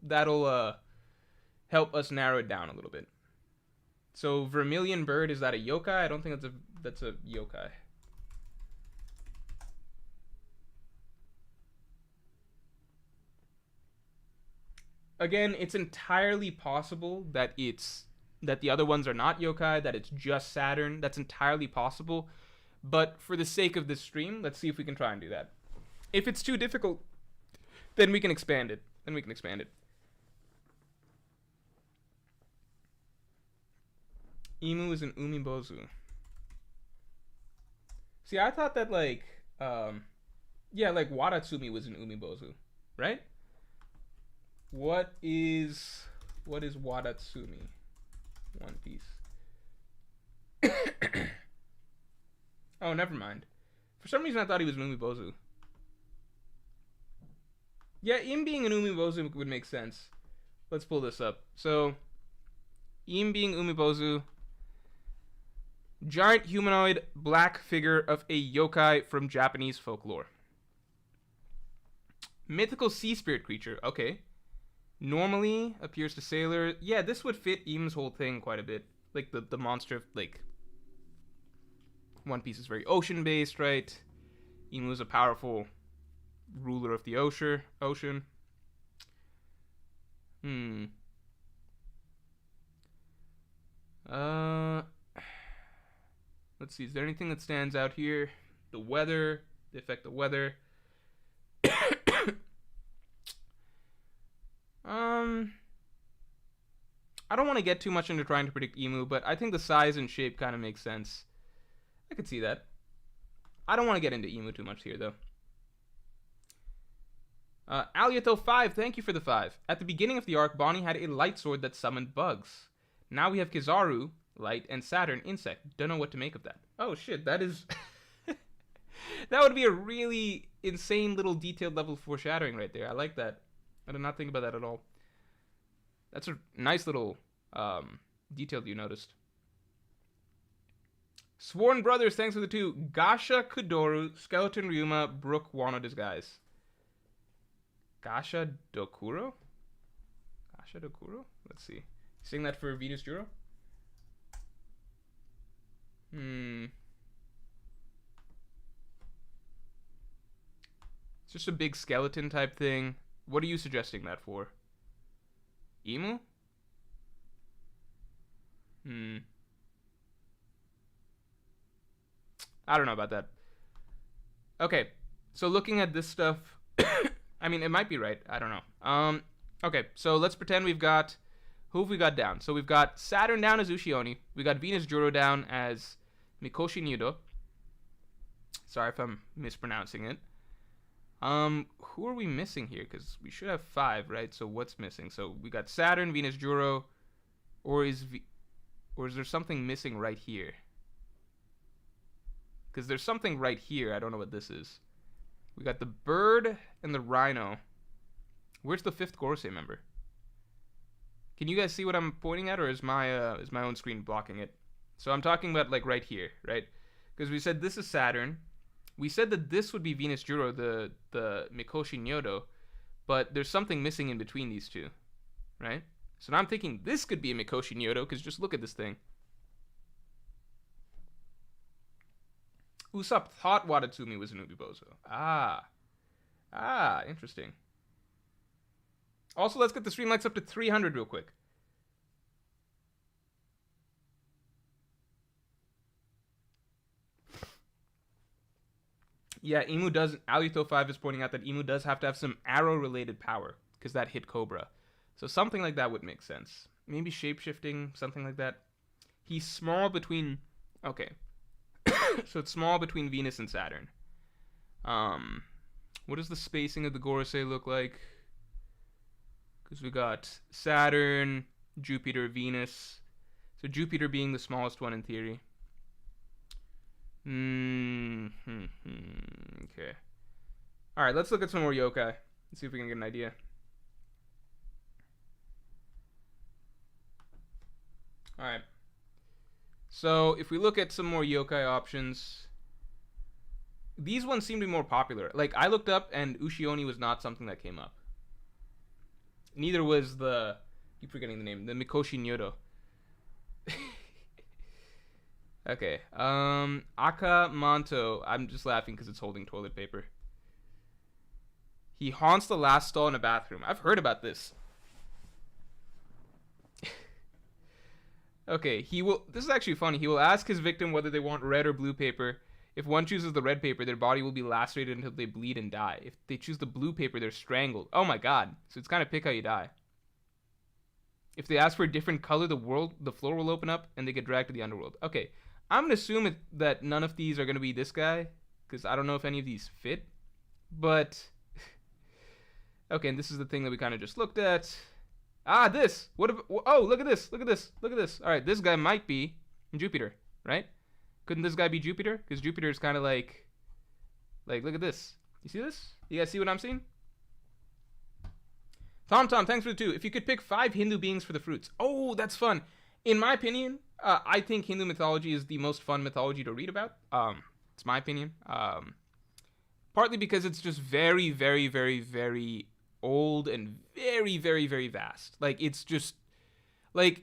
help us narrow it down a little bit. So Vermilion Bird, is that a yokai? I don't think that's a yokai. Again, it's entirely possible that the other ones are not yokai, that it's just Saturn. That's entirely possible. But for the sake of this stream, let's see if we can try and do that. If it's too difficult, then we can expand it. Emu is an umibozu. See, I thought that like Watatsumi was an umibozu, right? What is Watatsumi? One Piece. Oh, never mind. For some reason, I thought he was an umibozu. Yeah, him being an umibozu would make sense. Let's pull this up. So, him being umibozu, giant humanoid black figure of a yokai from Japanese folklore. Mythical sea spirit creature. Okay. Normally appears to sailor. Yeah, this would fit Im's whole thing quite a bit. Like the monster, like One Piece is very ocean based, right? Imu is a powerful ruler of the ocean. Let's see. Is there anything that stands out here? The weather, the effect of weather. I don't want to get too much into trying to predict Emu, but I think the size and shape kind of makes sense. I could see that. I don't want to get into Emu too much here, though. Aliato5, thank you for the 5. At the beginning of the arc, Bonnie had a light sword that summoned bugs. Now we have Kizaru, light, and Saturn, insect. Don't know what to make of that. Oh, shit, that is... that would be a really insane little detailed level foreshadowing right there. I like that. I did not think about that at all. That's a nice little detail you noticed. Sworn Brothers, thanks for the 2. Gasha Kudoru, Skeleton Ryuma, Brook, Wano Disguise. Gasha Dokuro? Let's see. Sing that for Venus Juro? It's just a big skeleton type thing. What are you suggesting that for? Emu? I don't know about that. Okay, so looking at this stuff, I mean, it might be right. I don't know. Okay, so let's pretend we've got... Who have we got down? So we've got Saturn down as Ushioni. We got Venus Juro down as Mikoshi Nyudo. Sorry if I'm mispronouncing it. Who are we missing here? Because we should have 5, right? So what's missing? So we got Saturn, Venus Juro, or is there something missing right here? Because there's something right here. I don't know what this is. We got the bird and the rhino. Where's the 5th Gorosei member? Can you guys see what I'm pointing at, or is my own screen blocking it? So I'm talking about like right here, right? Because we said this is Saturn. We said that this would be Venus Juro, the Mikoshi Nyodo, but there's something missing in between these two, right? So now I'm thinking this could be a Mikoshi Nyodo, because just look at this thing. Usopp thought Watatsumi was an Ubibozo. Interesting. Also, let's get the stream likes up to 300 real quick. Yeah, Emu does... Alito5 is pointing out that Emu does have to have some arrow-related power, because that hit Cobra. So something like that would make sense. Maybe shape-shifting, something like that. He's small between... Okay. So it's small between Venus and Saturn. What does the spacing of the Gorosei look like? Because we got Saturn, Jupiter, Venus. So Jupiter being the smallest one in theory. Okay. Alright, let's look at some more yokai. Let's see if we can get an idea. Alright. So, if we look at some more yokai options... these ones seem to be more popular. Like, I looked up, and Ushioni was not something that came up. Neither was the... I keep forgetting the name. The Mikoshi Nyodo. Okay. Aka Manto. I'm just laughing because it's holding toilet paper. He haunts the last stall in a bathroom. I've heard about this. Okay, he will... This is actually funny. He will ask his victim whether they want red or blue paper. If one chooses the red paper, their body will be lacerated until they bleed and die. If they choose the blue paper, they're strangled. Oh my god. So it's kind of pick how you die. If they ask for a different color, the floor will open up and they get dragged to the underworld. Okay, I'm going to assume that none of these are going to be this guy, because I don't know if any of these fit. But... Okay, and this is the thing that we kind of just looked at. Ah, this! What? Oh, look at this! Look at this! Look at this! Alright, this guy might be Jupiter, right? Couldn't this guy be Jupiter? Because Jupiter is kind of like, look at this. You see this? You guys see what I'm seeing? Tom, thanks for the 2. If you could pick 5 Hindu beings for the fruits. Oh, that's fun. In my opinion, I think Hindu mythology is the most fun mythology to read about. It's my opinion. Partly because it's just very, very, very, very old and very, very, very vast. Like, it's just, like,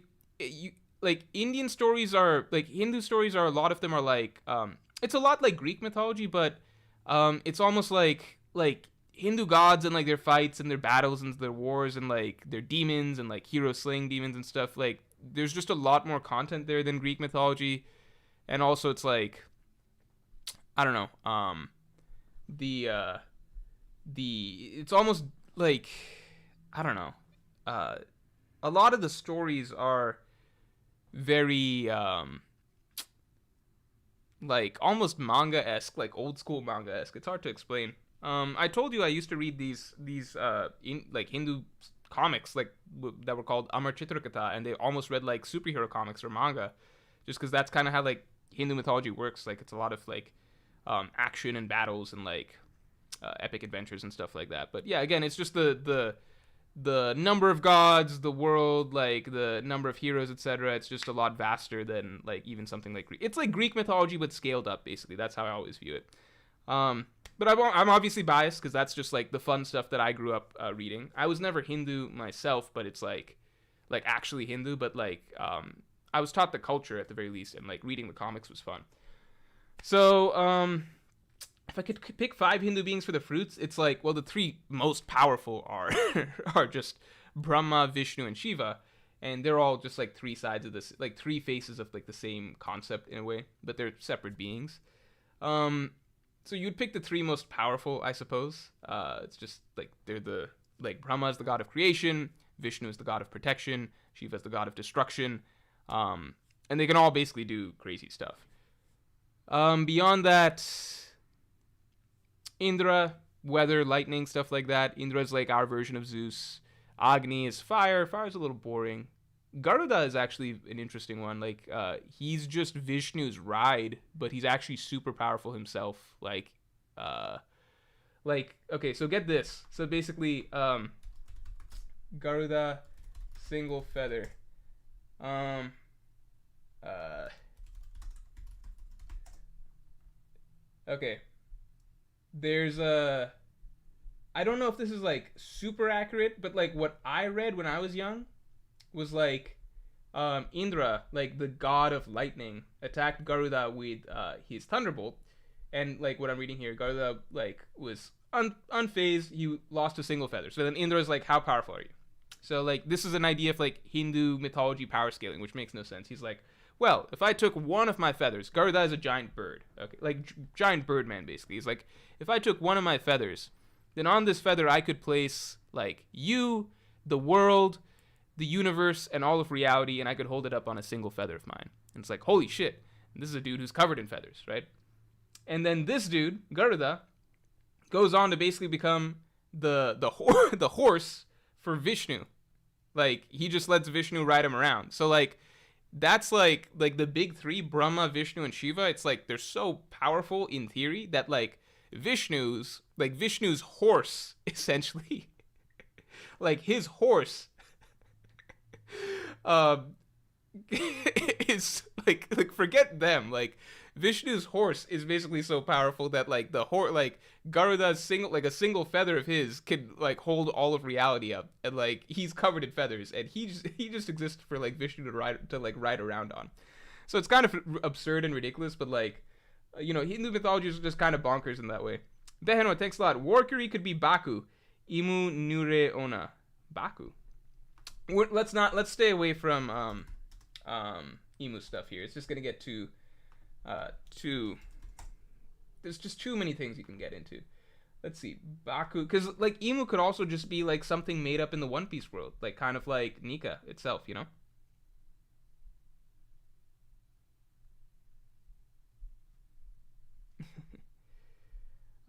Indian stories are, like, Hindu stories are, a lot of them are like, it's a lot like Greek mythology, but, it's almost like Hindu gods and, like, their fights and their battles and their wars and, like, their demons and, like, heroes slaying demons and stuff. Like, there's just a lot more content there than Greek mythology. And also it's like, I don't know, it's almost like, I don't know, a lot of the stories are very, like, almost manga-esque, like old school manga-esque. It's hard to explain. I told you I used to read these like Hindu comics, like, that were called Amar Chitrakatha, and they almost read like superhero comics or manga, just because that's kind of how, like, Hindu mythology works. Like, it's a lot of, like, action and battles and, like, epic adventures and stuff like that. But yeah, again, it's just the number of gods, the world, like, the number of heroes, etc. It's just a lot vaster than, like, even something like Greek. It's like Greek mythology but scaled up, basically. That's how I always view it. But I'm obviously biased because that's just, like, the fun stuff that I grew up reading. I was never Hindu myself, but it's like actually Hindu. But, like, I was taught the culture at the very least, and, like, reading the comics was fun. So, if I could pick 5 Hindu beings for the fruits, it's like, well, the 3 most powerful are just Brahma, Vishnu, and Shiva, and they're all just, like, 3 sides of this, like, 3 faces of, like, the same concept in a way, but they're separate beings. So you'd pick the 3 most powerful, I suppose. It's just, like, they're like, Brahma is the god of creation, Vishnu is the god of protection, Shiva is the god of destruction, and they can all basically do crazy stuff. Beyond that, Indra, weather, lightning, stuff like that. Indra is like our version of Zeus. Agni is fire. Fire is a little boring. Garuda is actually an interesting one. Like, he's just Vishnu's ride, but he's actually super powerful himself. Like, okay, so get this. So basically, Garuda, single feather. Okay. There's I don't know if this is, like, super accurate, but, like, what I read when I was young was, like, Indra, like, the god of lightning, attacked Garuda with his thunderbolt, and, like, what I'm reading here, Garuda, like, was unfazed. He lost a single feather. So then Indra's like, how powerful are you? So, like, this is an idea of, like, Hindu mythology power scaling, which makes no sense. He's like, well, if I took one of my feathers, Garuda is a giant bird, okay, like, giant bird man, basically. He's like, if I took one of my feathers, then on this feather I could place, like, you, the world, the universe, and all of reality, and I could hold it up on a single feather of mine. And it's like, holy shit, this is a dude who's covered in feathers, right? And then this dude, Garuda, goes on to basically become the horse for Vishnu. Like, he just lets Vishnu ride him around. So, like, that's like the big 3, Brahma, Vishnu, and Shiva. It's like, they're so powerful in theory that, like, Vishnu's horse, essentially, like, his horse is like forget them. Like, Vishnu's horse is basically so powerful that like the horse, like Garuda's a single feather of his can like hold all of reality up, and like he's covered in feathers, and he just exists for like Vishnu to ride around on. So it's kind of absurd and ridiculous, but like Hindu mythology is just kind of bonkers in that way. Beheno, thanks a lot. Warkiri could be Baku. Imu Nure Ona. Baku. Let's stay away from Emu stuff here. It's just gonna get too there's just too many things you can get into. Let's see. Baku, because like Emu could also just be like something made up in the One Piece world, like kind of like Nika itself, you know?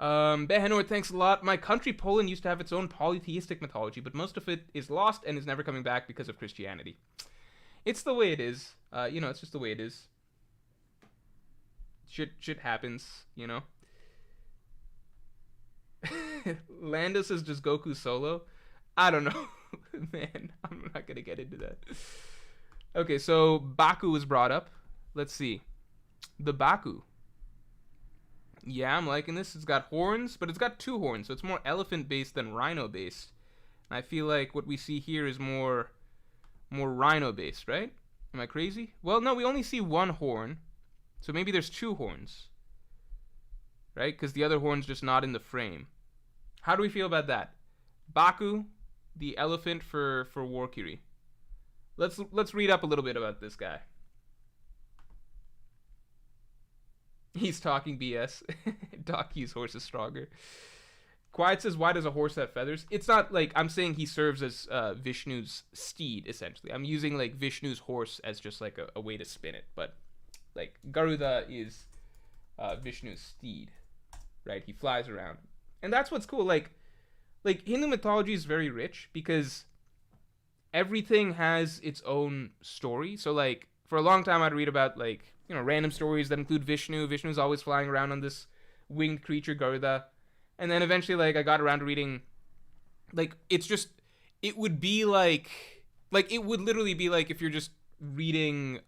Behenor, thanks a lot. My country, Poland, used to have its own polytheistic mythology, but most of it is lost and is never coming back because of Christianity. It's the way it is. It's just the way it is. Shit happens, you know? Lando says, just Goku solo? I don't know. Man, I'm not gonna get into that. Okay, so Baku was brought up. Let's see. The Baku. Yeah, I'm liking this. It's got horns, but it's got two horns, so it's more elephant-based than rhino-based. And I feel like what we see here is more rhino-based, right? Am I crazy? Well, no, we only see one horn, so maybe there's two horns, right? Because the other horn's just not in the frame. How do we feel about that? Baku, the elephant for Warkiri. Let's read up a little bit about this guy. He's talking BS. Daki's horse is stronger. Quiet says, why does a horse have feathers? It's not like I'm saying he serves as Vishnu's steed, essentially. I'm using like Vishnu's horse as just like a way to spin it. But like Garuda is Vishnu's steed, right? He flies around. And that's what's cool. Like Hindu mythology is very rich because everything has its own story. So like for a long time I'd read about like, random stories that include Vishnu. Vishnu's always flying around on this winged creature, Garuda. And then eventually, like, I got around to reading, like, it would be like, it would literally be like if you're just reading,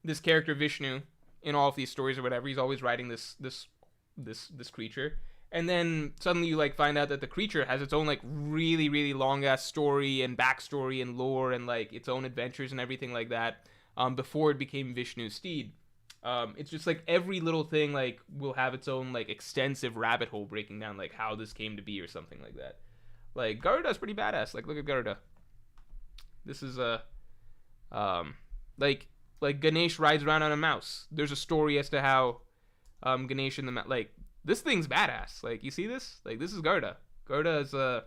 this character Vishnu in all of these stories or whatever. He's always riding this creature. And then suddenly you, like, find out that the creature has its own, like, really, really long-ass story and backstory and lore and, like, its own adventures and everything like that. Before it became Vishnu's steed. It's just like every little thing like will have its own like extensive rabbit hole breaking down like how this came to be or something like that. Like Garuda's pretty badass. Like look at Garuda. This is like Ganesh rides around on a mouse. There's a story as to how Ganesh and the like this thing's badass. Like you see this? Like this is Garuda. Garuda is a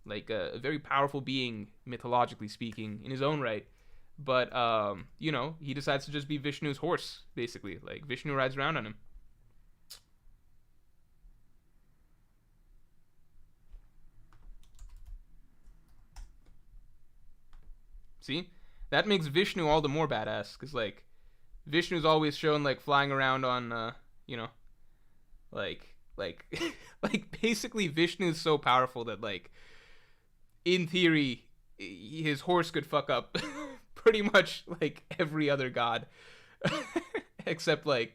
very powerful being mythologically speaking in his own right. But, he decides to just be Vishnu's horse, basically. Like, Vishnu rides around on him. See? That makes Vishnu all the more badass, because, like, Vishnu's always shown, like, flying around on, like, basically Vishnu's so powerful that, like, in theory, his horse could fuck up pretty much like every other god except like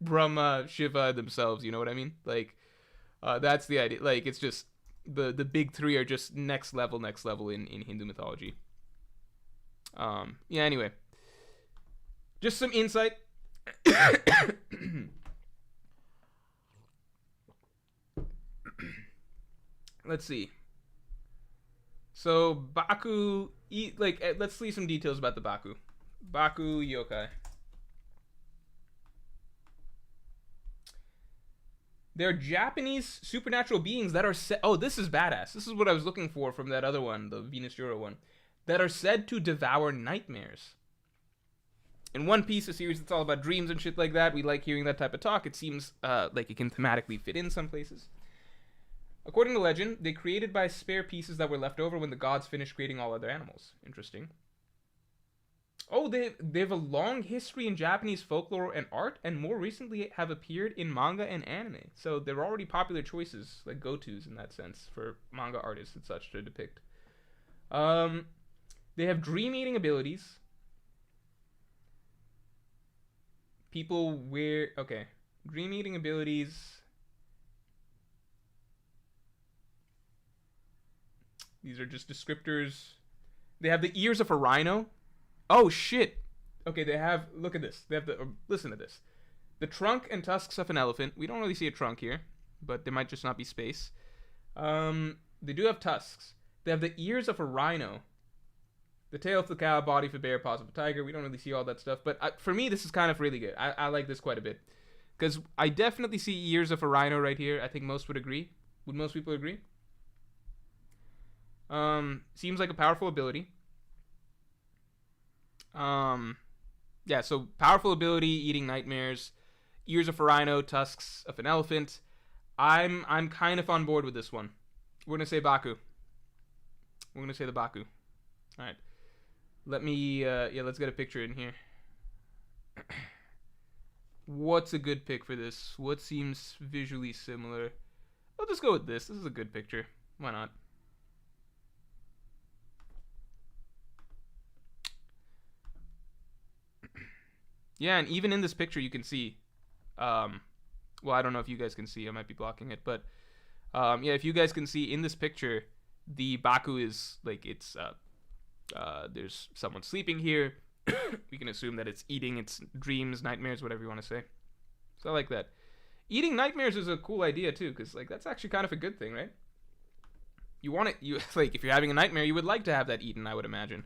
Brahma, Shiva themselves, you know what I mean? Like that's the idea. Like it's just the big three are just next level in Hindu mythology. Anyway, just some insight. Let's see. So Baku, let's see some details about the Baku. Baku yokai. They're Japanese supernatural beings that are said. Oh, this is badass. This is what I was looking for from that other one, the Venus Juro one, that are said to devour nightmares. In One Piece, a series that's all about dreams and shit like that, we like hearing that type of talk. It seems like it can thematically fit in some places. According to legend, they created by spare pieces that were left over when the gods finished creating all other animals. Interesting. Oh, they have a long history in Japanese folklore and art, and more recently have appeared in manga and anime. So they're already popular choices, like go-tos in that sense, for manga artists and such to depict. They have dream-eating abilities. People wear... Okay. Dream eating abilities. These are just descriptors. They have the ears of a rhino. Oh, shit. Okay, they have... Look at this. They have the... listen to this. The trunk and tusks of an elephant. We don't really see a trunk here, but there might just not be space. They do have tusks. They have the ears of a rhino. The tail of the cow, body of a bear, paws of a tiger. We don't really see all that stuff, but for me, this is kind of really good. I like this quite a bit. Because I definitely see ears of a rhino right here. I think most would agree. Would most people agree? Seems like a powerful ability. Yeah, so powerful ability, eating nightmares, ears of a rhino, tusks of an elephant. I'm kind of on board with this one. We're gonna say Baku. We're gonna say the Baku. All right. Let me let's get a picture in here. What's a good pick for this? What seems visually similar? I'll just go with this. This is a good picture. Why not? Yeah, and even in this picture you can see, well, I don't know if you guys can see, I might be blocking it, but yeah, if you guys can see in this picture, the Baku is like, it's there's someone sleeping here. We can assume that it's eating its dreams, nightmares, whatever you want to say. So I like that. Eating nightmares is a cool idea too, because like that's actually kind of a good thing, right? You want it, you like, if you're having a nightmare, you would like to have that eaten, I would imagine.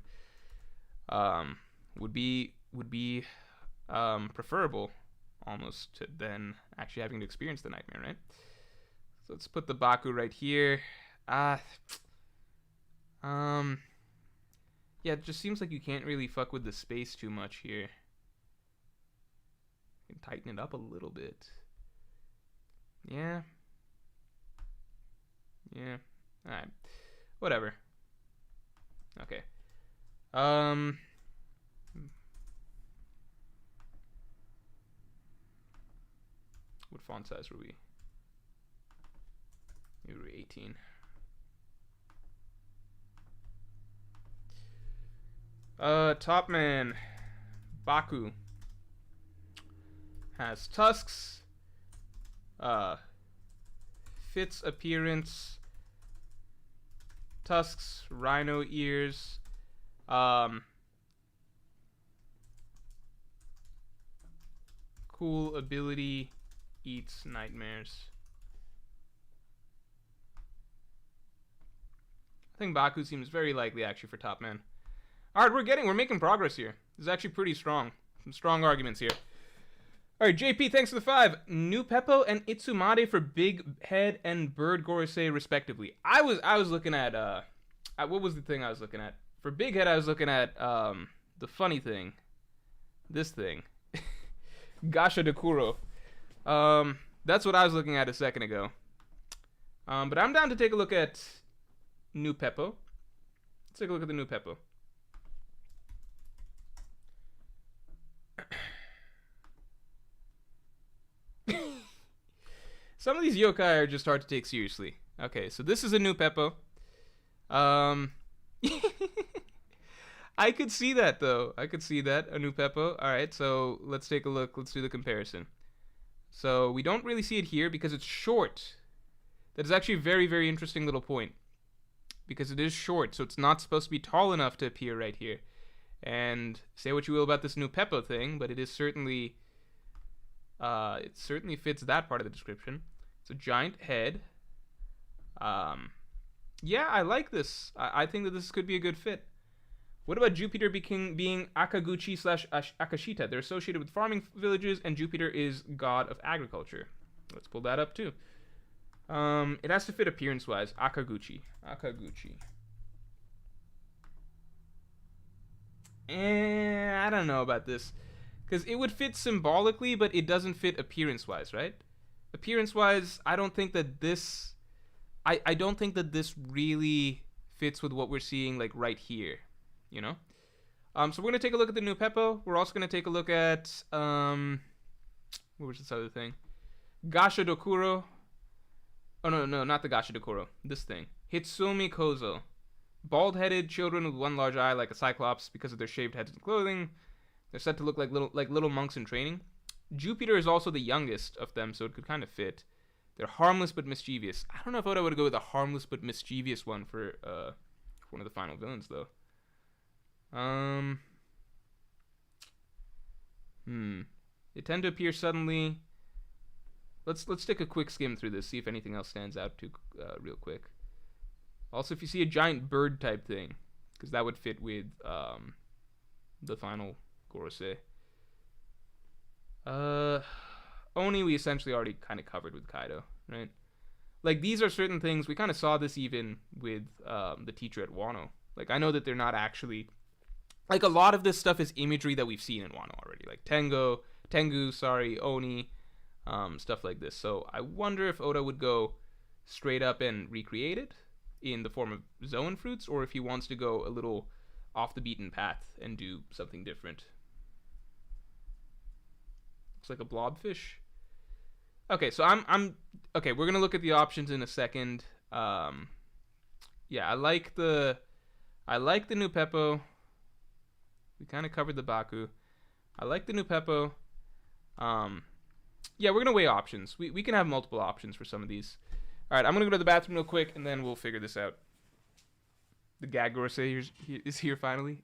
Would be preferable almost to then actually having to experience the nightmare, right? So let's put the Baku right here. Yeah, it just seems like you can't really fuck with the space too much here. You can tighten it up a little bit. Yeah. Yeah. Alright. Whatever. Okay. What font size were we? Maybe we're 18. Top man. Baku. Has tusks. Fits appearance. Tusks, rhino ears. Cool ability. Eats nightmares. I think Baku seems very likely actually for top man. Alright, we're making progress here. This is actually pretty strong. Some strong arguments here. Alright, JP, thanks for the 5. New Peppo and Itsumade for Big Head and Bird Gorosei, respectively. I was looking at, what was the thing I was looking at? For Big Head, I was looking at, the funny thing. This thing. Gasha de Kuro. That's what I was looking at a second ago. But I'm down to take a look at New Peppo. Let's take a look at the New Peppo. Some of these yokai are just hard to take seriously. Okay, so this is a New Peppo. I could see that though. I could see that, a New Peppo. Alright, so let's take a look. Let's do the comparison. So we don't really see it here because it's short. That is actually a very, very interesting little point. Because it is short, so it's not supposed to be tall enough to appear right here. And say what you will about this New Peppo thing, but it is certainly... it certainly fits that part of the description. It's a giant head. Yeah, I like this. I think that this could be a good fit. What about Jupiter being Akaguchi / Akashita? They're associated with farming villages, and Jupiter is god of agriculture. Let's pull that up too. It has to fit appearance-wise. Akaguchi. I don't know about this. Because it would fit symbolically, but it doesn't fit appearance-wise, right? Appearance-wise, I don't think that this... I don't think that this really fits with what we're seeing, like, right here. You know? So we're going to take a look at the New Peppo. We're also going to take a look at... what was this other thing? Gasha Dokuro. Oh, no, not the Gasha Dokuro. This thing. Hitsumi Kozo. Bald-headed children with one large eye like a cyclops because of their shaved heads and clothing. They're said to look like little monks in training. Jupiter is also the youngest of them, so it could kind of fit. They're harmless but mischievous. I don't know if Oda would go with a harmless but mischievous one for one of the final villains, though. They tend to appear suddenly. Let's take a quick skim through this, see if anything else stands out too real quick. Also, if you see a giant bird type thing, because that would fit with the final Gorosei. Oni we essentially already kind of covered with Kaido, right? Like, these are certain things, we kind of saw this even with the teacher at Wano. Like, I know that they're not actually, like, a lot of this stuff is imagery that we've seen in Wano already, like Tengu, Oni, stuff like this. So I wonder if Oda would go straight up and recreate it in the form of Zoan fruits, or if he wants to go a little off the beaten path and do something different. Looks like a blobfish. Okay, so I'm okay. We're gonna look at the options in a second. Yeah, I like the new Peppo. We kind of covered the Baku. I like the new Peppo. Yeah, we're gonna weigh options. We can have multiple options for some of these. All right, I'm gonna go to the bathroom real quick, and then we'll figure this out. The gag Gorosei is here finally.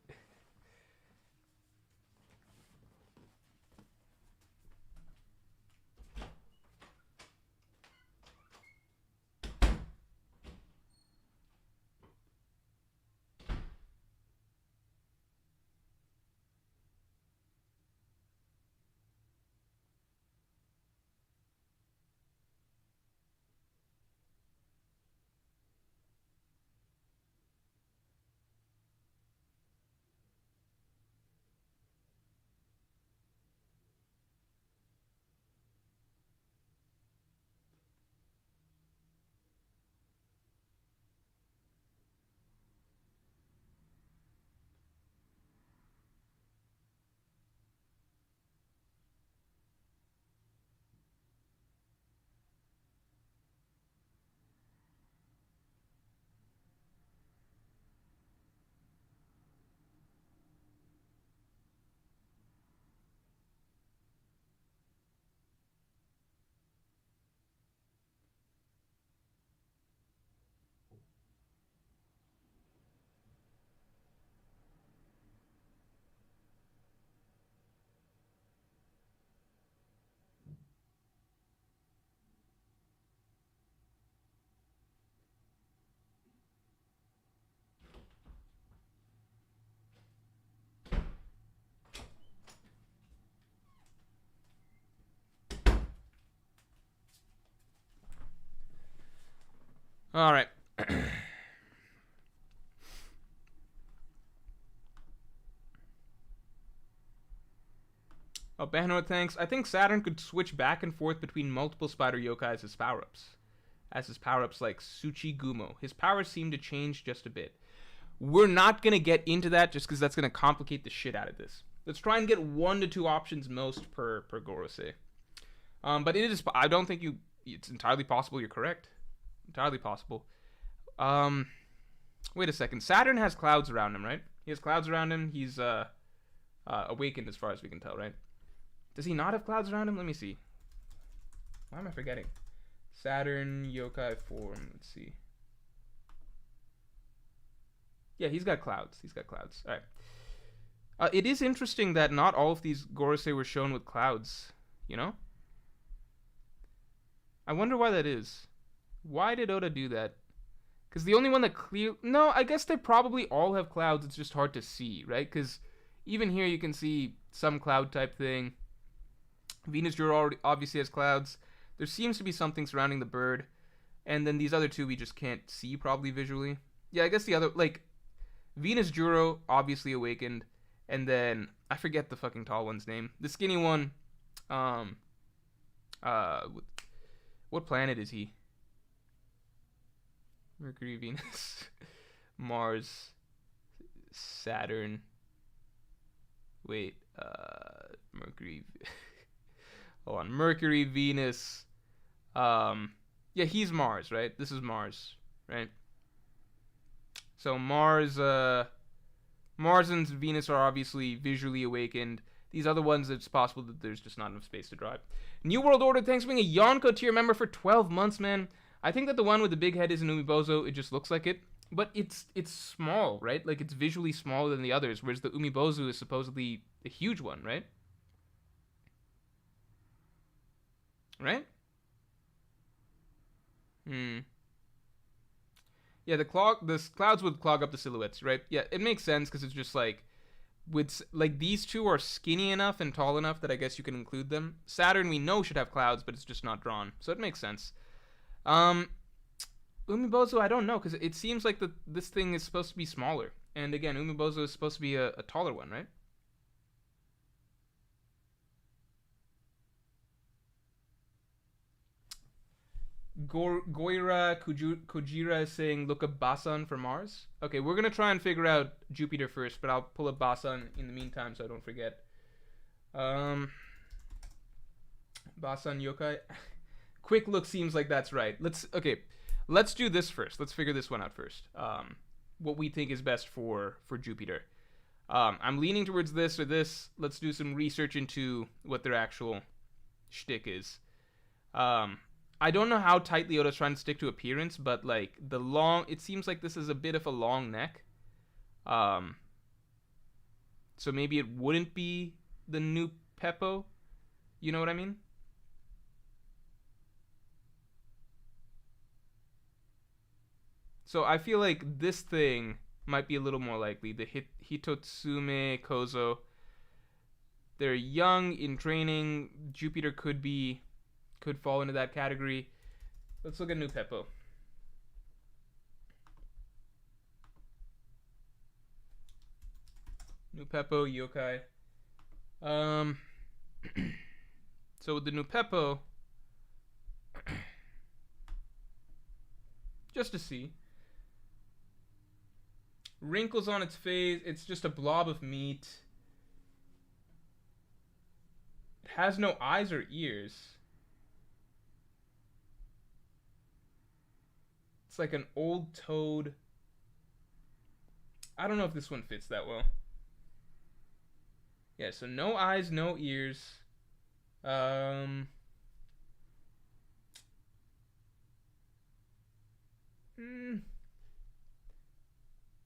All right. Oh, Banho, thanks. I think Saturn could switch back and forth between multiple spider yokais as power-ups. As his power-ups like Tsuchi Gumo. His powers seem to change just a bit. We're not going to get into that just because that's going to complicate the shit out of this. Let's try and get 1 to 2 options most per Gorosei. But it is, I don't think it's entirely possible you're correct. Entirely possible. Wait a second. Saturn has clouds around him, right? He has clouds around him. He's awakened as far as we can tell, right? Does he not have clouds around him? Let me see. Why am I forgetting? Saturn, yokai form. Let's see. Yeah, he's got clouds. He's got clouds. All right. It is interesting that not all of these Gorosei were shown with clouds, you know? I wonder why that is. Why did Oda do that? Because the only one that No, I guess they probably all have clouds. It's just hard to see, right? Because even here you can see some cloud type thing. Venus Juro obviously has clouds. There seems to be something surrounding the bird. And then these other two we just can't see probably visually. Yeah, I guess the other, like, Venus Juro obviously awakened. And then, I forget the fucking tall one's name. The skinny one, what planet is he? Mercury, Venus, Mars, Saturn. Wait, Mercury. Hold on, Mercury, Venus. Yeah, he's Mars, right? This is Mars, right? So Mars and Venus are obviously visually awakened. These other ones, it's possible that there's just not enough space to draw it. New World Order, thanks for being a Yonko tier member for 12 months, man. I think that the one with the big head is an Umibozu. It just looks like it. But it's small, right? Like, it's visually smaller than the others, whereas the Umibozu is supposedly a huge one, right? Right? Yeah, the clouds would clog up the silhouettes, right? Yeah, it makes sense because it's just like, these two are skinny enough and tall enough that I guess you can include them. Saturn we know should have clouds, but it's just not drawn, so it makes sense. Umibozu, I don't know, because it seems like this thing is supposed to be smaller, and again, Umibozu is supposed to be a taller one, right? Goira Kujira is saying, look up Basan for Mars. Okay, we're going to try and figure out Jupiter first, but I'll pull up Basan in the meantime so I don't forget. Basan Yokai. Quick look seems like that's right. Let's do this first. Let's figure this one out first. What we think is best for Jupiter. I'm leaning towards this or this. Let's do some research into what their actual shtick is. I don't know how tightly Oda's trying to stick to appearance, but like it seems like this is a bit of a long neck. So maybe it wouldn't be the new Peppo. You know what I mean? So I feel like this thing might be a little more likely. The Hitotsume Kozo. They're young in training. Jupiter could fall into that category. Let's look at new Peppo. New Peppo, Yokai. So with the new Peppo, just to see. Wrinkles on its face. It's just a blob of meat. It has no eyes or ears. It's like an old toad. I don't know if this one fits that well. Yeah, so no eyes, no ears.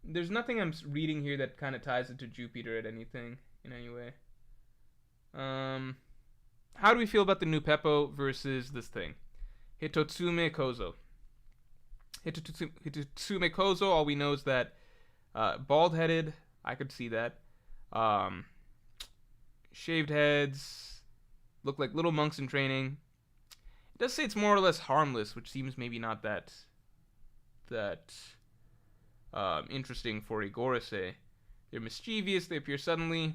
There's nothing I'm reading here that kind of ties it to Jupiter in any way. How do we feel about the new Peppo versus this thing? Hitotsume Kozo. Hitotsume Kozo, all we know is that bald-headed, I could see that. Shaved heads, look like little monks in training. It does say it's more or less harmless, which seems maybe not that interesting for a Gorosei. They're mischievous, they appear suddenly.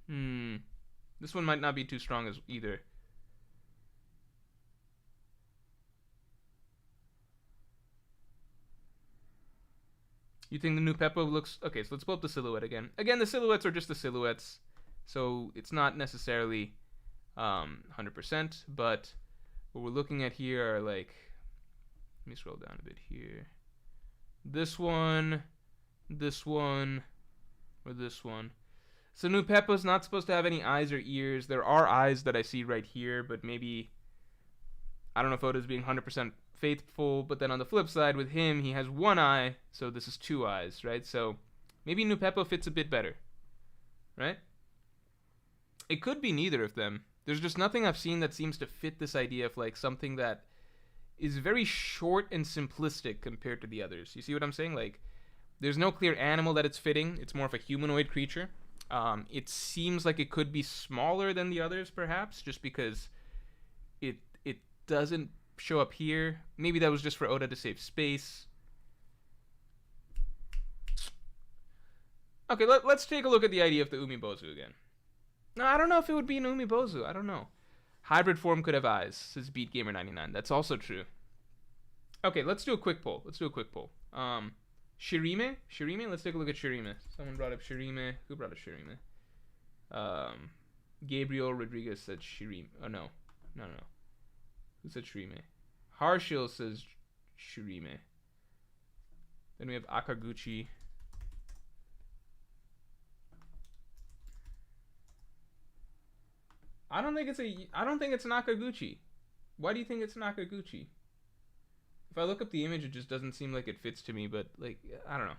This one might not be too strong as either. You think the new Peppo looks... Okay, so let's pull up the silhouette again. Again, the silhouettes are just the silhouettes, so it's not necessarily 100%, but what we're looking at here are like... Let me scroll down a bit here. This one, or this one. So new Peppo's not supposed to have any eyes or ears. There are eyes that I see right here, but maybe... I don't know if Oda's being 100% faithful, but then on the flip side, with him, he has one eye, so this is two eyes, right? So maybe new Peppo fits a bit better, right? It could be neither of them. There's just nothing I've seen that seems to fit this idea of like something that is very short and simplistic compared to the others. You see what I'm saying? Like, there's no clear animal that it's fitting. It's more of a humanoid creature. It seems like it could be smaller than the others, perhaps, just because it doesn't show up here. Maybe that was just for Oda to save space. Okay, let's take a look at the idea of the Umibozu again. No, I don't know if it would be an Umibozu. I don't know. Hybrid form could have eyes, says BeatGamer99. That's also true. Okay, let's do a quick poll. Shirime? Let's take a look at Shirime. Someone brought up Shirime. Who brought up Shirime? Gabriel Rodriguez said Shirime. Oh, no. Who said Shirime? Harshil says Shirime. Then we have Akaguchi. I don't think it's Nakaguchi. Why do you think it's Nakaguchi? If I look up the image, it just doesn't seem like it fits to me. But like, I don't know.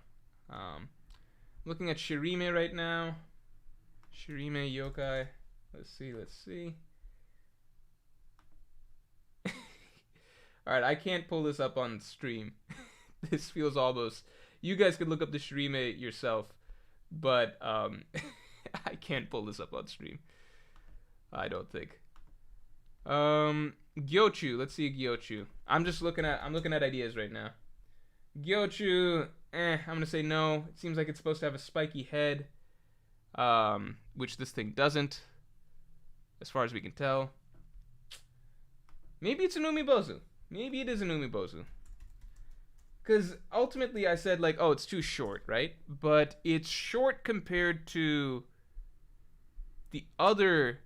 Looking at Shirime right now. Shirime Yokai. Let's see. Alright, I can't pull this up on stream. This feels almost... You guys could look up the Shirime yourself. But, I can't pull this up on stream. I don't think. Gyochu. Let's see Gyochu. I'm looking at ideas right now. Gyochu, I'm gonna say no. It seems like it's supposed to have a spiky head. Which this thing doesn't. As far as we can tell. Maybe it's an Umibozu. Maybe it is an Umibozu. Because ultimately I said like, oh, it's too short, right? But it's short compared to the other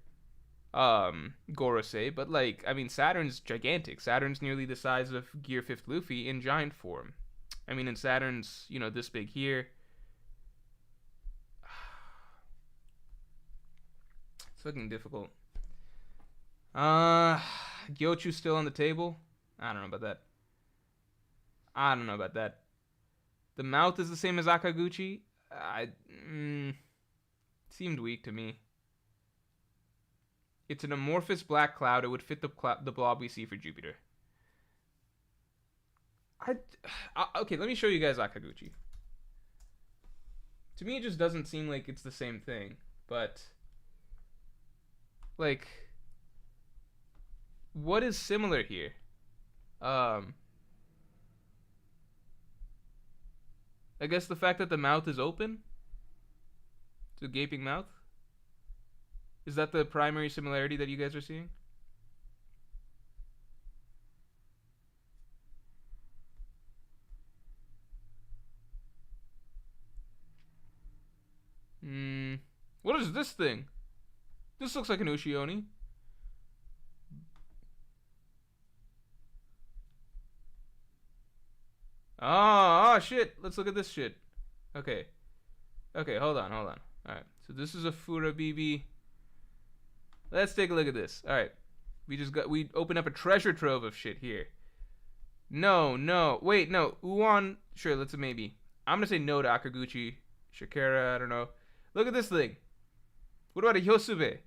Gorosei. But like, I mean, Saturn's gigantic. Saturn's nearly the size of Gear 5th Luffy in giant form. I mean, and Saturn's, you know, this big here. It's looking difficult. Gyochu's still on the table. I don't know about that. The mouth is the same as Akaguchi. Seemed weak to me. It's an amorphous black cloud. It would fit the blob we see for Jupiter. Okay, let me show you guys Akaguchi. To me, it just doesn't seem like it's the same thing. But, like, what is similar here? I guess the fact that the mouth is open? It's a gaping mouth? Is that the primary similarity that you guys are seeing? What is this thing? This looks like an Ushioni. Oh, shit. Let's look at this shit. Okay, hold on. Alright, so this is a Furabibi. Let's take a look at this. Alright. We opened up a treasure trove of shit here. No. Wait, no. Uon. Sure, let's a maybe. I'm gonna say no to Akaguchi. Shakira, I don't know. Look at this thing. What about a Hyosube?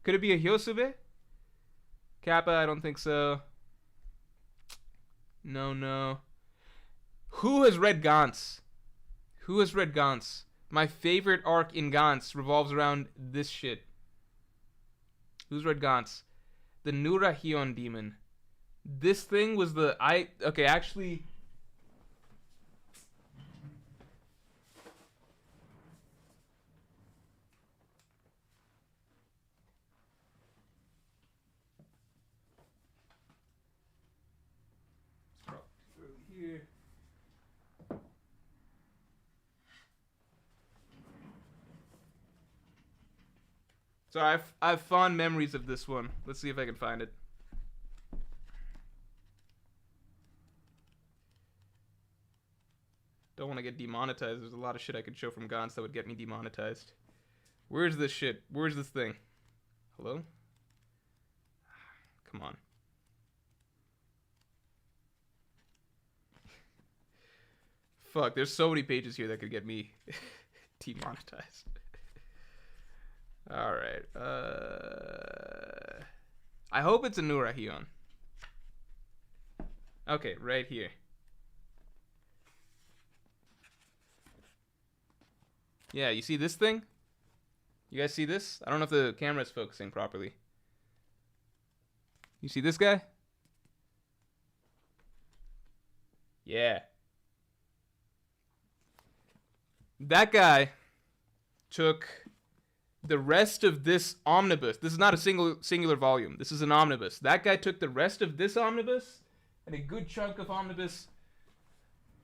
Could it be a Hyosube? Kappa, I don't think so. No. Who has read Gantz? My favorite arc in Gantz revolves around this shit. Who's read Gantz? The Nurahion demon. This thing was the... Okay, actually... Here. So I have fond memories of this one. Let's see if I can find it. Don't want to get demonetized. There's a lot of shit I could show from Gantz that would get me demonetized. Where's this shit? Where's this thing? Hello? Come on. Fuck, there's so many pages here that could get me demonetized. Alright. I hope it's a Nurahion. Okay, right here. Yeah, you see this thing? You guys see this? I don't know if the camera's focusing properly. You see this guy? Yeah. That guy took the rest of this omnibus. This is not a singular volume. This is an omnibus. That guy took the rest of this omnibus and a good chunk of omnibus,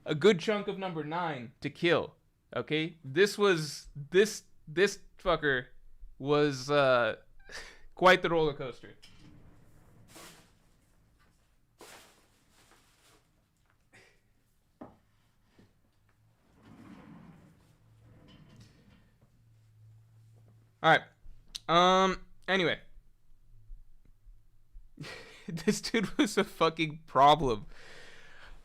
a good chunk of number 9 to kill. Okay? This fucker was quite the roller coaster. All right. Anyway, This dude was a fucking problem.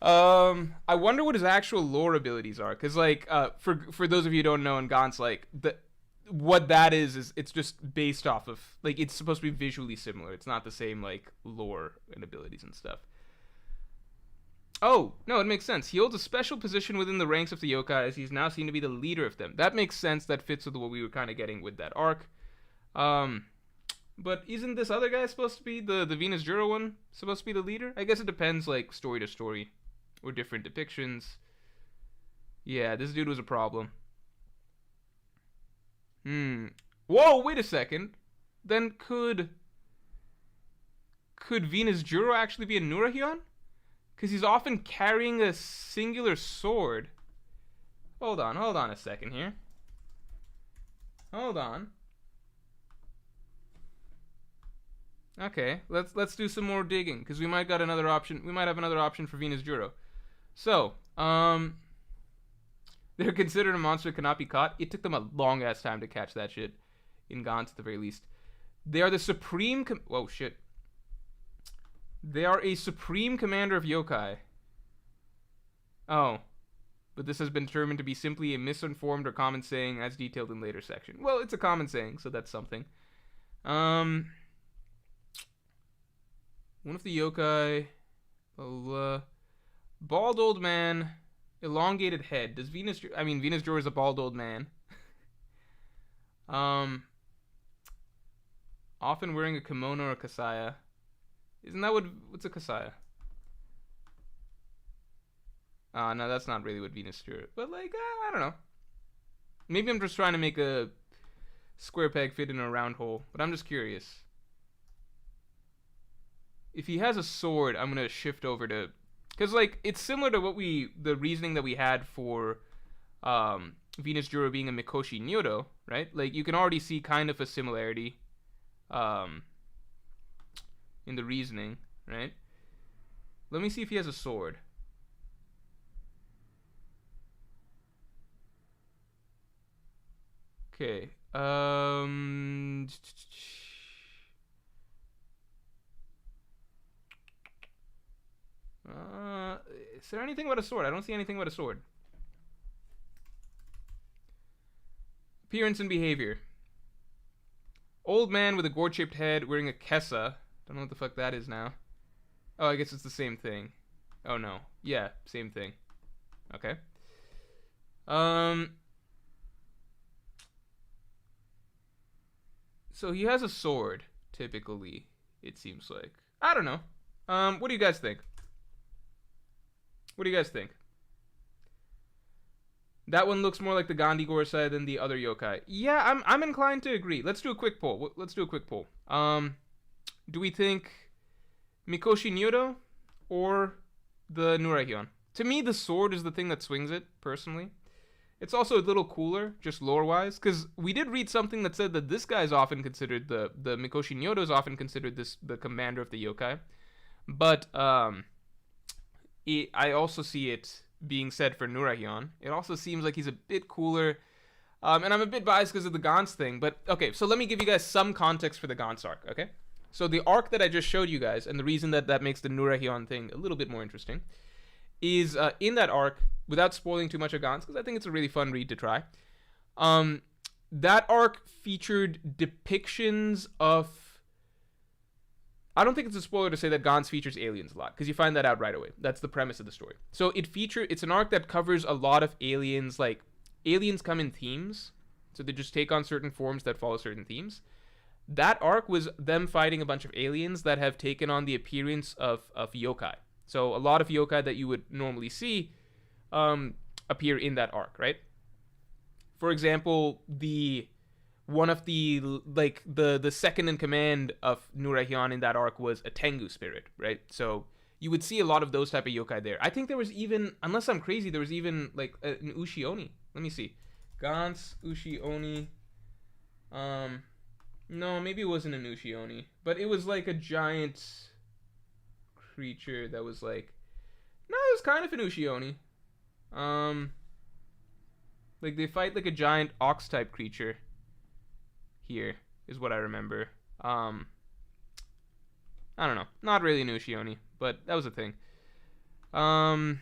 I wonder what his actual lore abilities are, cause like, for those of you who don't know, in Gaunt's like what that is it's just based off of like it's supposed to be visually similar. It's not the same like lore and abilities and stuff. Oh no, it makes sense. He holds a special position within the ranks of the yokai as he's now seen to be the leader of them. That makes sense. That fits with what we were kind of getting with that arc. But isn't this other guy supposed to be the Venus Juro one? Supposed to be the leader? I guess it depends, like story to story, or different depictions. Yeah, this dude was a problem. Whoa, wait a second. Then could Venus Juro actually be a Nurahion? Because he's often carrying a singular sword. Hold on a second here. Hold on. Okay, let's do some more digging, because we might got another option. We might have another option for Venus Juro. So, they're considered a monster that cannot be caught. It took them a long ass time to catch that shit in Gaunt's at the very least. They are the supreme. Whoa, shit. They are a supreme commander of yokai. Oh, but this has been determined to be simply a misinformed or common saying, as detailed in later section. Well, it's a common saying, so that's something. One of the yokai, bald old man, elongated head. Does Venus? I mean, Venus Juro is a bald old man. Often wearing a kimono or kasaya. Isn't that what's a kasaya? No, that's not really what Venus Juro. But like, I don't know. Maybe I'm just trying to make a square peg fit in a round hole. But I'm just curious. If he has a sword, I'm gonna shift over to, because like it's similar to the reasoning that we had for Venus Juro being a Mikoshi Nyoto, right? Like you can already see kind of a similarity in the reasoning, right? Let me see if he has a sword. Okay. Is there anything about a sword? I don't see anything about a sword. Appearance and behavior. Old man with a gourd-shaped head wearing a kessa. Don't know what the fuck that is now. Oh, I guess it's the same thing. Oh no. Yeah, same thing. Okay. So he has a sword, typically, it seems like. I don't know. What do you guys think? What do you guys think? That one looks more like the Gandhi Gorosei than the other yokai. Yeah, I'm inclined to agree. Let's do a quick poll. Do we think Mikoshi Nyoto or the Nurahion? To me, the sword is the thing that swings it, personally. It's also a little cooler, just lore-wise, because we did read something that said that this guy is often considered, the Mikoshi Nyoto is often considered the commander of the yokai. But, I also see it being said for Nurahion. It also seems like he's a bit cooler. And I'm a bit biased because of the Gaunt's thing. But, okay, so let me give you guys some context for the Gaunt's arc, okay? So the arc that I just showed you guys, and the reason that makes the Nurahion thing a little bit more interesting, is in that arc, without spoiling too much of Gaunt's, because I think it's a really fun read to try, that arc featured depictions of... I don't think it's a spoiler to say that Gaunt's features aliens a lot, because you find that out right away. That's the premise of the story. So it's an arc that covers a lot of aliens, like, aliens come in themes, so they just take on certain forms that follow certain themes. That arc was them fighting a bunch of aliens that have taken on the appearance of yokai. So a lot of yokai that you would normally see appear in that arc, right? For example, one of the second in command of Nurahion in that arc was a Tengu spirit, right? So you would see a lot of those type of yokai there. I think there was even, unless I'm crazy, there was even like an Ushi-Oni. Let me see. Gaunt's Ushi-Oni. No, maybe it wasn't an Ushi-Oni, but it was like a giant creature that was like, no, it was kind of an Ushi-Oni. Like they fight like a giant ox type creature. Here is what I remember. I don't know. Not really new Shioni, but that was a thing. Um,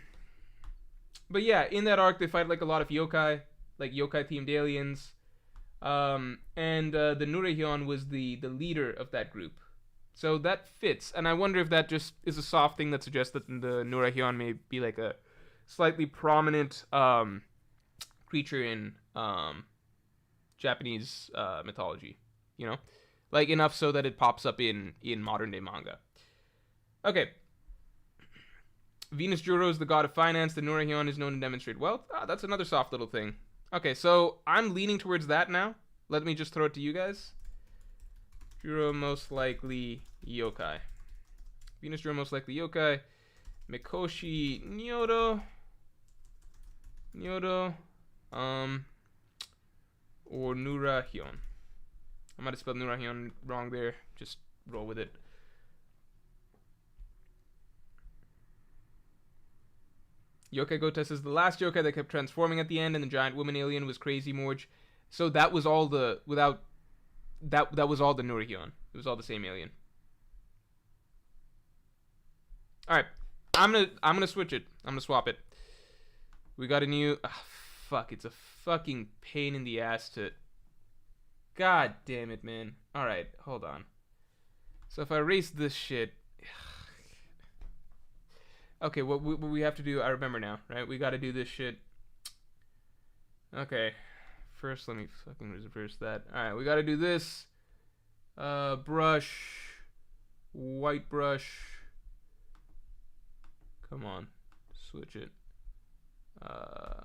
but yeah, in that arc they fight like a lot of yokai, like yokai themed aliens. And the Nurehyon was the leader of that group. So that fits, and I wonder if that just is a soft thing that suggests that the Nurehyon may be like a slightly prominent creature in Japanese mythology. You know, like enough so that it pops up in modern day manga. Okay. Venus Juro is the god of finance. The Nurehyon is known to demonstrate wealth. Ah, that's another soft little thing. Okay, so I'm leaning towards that now. Let me just throw it to you guys. Juro most likely yokai. Venus Juro most likely yokai. Mikoshi Nyodo. Or Nurehyon. I might have spelled Nurehyon wrong there. Just roll with it. Yokai Gotes is the last yokai that kept transforming at the end, and the giant woman alien was Crazy Morj. So that was all the that was all the Nurehyon. It was all the same alien. All right, I'm gonna switch it. I'm gonna swap it. We got a new. Fuck! It's a fucking pain in the ass to. God damn it, man. All right, hold on. So if I erase this shit. Okay, what we have to do, I remember now, right? We gotta do this shit. Okay. First, let me fucking reverse that. Alright, we gotta do this. Brush. White brush. Come on. Switch it. The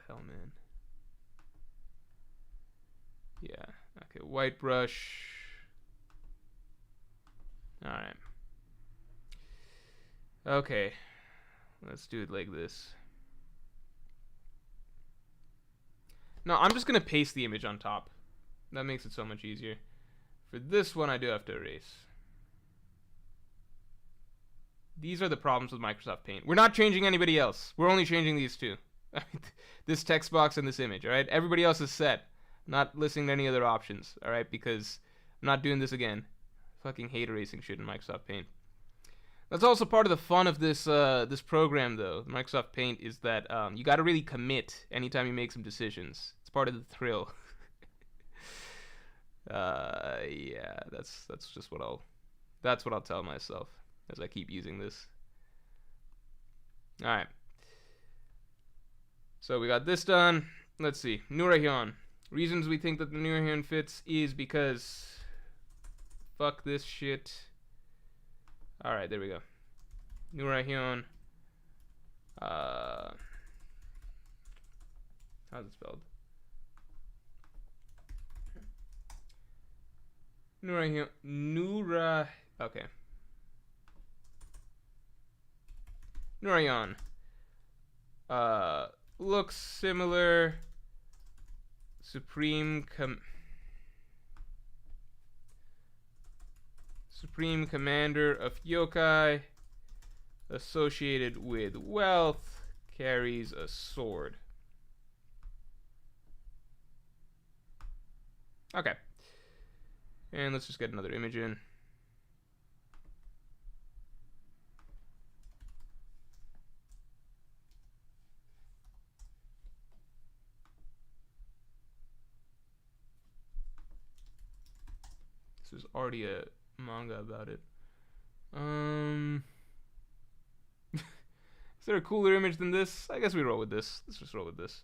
hell, man. Yeah. Okay, white brush. Alright. Okay, let's do it like this. No, I'm just gonna paste the image on top. That makes it so much easier. For this one, I do have to erase. These are the problems with Microsoft Paint. We're not changing anybody else. We're only changing these two. This text box and this image, alright? Everybody else is set. Not listening to any other options, alright? Because I'm not doing this again. Fucking hate erasing shit in Microsoft Paint. That's also part of the fun of this this program, though. Microsoft Paint is that you got to really commit anytime you make some decisions. It's part of the thrill. Yeah, that's just what I'll tell myself as I keep using this. All right. So we got this done. Let's see. Nurehyon. Reasons we think that the Nurehyon fits is because fuck this shit. Alright, there we go. Nurehyon. How's it spelled? Nurehyon. Okay. Nurehyon. Looks similar. Supreme Commander of Yokai, associated with wealth, carries a sword. Okay. And let's just get another image in. This is already a manga about it. Is there a cooler image than this? I guess we roll with this. Let's just roll with this.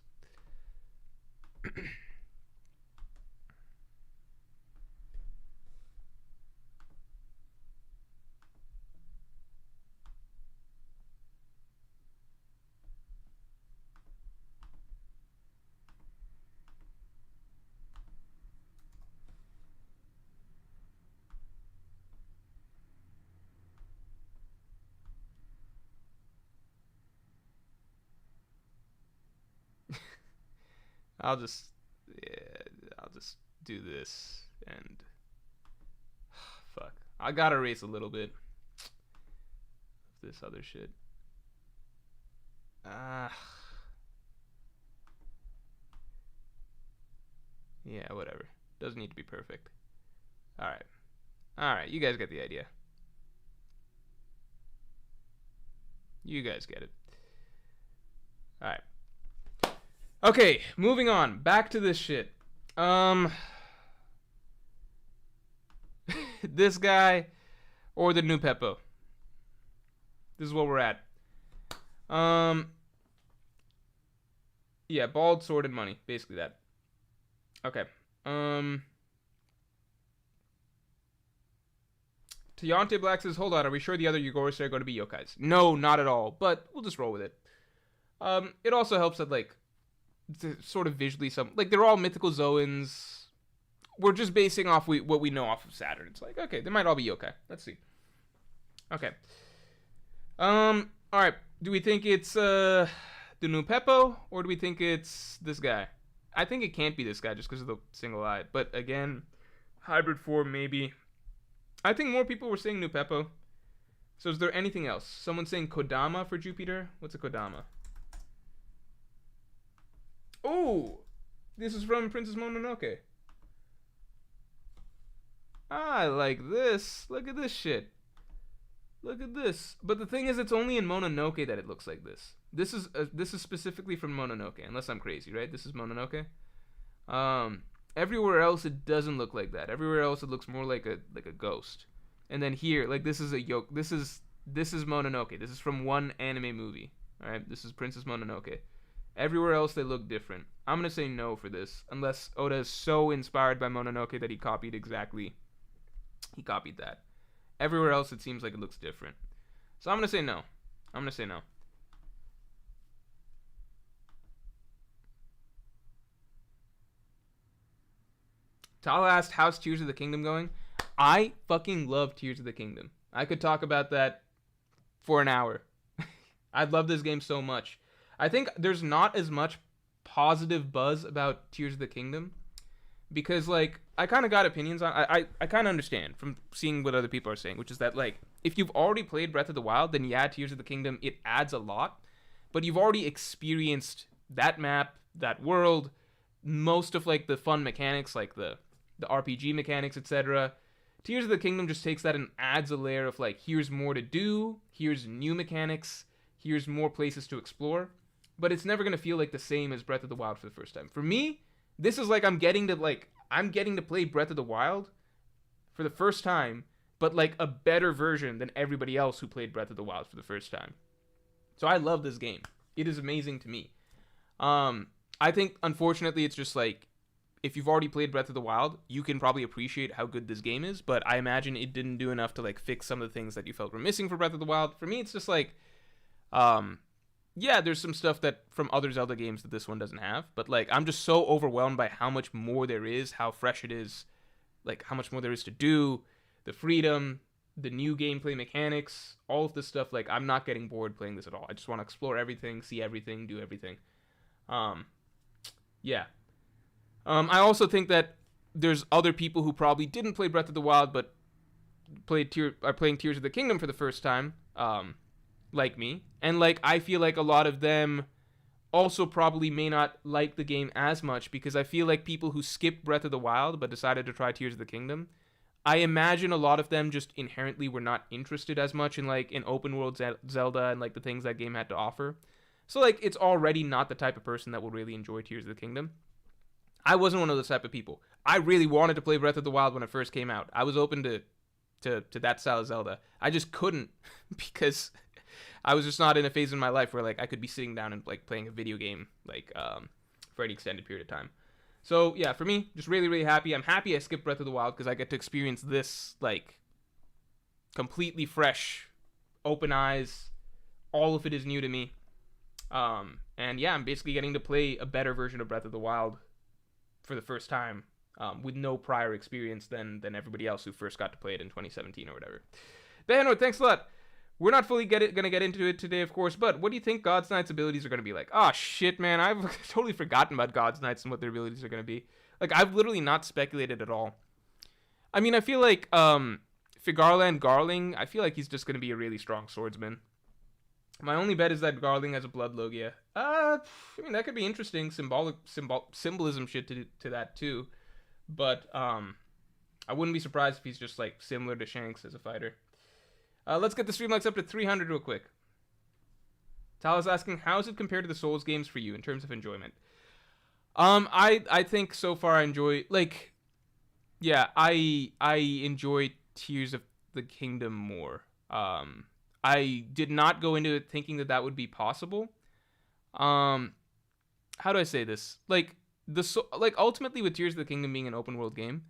I'll just do this and fuck. I gotta erase a little bit of this other shit. Yeah, whatever. Doesn't need to be perfect. Alright. Alright, you guys get the idea. You guys get it. Alright. Okay, moving on. Back to this shit. This guy or the new Peppo. This is what we're at. Yeah, bald, sword, and money. Basically that. Okay. Tayante Black says, hold on, are we sure the other Gorosei are going to be yokais? No, not at all, but we'll just roll with it. It also helps that, like, sort of visually like, they're all mythical Zoans. We're just basing off what we know off of Saturn. It's like, okay, they might all be yokai. Let's see. Okay. Alright. Do we think it's, the new Peppo, or do we think it's this guy? I think it can't be this guy just because of the single eye. But again, hybrid form, maybe. I think more people were saying new Peppo. So is there anything else? Someone saying Kodama for Jupiter? What's a Kodama? Oh! This is from Princess Mononoke. I like this. Look at this shit. Look at this. But the thing is, it's only in Mononoke that it looks like this. This is specifically from Mononoke, unless I'm crazy, right? This is Mononoke. Everywhere else it doesn't look like that. Everywhere else it looks more like a ghost. And then here, like, this is a yoke. This is Mononoke. This is from one anime movie. All right, this is Princess Mononoke. Everywhere else they look different. I'm gonna say no for this, unless Oda is so inspired by Mononoke that he copied that. Everywhere else it seems like it looks different. So I'm gonna say no. Tal asked, how's Tears of the Kingdom going? I fucking love Tears of the Kingdom. I could talk about that for an hour. I love this game so much. I think there's not as much positive buzz about Tears of the Kingdom because, like, I kind of got opinions on I kind of understand from seeing what other people are saying, which is that, like, if you've already played Breath of the Wild, then yeah, Tears of the Kingdom, it adds a lot, but you've already experienced that map, that world, most of, like, the fun mechanics, like the RPG mechanics, etc. Tears of the Kingdom just takes that and adds a layer of, like, here's more to do, here's new mechanics, here's more places to explore, but it's never going to feel like the same as Breath of the Wild for the first time. For me, this is like I'm getting to play Breath of the Wild for the first time, but like a better version than everybody else who played Breath of the Wild for the first time. So I love this game. It is amazing to me. I think, unfortunately, it's just like, if you've already played Breath of the Wild, you can probably appreciate how good this game is, but I imagine it didn't do enough to, like, fix some of the things that you felt were missing for Breath of the Wild. For me, it's just like, yeah, there's some stuff that from other Zelda games that this one doesn't have, but, like, I'm just so overwhelmed by how much more there is, how fresh it is, like, how much more there is to do, the freedom, the new gameplay mechanics, all of this stuff. Like, I'm not getting bored playing this at all. I just want to explore everything, see everything, do everything. Yeah. I also think that there's other people who probably didn't play Breath of the Wild, but are playing Tears of the Kingdom for the first time, like me. And, like, I feel like a lot of them also probably may not like the game as much, because I feel like people who skipped Breath of the Wild but decided to try Tears of the Kingdom, I imagine a lot of them just inherently were not interested as much in, like, an open world Zelda and, like, the things that game had to offer. So, like, it's already not the type of person that will really enjoy Tears of the Kingdom. I wasn't one of those type of people. I really wanted to play Breath of the Wild when it first came out. I was open to that style of Zelda. I just couldn't because I was just not in a phase in my life where, like, I could be sitting down and, like, playing a video game, like, for any extended period of time. So, yeah, for me, just really, really happy. I'm happy I skipped Breath of the Wild because I get to experience this, like, completely fresh, open eyes. All of it is new to me. And, yeah, I'm basically getting to play a better version of Breath of the Wild for the first time, with no prior experience than everybody else who first got to play it in 2017 or whatever. Banwood, thanks a lot. We're not fully gonna get into it today, of course, but what do you think God's Knight's abilities are gonna be like? Oh shit, man, I've totally forgotten about God's Knights and what their abilities are gonna be. Like, I've literally not speculated at all. I mean, I feel like Figarland Garling, I feel like he's just gonna be a really strong swordsman. My only bet is that Garling has a Blood Logia. I mean, that could be interesting, symbolism shit to that too. But I wouldn't be surprised if he's just like similar to Shanks as a fighter. Let's get the stream likes up to 300 real quick. Tala's asking, how is it compared to the Souls games for you in terms of enjoyment? I think so far I enjoy, like, yeah, I enjoy Tears of the Kingdom more. I did not go into it thinking that would be possible. How do I say this? Like ultimately with Tears of the Kingdom being an open world game,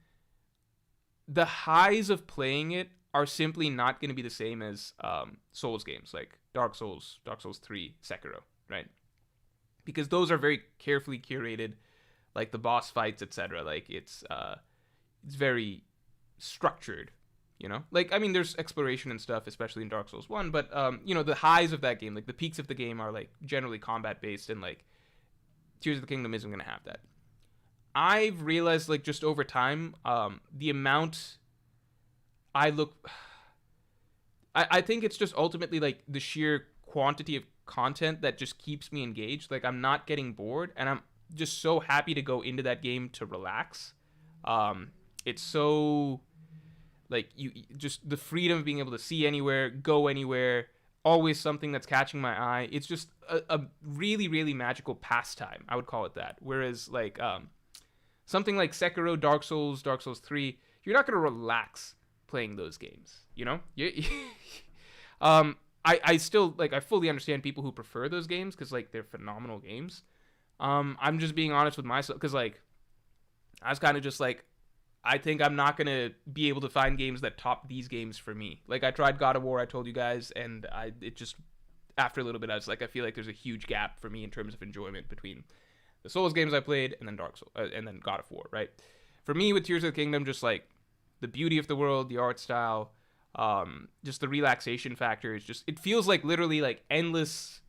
the highs of playing it are simply not going to be the same as Souls games like Dark Souls 3, Sekiro, right? Because those are very carefully curated, like the boss fights, etc. Like it's very structured, you know? Like, I mean, there's exploration and stuff, especially in Dark Souls 1, but, you know, the highs of that game, like, the peaks of the game are, like, generally combat-based, and, like, Tears of the Kingdom isn't going to have that. I've realized, like, just over time, the amount I think it's just ultimately, like, the sheer quantity of content that just keeps me engaged. Like, I'm not getting bored, and I'm just so happy to go into that game to relax. It's so, like, you just the freedom of being able to see anywhere, go anywhere, always something that's catching my eye. It's just a really, really magical pastime. I would call it that. Whereas, like, something like Sekiro, Dark Souls 3, you're not going to relax playing those games, you know? I still, like, I fully understand people who prefer those games because, like, they're phenomenal games. I'm just being honest with myself because, like, I was kind of just like, I think I'm not going to be able to find games that top these games for me. Like, I tried God of War, I told you guys, and it just, after a little bit, I was like, I feel like there's a huge gap for me in terms of enjoyment between the Souls games I played and then Dark Souls, and then God of War, right? For me, with Tears of the Kingdom, just, like, the beauty of the world, the art style, just the relaxation factor is just, it feels like literally, like, endless,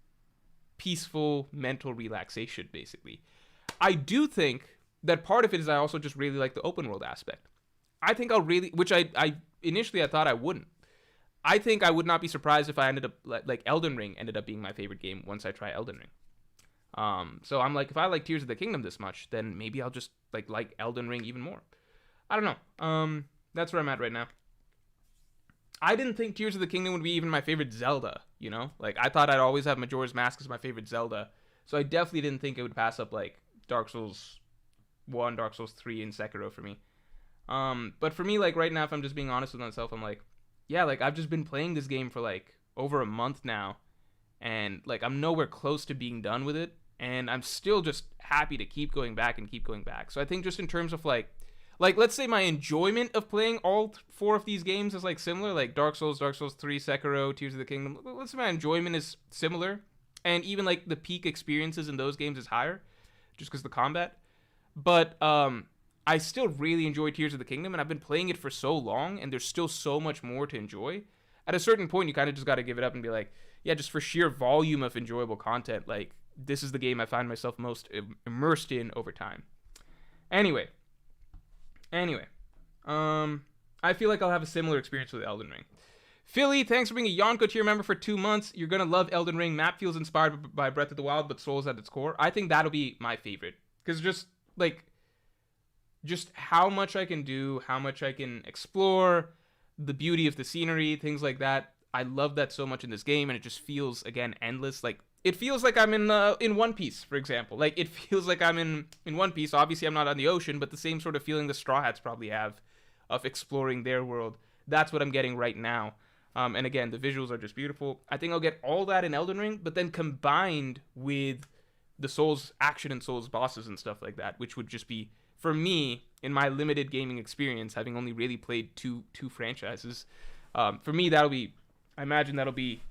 peaceful, mental relaxation, basically. I do think that part of it is I also just really like the open world aspect. I think I'll really, which I initially I thought I wouldn't. I think I would not be surprised if I ended up, like, Elden Ring ended up being my favorite game once I try Elden Ring. So I'm like, if I like Tears of the Kingdom this much, then maybe I'll just like Elden Ring even more. I don't know. That's where I'm at right now. I didn't think Tears of the Kingdom would be even my favorite Zelda, you know? Like, I thought I'd always have Majora's Mask as my favorite Zelda. So I definitely didn't think it would pass up, like, Dark Souls 1, Dark Souls 3, and Sekiro for me. But for me, like, right now, if I'm just being honest with myself, I'm like, yeah, like, I've just been playing this game for, like, over a month now. And, like, I'm nowhere close to being done with it. And I'm still just happy to keep going back and keep going back. So I think just in terms of, like, let's say my enjoyment of playing all 4 of these games is, like, similar. Like, Dark Souls 3, Sekiro, Tears of the Kingdom. Let's say my enjoyment is similar. And even, like, the peak experiences in those games is higher. Just because of the combat. But, I still really enjoy Tears of the Kingdom. And I've been playing it for so long. And there's still so much more to enjoy. At a certain point, you kind of just got to give it up and be like, yeah, just for sheer volume of enjoyable content, like, this is the game I find myself most immersed in over time. Anyway, I feel like I'll have a similar experience with Elden Ring. Philly, thanks for being a Yonko tier member for 2 months. You're gonna love Elden Ring. Map feels inspired by Breath of the Wild, but Souls at its core. I think that'll be my favorite. Because just how much I can do, how much I can explore, the beauty of the scenery, things like that. I love that so much in this game, and it just feels, again, endless. Like, it feels like I'm in One Piece, for example. Like, it feels like I'm in One Piece. Obviously, I'm not on the ocean, but the same sort of feeling the Straw Hats probably have of exploring their world. That's what I'm getting right now. And again, the visuals are just beautiful. I think I'll get all that in Elden Ring, but then combined with the Souls action and Souls bosses and stuff like that, which would just be, for me, in my limited gaming experience, having only really played two franchises, for me, I imagine that'll be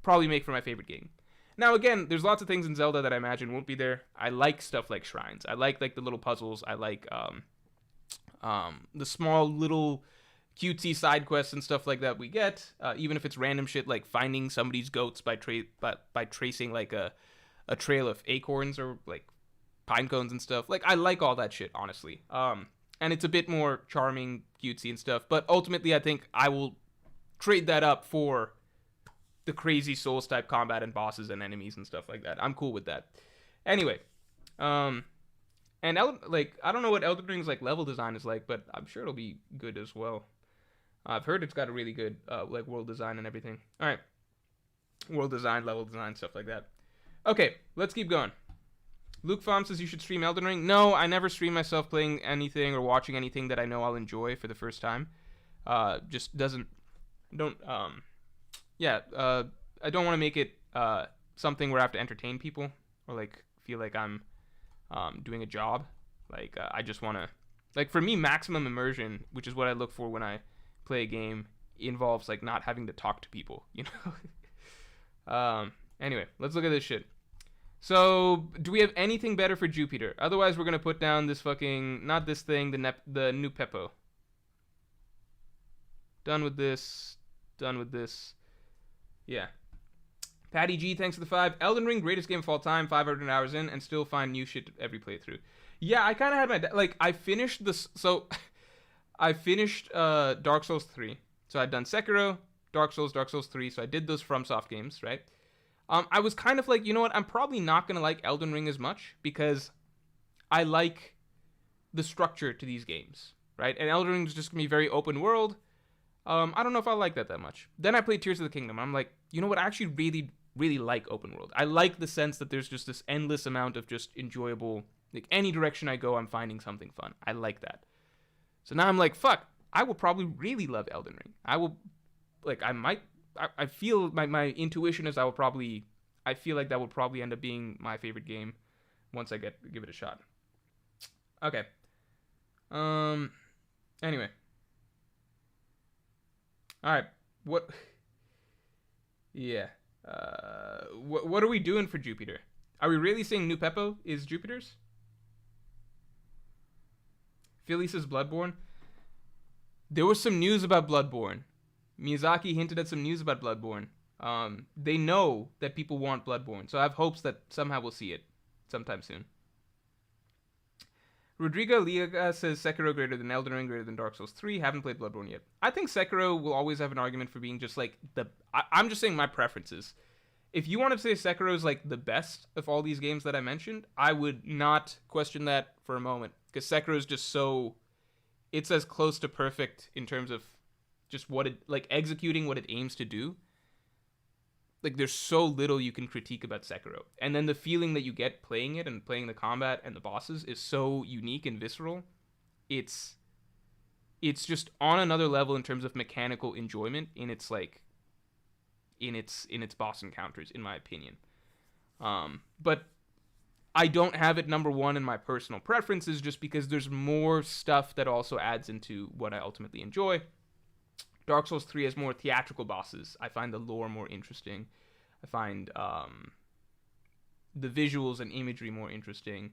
probably make for my favorite game. Now, again, there's lots of things in Zelda that I imagine won't be there. I like stuff like shrines. I like the little puzzles. I like the small little cutesy side quests and stuff like that we get, even if it's random shit like finding somebody's goats by tracing like a trail of acorns or like pine cones and stuff. Like, I like all that shit, honestly. And it's a bit more charming, cutesy and stuff. But ultimately, I think I will trade that up for the crazy Souls type combat and bosses and enemies and stuff like that. I'm cool with that. Anyway, And I don't know what Elden Ring's like level design is like, but I'm sure it'll be good as well. I've heard it's got a really good like world design and everything. All right, world design, level design, stuff like that. Okay, let's keep going. Luke Pham says you should stream Elden Ring. No, I never stream myself playing anything or watching anything that I know I'll enjoy for the first time. Just doesn't don't yeah. I don't want to make it something where I have to entertain people or like feel like I'm doing a job. Like I just want to like for me maximum immersion, which is what I look for when I play a game, involves like not having to talk to people. You know. Anyway, let's look at this shit. So, do we have anything better for Jupiter? Otherwise, we're gonna put down this fucking not this thing, the new Peppo. Done with this. Done with this. Yeah. Patty G, thanks for the 5. Elden Ring, greatest game of all time, 500 hours in, and still find new shit every playthrough. Yeah, I kind of had my like I finished this. So, I finished Dark Souls 3. So I'd done Sekiro, Dark Souls 3. So I did those FromSoft games, right? I was kind of like, you know what? I'm probably not gonna like Elden Ring as much because I like the structure to these games, right? And Elden Ring is just gonna be very open world. I don't know if I like that much. Then I played Tears of the Kingdom. I'm like, you know what? I actually really, really like open world. I like the sense that there's just this endless amount of just enjoyable. Like any direction I go, I'm finding something fun. I like that. So now I'm like, fuck. I will probably really love Elden Ring. I will, like, I might. I feel my intuition is I feel like that would probably end up being my favorite game once I give it a shot. Okay. Anyway. All right. What? Yeah. What are we doing for Jupiter? Are we really saying New Peppo is Jupiter's? Philly says Bloodborne. There was some news about Bloodborne. Miyazaki hinted at some news about Bloodborne. They know that people want Bloodborne, so I have hopes that somehow we'll see it sometime soon. Rodrigo Liga says Sekiro greater than Elden Ring, greater than Dark Souls 3. Haven't played Bloodborne yet. I think Sekiro will always have an argument for being just like I'm just saying my preferences. If you want to say Sekiro is like the best of all these games that I mentioned, I would not question that for a moment. Because Sekiro is just so... It's as close to perfect in terms of just what it... Like, executing what it aims to do. Like, there's so little you can critique about Sekiro. And then the feeling that you get playing it and playing the combat and the bosses is so unique and visceral. It's just on another level in terms of mechanical enjoyment in its, like... In its boss encounters, in my opinion. But I don't have it number one in my personal preferences just because there's more stuff that also adds into what I ultimately enjoy. Dark Souls 3 has more theatrical bosses. I find the lore more interesting. I find the visuals and imagery more interesting.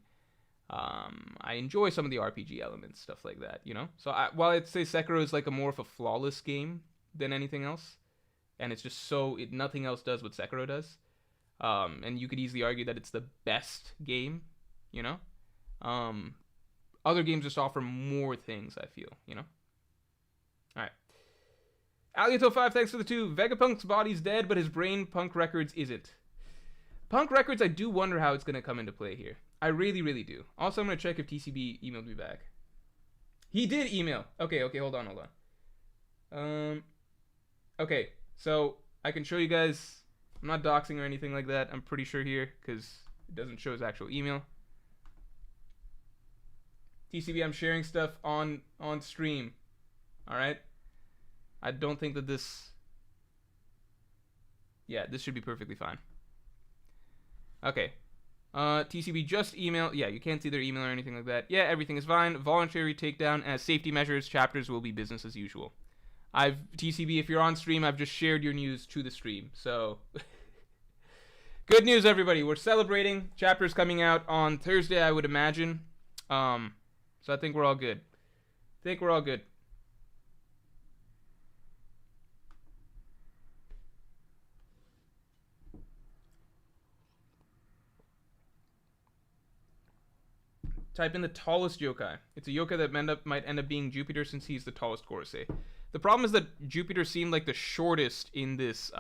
I enjoy some of the RPG elements, stuff like that, you know? So while I'd say Sekiro is like a more of a flawless game than anything else, and it's just so... nothing else does what Sekiro does. And you could easily argue that it's the best game, you know? Other games just offer more things, I feel, you know? Alright. Alioto5, thanks for the 2. Vegapunk's body's dead, but his brain, Punk Records, isn't. Punk Records, I do wonder how it's going to come into play here. I really, really do. Also, I'm going to check if TCB emailed me back. He did email. Okay, hold on. Okay, so I can show you guys... I'm not doxing or anything like that. I'm pretty sure here, because it doesn't show his actual email. TCB, I'm sharing stuff on stream. Alright? I don't think that this... Yeah, this should be perfectly fine. Okay. TCB just email... Yeah, you can't see their email or anything like that. Yeah, everything is fine. Voluntary takedown. As safety measures, chapters will be business as usual. TCB, if you're on stream, I've just shared your news to the stream. So... Good news, everybody. We're celebrating. Chapter's coming out on Thursday, I would imagine. So I think we're all good. Type in the tallest yokai. It's a yokai that might end up being Jupiter since he's the tallest Gorosei. The problem is that Jupiter seemed like the shortest in this...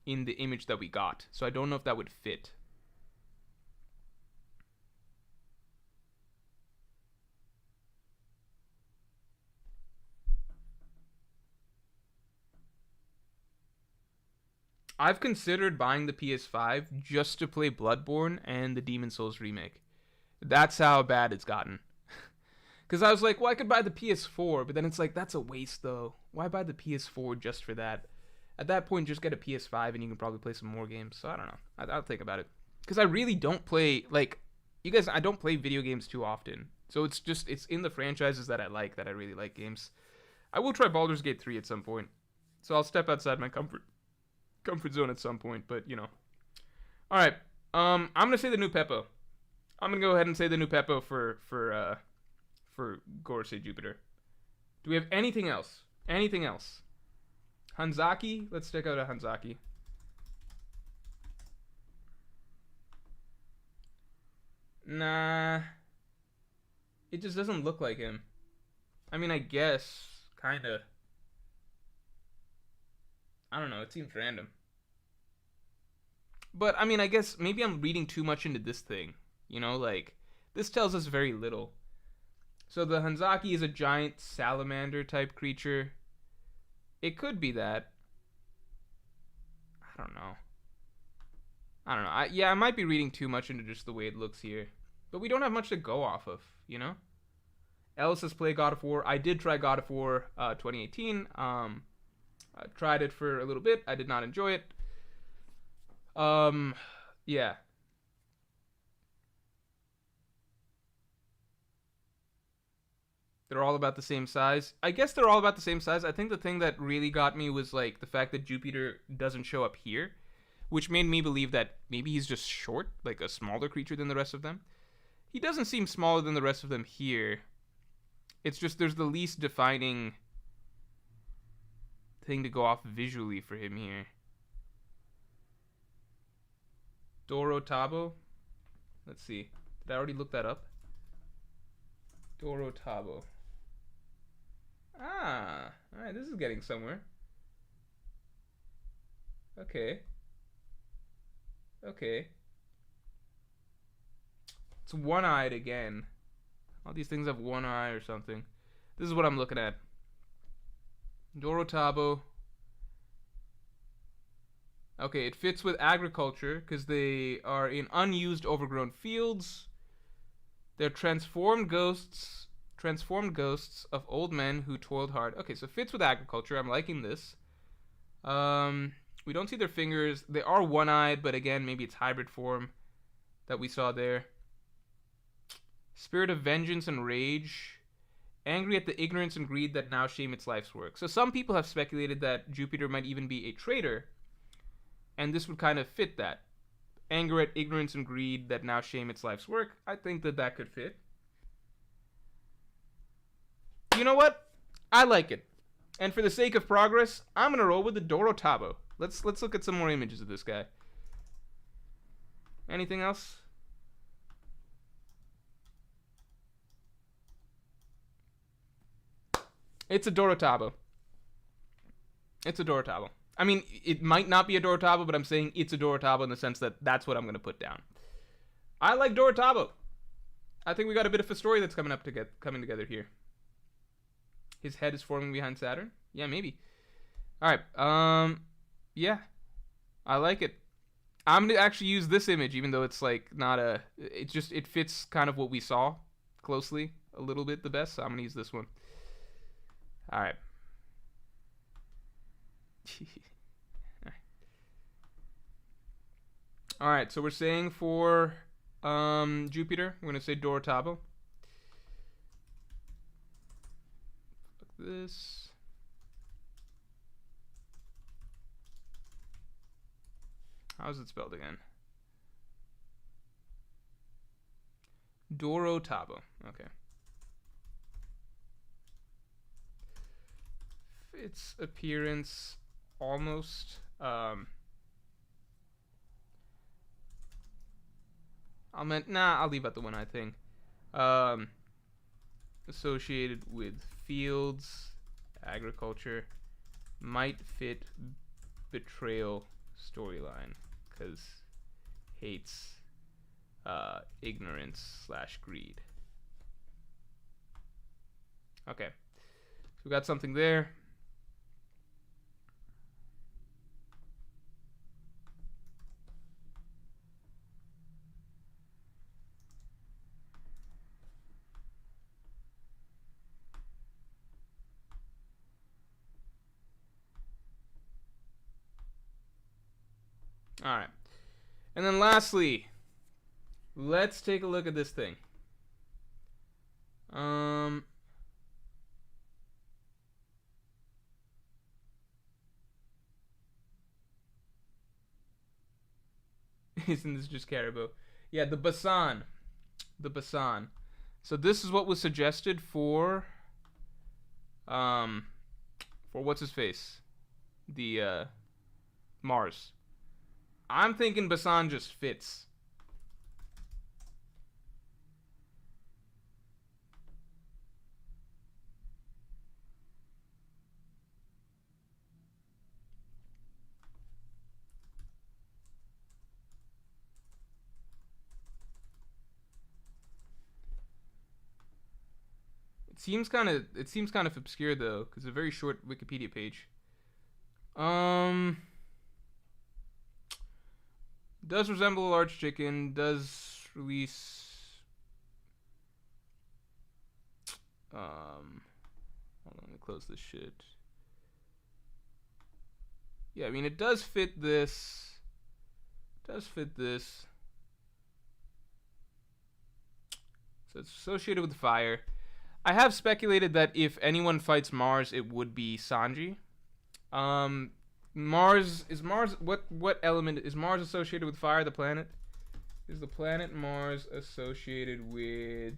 in the image that we got. So I don't know if that would fit. I've considered buying the PS5 just to play Bloodborne and the Demon Souls remake. That's how bad it's gotten. Because I was like, well, I could buy the PS4, but then it's like, that's a waste, though. Why buy the PS4 just for that? At that point, just get a PS5 and you can probably play some more games. So I don't know. I'll think about it. Because I really don't play, like, you guys, I don't play video games too often. So it's just, it's in the franchises that I like, that I really like games. I will try Baldur's Gate 3 at some point. So I'll step outside my comfort zone at some point, but, you know. Alright, I'm going to say the new Peppo. I'm going to go ahead and say the new Peppo for Gorosei Jupiter. Do we have anything else? Anything else? Hanzaki? Let's check out a Hanzaki. Nah. It just doesn't look like him. I mean, I guess. Kinda. I don't know. It seems random. But, I mean, I guess maybe I'm reading too much into this thing. You know, like, this tells us very little. So the Hanzaki is a giant salamander type creature. It could be that. I don't know. I might be reading too much into just the way it looks here. But we don't have much to go off of, you know? Ellis has played God of War. I did try God of War 2018. I tried it for a little bit. I did not enjoy it. Yeah. They're all about the same size. I guess they're all about the same size. I think the thing that really got me was like the fact that Jupiter doesn't show up here, which made me believe that maybe he's just short, like a smaller creature than the rest of them. He doesn't seem smaller than the rest of them here. It's just there's the least defining thing to go off visually for him here. Dorotabo? Let's see. Did I already look that up? Dorotabo. Ah, alright, this is getting somewhere. Okay. Okay. It's one-eyed again. All these things have one eye or something. This is what I'm looking at. Dorotabo. Okay, it fits with agriculture because they are in unused, overgrown fields. They're transformed ghosts of old men who toiled hard. Okay, so it fits with agriculture. I'm liking this. We don't see their fingers. They are one-eyed, but again, maybe it's hybrid form that we saw there. Spirit of vengeance and rage. Angry at the ignorance and greed that now shame its life's work. So some people have speculated that Jupiter might even be a traitor, and this would kind of fit that. Anger at ignorance and greed that now shame its life's work. I think that could fit. You know what? I like it. And for the sake of progress, I'm going to roll with the Dorotabo. Let's look at some more images of this guy. Anything else? It's a Dorotabo. It's a Dorotabo. I mean, it might not be a Dorotabo, but I'm saying it's a Dorotabo in the sense that that's what I'm going to put down. I like Dorotabo. I think we got a bit of a story that's coming together here. His head is forming behind Saturn? Yeah, maybe. Alright, yeah. I like it. I'm going to actually use this image, even though it's like not a... It fits kind of what we saw closely a little bit the best, so I'm going to use this one. Alright. Alright, so we're saying for Jupiter, we're going to say Dorotabo. Fuck this. How is it spelled again? Dorotabo. Okay. Its appearance almost I'll leave out the one-eye thing. Associated with fields, agriculture, might fit betrayal storyline because hates ignorance / greed. Okay, so we got something there. All right. And then lastly, let's take a look at this thing. Isn't this just Caribou? Yeah, the Basan. The Basan. So this is what was suggested for what's his face? The Mars. I'm thinking Basan just fits. It seems kind of obscure though, because it's a very short Wikipedia page. Does resemble a large chicken. Does release. Hold on, let me close this shit. Yeah, I mean it does fit this. Does fit this. So it's associated with fire. I have speculated that if anyone fights Mars, it would be Sanji. Mars what element is Mars associated with fire? The planet? Is the planet Mars associated with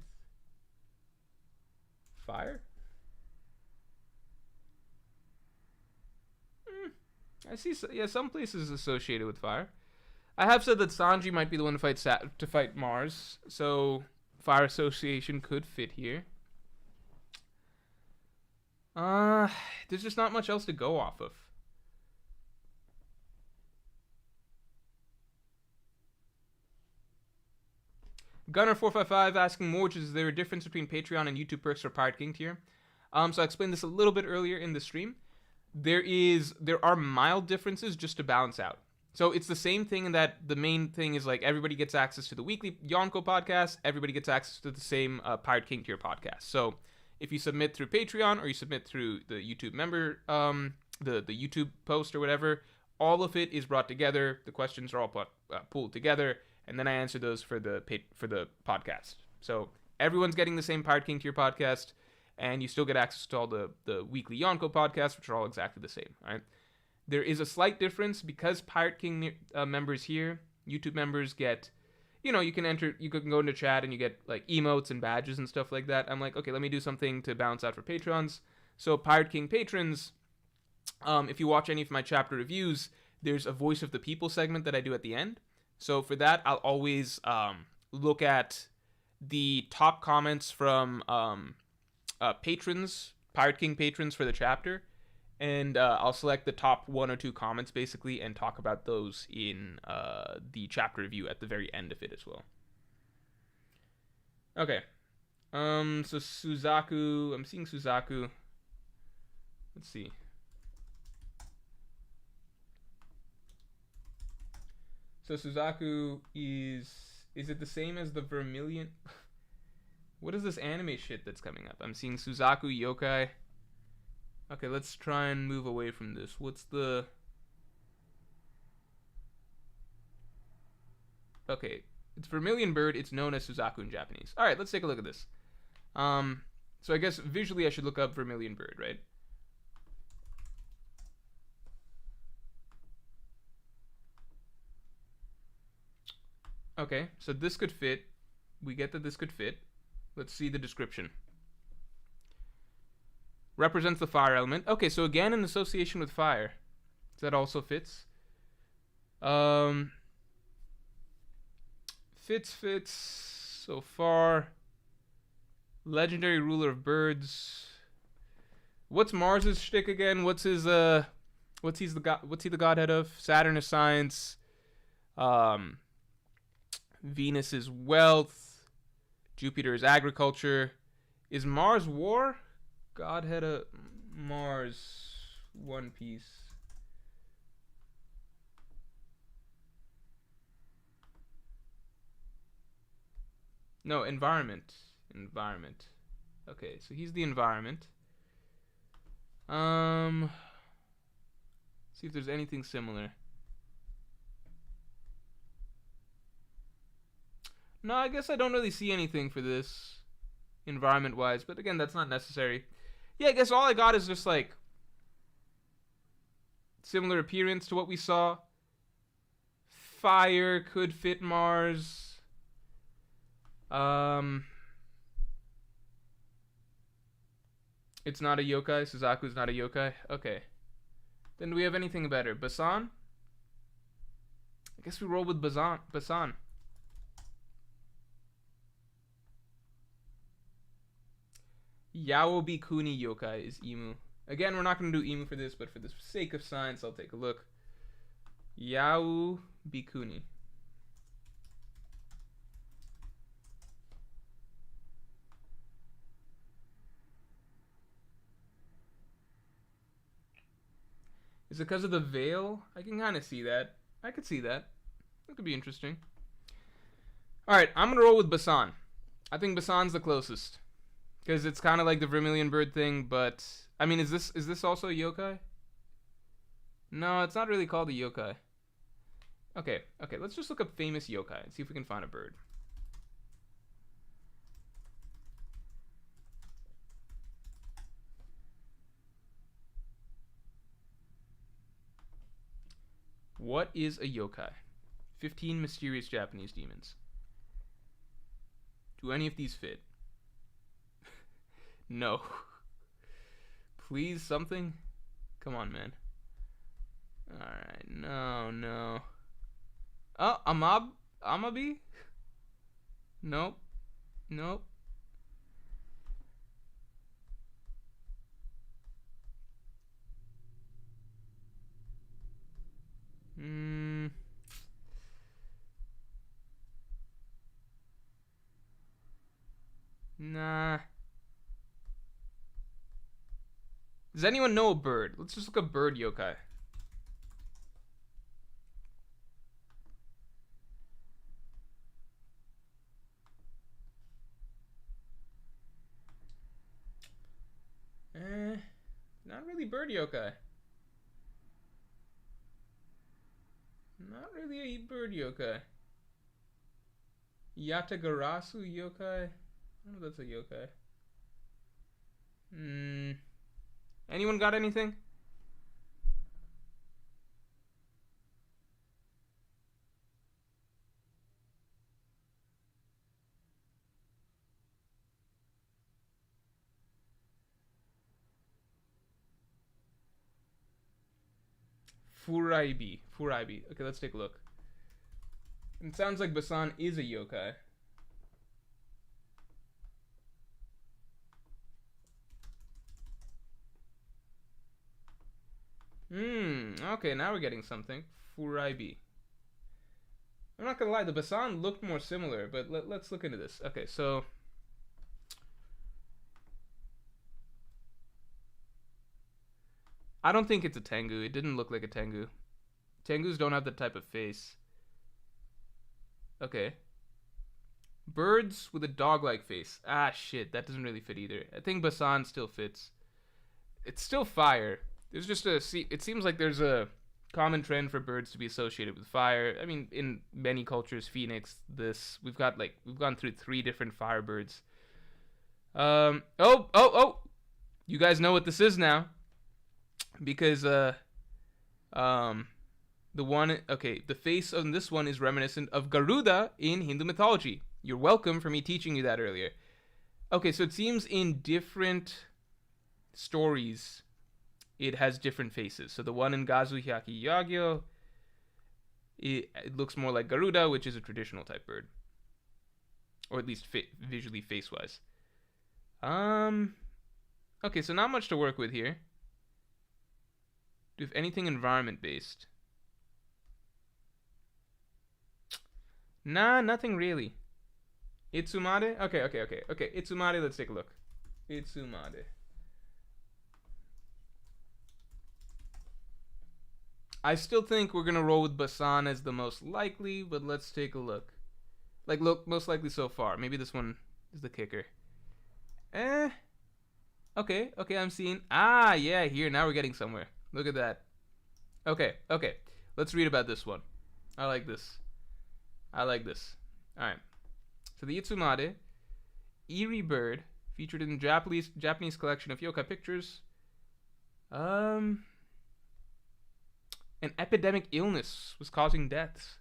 fire? I see. Yeah, some places associated with fire. I have said that Sanji might be the one to fight Mars, so fire association could fit here. There's just not much else to go off of. Gunner455 asking Morj, is there a difference between Patreon and YouTube perks for Pirate King tier? So I explained this a little bit earlier in the stream. There are mild differences just to balance out. So it's the same thing in that the main thing is like everybody gets access to the weekly Yonko podcast, everybody gets access to the same Pirate King tier podcast. So if you submit through Patreon or you submit through the YouTube member, the YouTube post or whatever, all of it is brought together. The questions are all pulled together, and then I answer those for the podcast. So everyone's getting the same Pirate King tier podcast, and you still get access to all the weekly Yonko podcasts, which are all exactly the same. Right? There is a slight difference because Pirate King members here, YouTube members get. You know, you can go into chat and you get like emotes and badges and stuff like that. I'm like, okay, let me do something to balance out for patrons. So Pirate King patrons, if you watch any of my chapter reviews, there's a Voice of the People segment that I do at the end. So for that, I'll always look at the top comments from patrons, Pirate King patrons for the chapter. And I'll select the top 1 or 2 comments, basically, and talk about those in the chapter review at the very end of it as well. Okay. So Suzaku... I'm seeing Suzaku. Let's see. So Suzaku is... Is it the same as the Vermilion? What is this anime shit that's coming up? I'm seeing Suzaku, Yokai... Okay, let's try and move away from this. What's the... Okay, it's Vermilion Bird. It's known as Suzaku in Japanese. All right, let's take a look at this. So I guess visually I should look up Vermilion Bird, right? Okay, so this could fit. We get that this could fit. Let's see the description. Represents the fire element. Okay, so again, in association with fire. That also fits. Fits so far. Legendary ruler of birds. What's Mars's shtick again? What's he the godhead of? Saturn is science. Venus is wealth. Jupiter is agriculture. Is Mars war? Godhead of Mars, One Piece. No, environment. Okay, so he's the environment. See if there's anything similar. No, I guess I don't really see anything for this environment-wise, but again, that's not necessary. Yeah, I guess all I got is just like similar appearance to what we saw. Fire could fit Mars. It's not a yokai. Suzaku's not a yokai. Okay. Then do we have anything better? Basan? I guess we roll with Basan. Yaobi Kuni yokai is Emu. Again, we're not going to do Emu for this, but for the sake of science, I'll take a look. Yaobi Kuni. Is it because of the veil? I can kind of see that. I could see that. That could be interesting. Alright, I'm going to roll with Basan. I think Basan's the closest. Because it's kind of like the Vermilion Bird thing, but... I mean, is this also a yokai? No, it's not really called a yokai. Okay, let's just look up famous yokai and see if we can find a bird. What is a yokai? 15 mysterious Japanese demons. Do any of these fit? No. Please, something? Come on, man. Alright, no. Oh, Amabi? Nope. Nah. Does anyone know a bird? Let's just look up bird yokai. Not really bird yokai. Not really a bird yokai. Yatagarasu yokai? I don't know if that's a yokai. Anyone got anything? Furaibi. Okay, let's take a look. It sounds like Basan is a yokai. Okay, now we're getting something. Furaibi. I'm not gonna lie, the Basan looked more similar, but let's look into this. Okay, so... I don't think it's a Tengu. It didn't look like a Tengu. Tengus don't have that type of face. Okay. Birds with a dog-like face. Ah, shit. That doesn't really fit either. I think Basan still fits. It's still fire. There's just it seems like there's a common trend for birds to be associated with fire. I mean, in many cultures, Phoenix, we've gone through 3 different fire birds. Oh! You guys know what this is now. Because, the face on this one is reminiscent of Garuda in Hindu mythology. You're welcome for me teaching you that earlier. Okay, so it seems in different stories, it has different faces. So the one in Gazu Hyaki Yagyo, it looks more like Garuda, which is a traditional type bird. Or at least visually face-wise. Okay, so not much to work with here. Do you have anything environment-based? Nah, nothing really. Itsumade? Okay. Itsumade, let's take a look. Itsumade. I still think we're gonna roll with Basan as the most likely, but let's take a look. Look, most likely so far. Maybe this one is the kicker. Okay, I'm seeing... Ah, yeah, here, now we're getting somewhere. Look at that. Okay. Let's read about this one. I like this. Alright. So the Itsumade, eerie bird, featured in the Japanese collection of yokai pictures. An epidemic illness was causing deaths.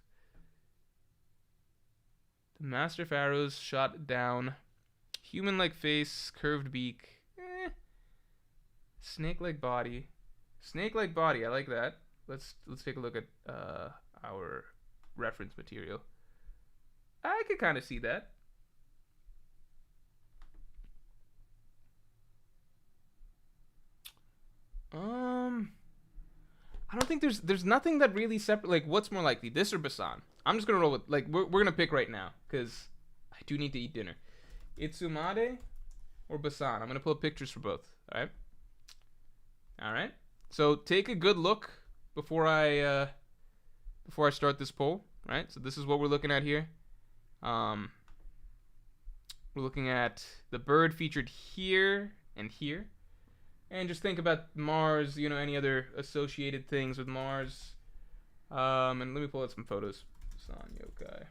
The master pharaohs shot down. Human-like face, curved beak. Snake-like body. Snake-like body, I like that. Let's take a look at our reference material. I could kind of see that. I don't think there's nothing that really separate. Like, what's more likely, this or Basan? I'm just gonna roll with, like, we're gonna pick right now because I do need to eat dinner. Itsumade or Basan? I'm gonna pull up pictures for both. All right. So take a good look before I start this poll. Right. So this is what we're looking at here. We're looking at the bird featured here and here. And just think about Mars, you know, any other associated things with Mars. And let me pull out some photos. San Yokai.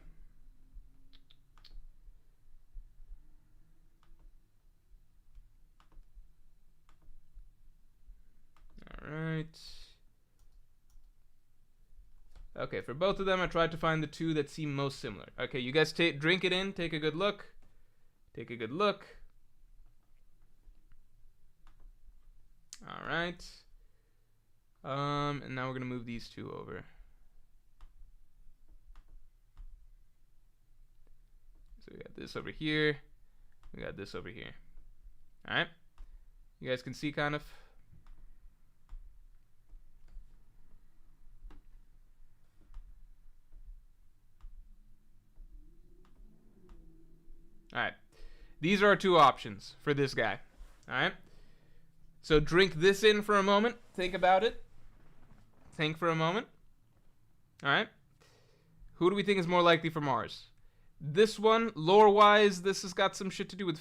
Alright. Okay, for both of them, I tried to find the two that seem most similar. Okay, you guys drink it in, take a good look. Take a good look. Alright. And now we're gonna move these two over. So we got this over here. We got this over here. Alright. You guys can see kind of. Alright. These are our two options for this guy. Alright. So drink this in for a moment. Think about it. Think for a moment. Alright. Who do we think is more likely for Mars? This one, lore-wise, this has got some shit to do with...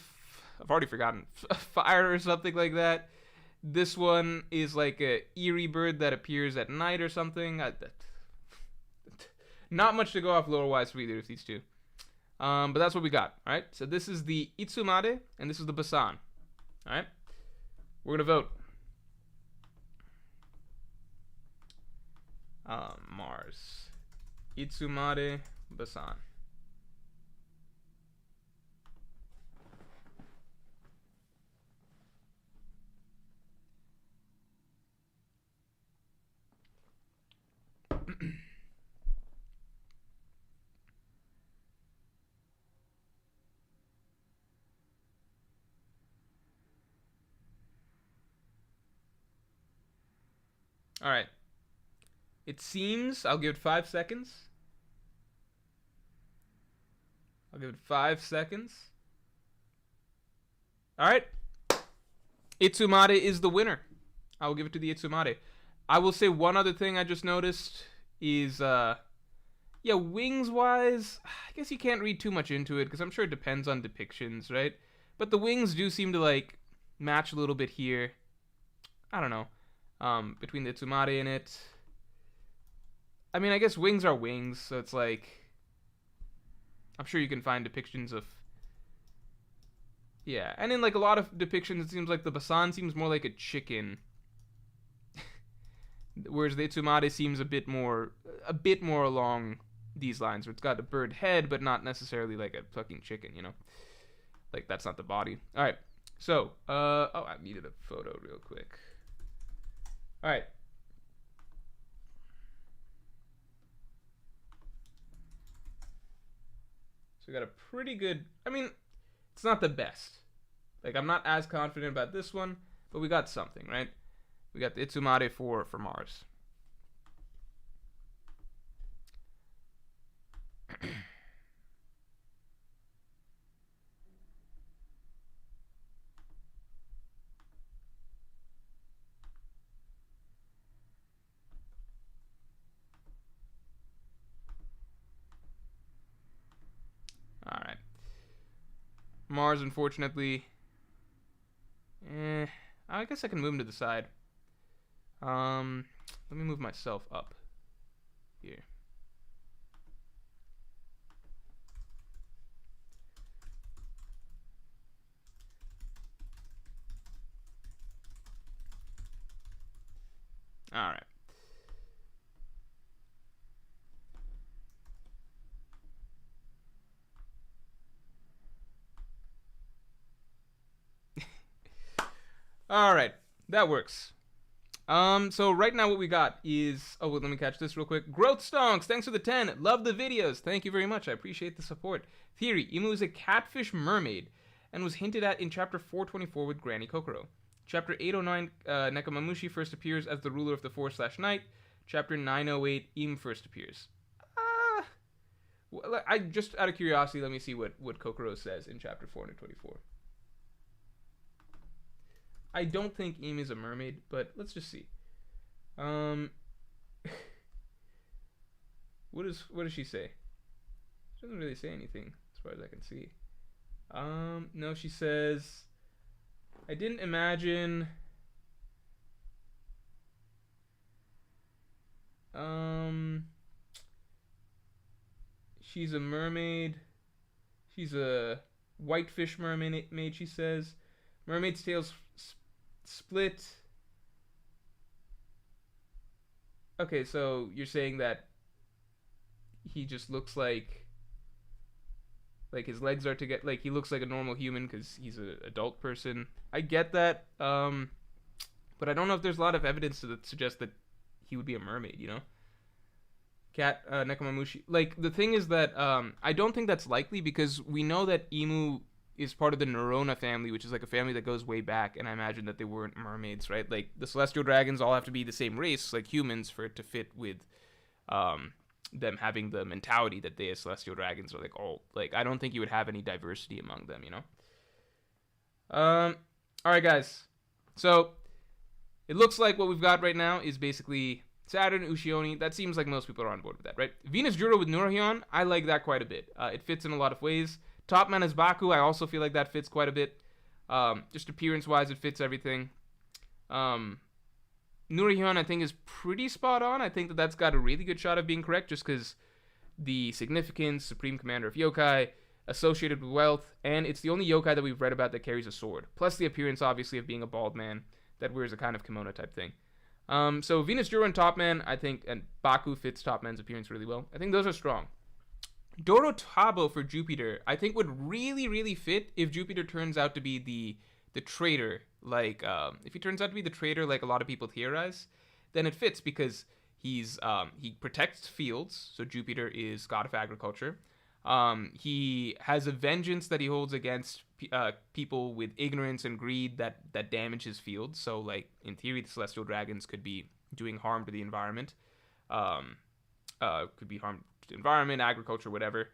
I've already forgotten. Fire or something like that. This one is like a eerie bird that appears at night or something. Not much to go off lore-wise for either of these two. But that's what we got. Alright. So this is the Itsumade, and this is the Basan. Alright. We're going to vote. Mars. Itsumade, Basan. All right. It seems, I'll give it 5 seconds. I'll give it 5 seconds. All right. Itsumade is the winner. I will give it to the Itsumade. I will say one other thing I just noticed is, yeah, wings-wise, I guess you can't read too much into it because I'm sure it depends on depictions, right? But the wings do seem to, like, match a little bit here. I don't know. Between the Itsumade and it. I mean, I guess wings are wings, so it's like... I'm sure you can find depictions of... Yeah, and in, like, a lot of depictions, it seems like the Basan seems more like a chicken. Whereas the Itsumade seems a bit more along these lines, where it's got a bird head, but not necessarily like a fucking chicken, you know? Like, that's not the body. Alright, so, oh, I needed a photo real quick. Alright. So we got a pretty good... I mean, it's not the best. Like, I'm not as confident about this one, but we got something, right? We got the Itsumade for Mars. Alright. Mars, unfortunately... I guess I can move him to the side. Let me move myself up here. All right. All right, that works. So right now what we got is, oh, well, let me catch this real quick. Growth Stonks, thanks for the 10. Love the videos. Thank you very much. I appreciate the support. Theory, Imu is a catfish mermaid and was hinted at in chapter 424 with Granny Kokoro. Chapter 809, Nekamamushi first appears as the ruler of the Force/Night. Chapter 908, Im first appears. Well, I just out of curiosity, let me see what Kokoro says in chapter 424. I don't think Im is a mermaid, but let's just see. What does she say? She doesn't really say anything as far as I can see. No, she says, I didn't imagine. She's a mermaid. She's a whitefish mermaid, she says. Mermaid's tails split. Okay, so you're saying that he just looks like his legs are together, like he looks like a normal human because he's an adult person. I get that, but I don't know if there's a lot of evidence to suggest that he would be a mermaid, you know? Cat Nekamamushi. Like, the thing is that I don't think that's likely because we know that Imu is part of the Nerona family, which is like a family that goes way back, and I imagine that they weren't mermaids, right? Like, the celestial dragons all have to be the same race, like humans, for it to fit with them having the mentality that they as celestial dragons are like all, like, I don't think you would have any diversity among them, you know? Alright, guys. So, it looks like what we've got right now is basically Saturn, Ushioni. That seems like most people are on board with that, right? Venus Juro with Nurahion, I like that quite a bit. It fits in a lot of ways. Topman as Baku, I also feel like that fits quite a bit. Just appearance-wise, it fits everything. Nurahion, I think, is pretty spot on. I think that that's got a really good shot of being correct just because the significance, Supreme Commander of Yokai, associated with wealth, and it's the only yokai that we've read about that carries a sword. Plus the appearance, obviously, of being a bald man that wears a kind of kimono type thing. So Venus Juro and Topman, I think, and Baku fits Topman's appearance really well. I think those are strong. Dorotabo for Jupiter, I think would really, really fit if Jupiter turns out to be the traitor. Like, if he turns out to be the traitor, like a lot of people theorize, then it fits because he protects fields. So Jupiter is god of agriculture. He has a vengeance that he holds against people with ignorance and greed that damage his fields. So, like, in theory, the celestial dragons could be doing harm to the environment. Could be harm to the environment, agriculture, whatever,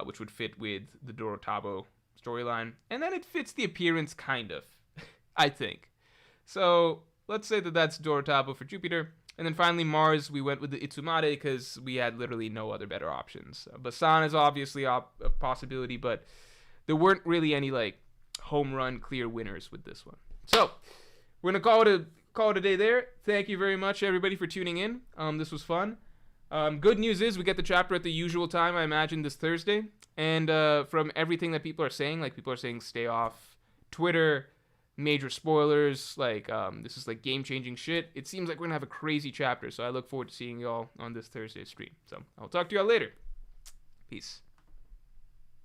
which would fit with the Dorotabo storyline. And then it fits the appearance, kind of, I think. So, let's say that that's Dorotabo for Jupiter. And then finally, Mars, we went with the Itsumade because we had literally no other better options. Basan is obviously a possibility, but there weren't really any, like, home run clear winners with this one. So, we're going to call it a day there. Thank you very much, everybody, for tuning in. This was fun. Good news is we get the chapter at the usual time, I imagine, this Thursday. And from everything that people are saying, like, people are saying stay off Twitter, major spoilers, like, this is like game-changing shit. It seems like we're gonna have a crazy chapter, so I look forward to seeing y'all on this Thursday stream. So I'll talk to y'all later. Peace.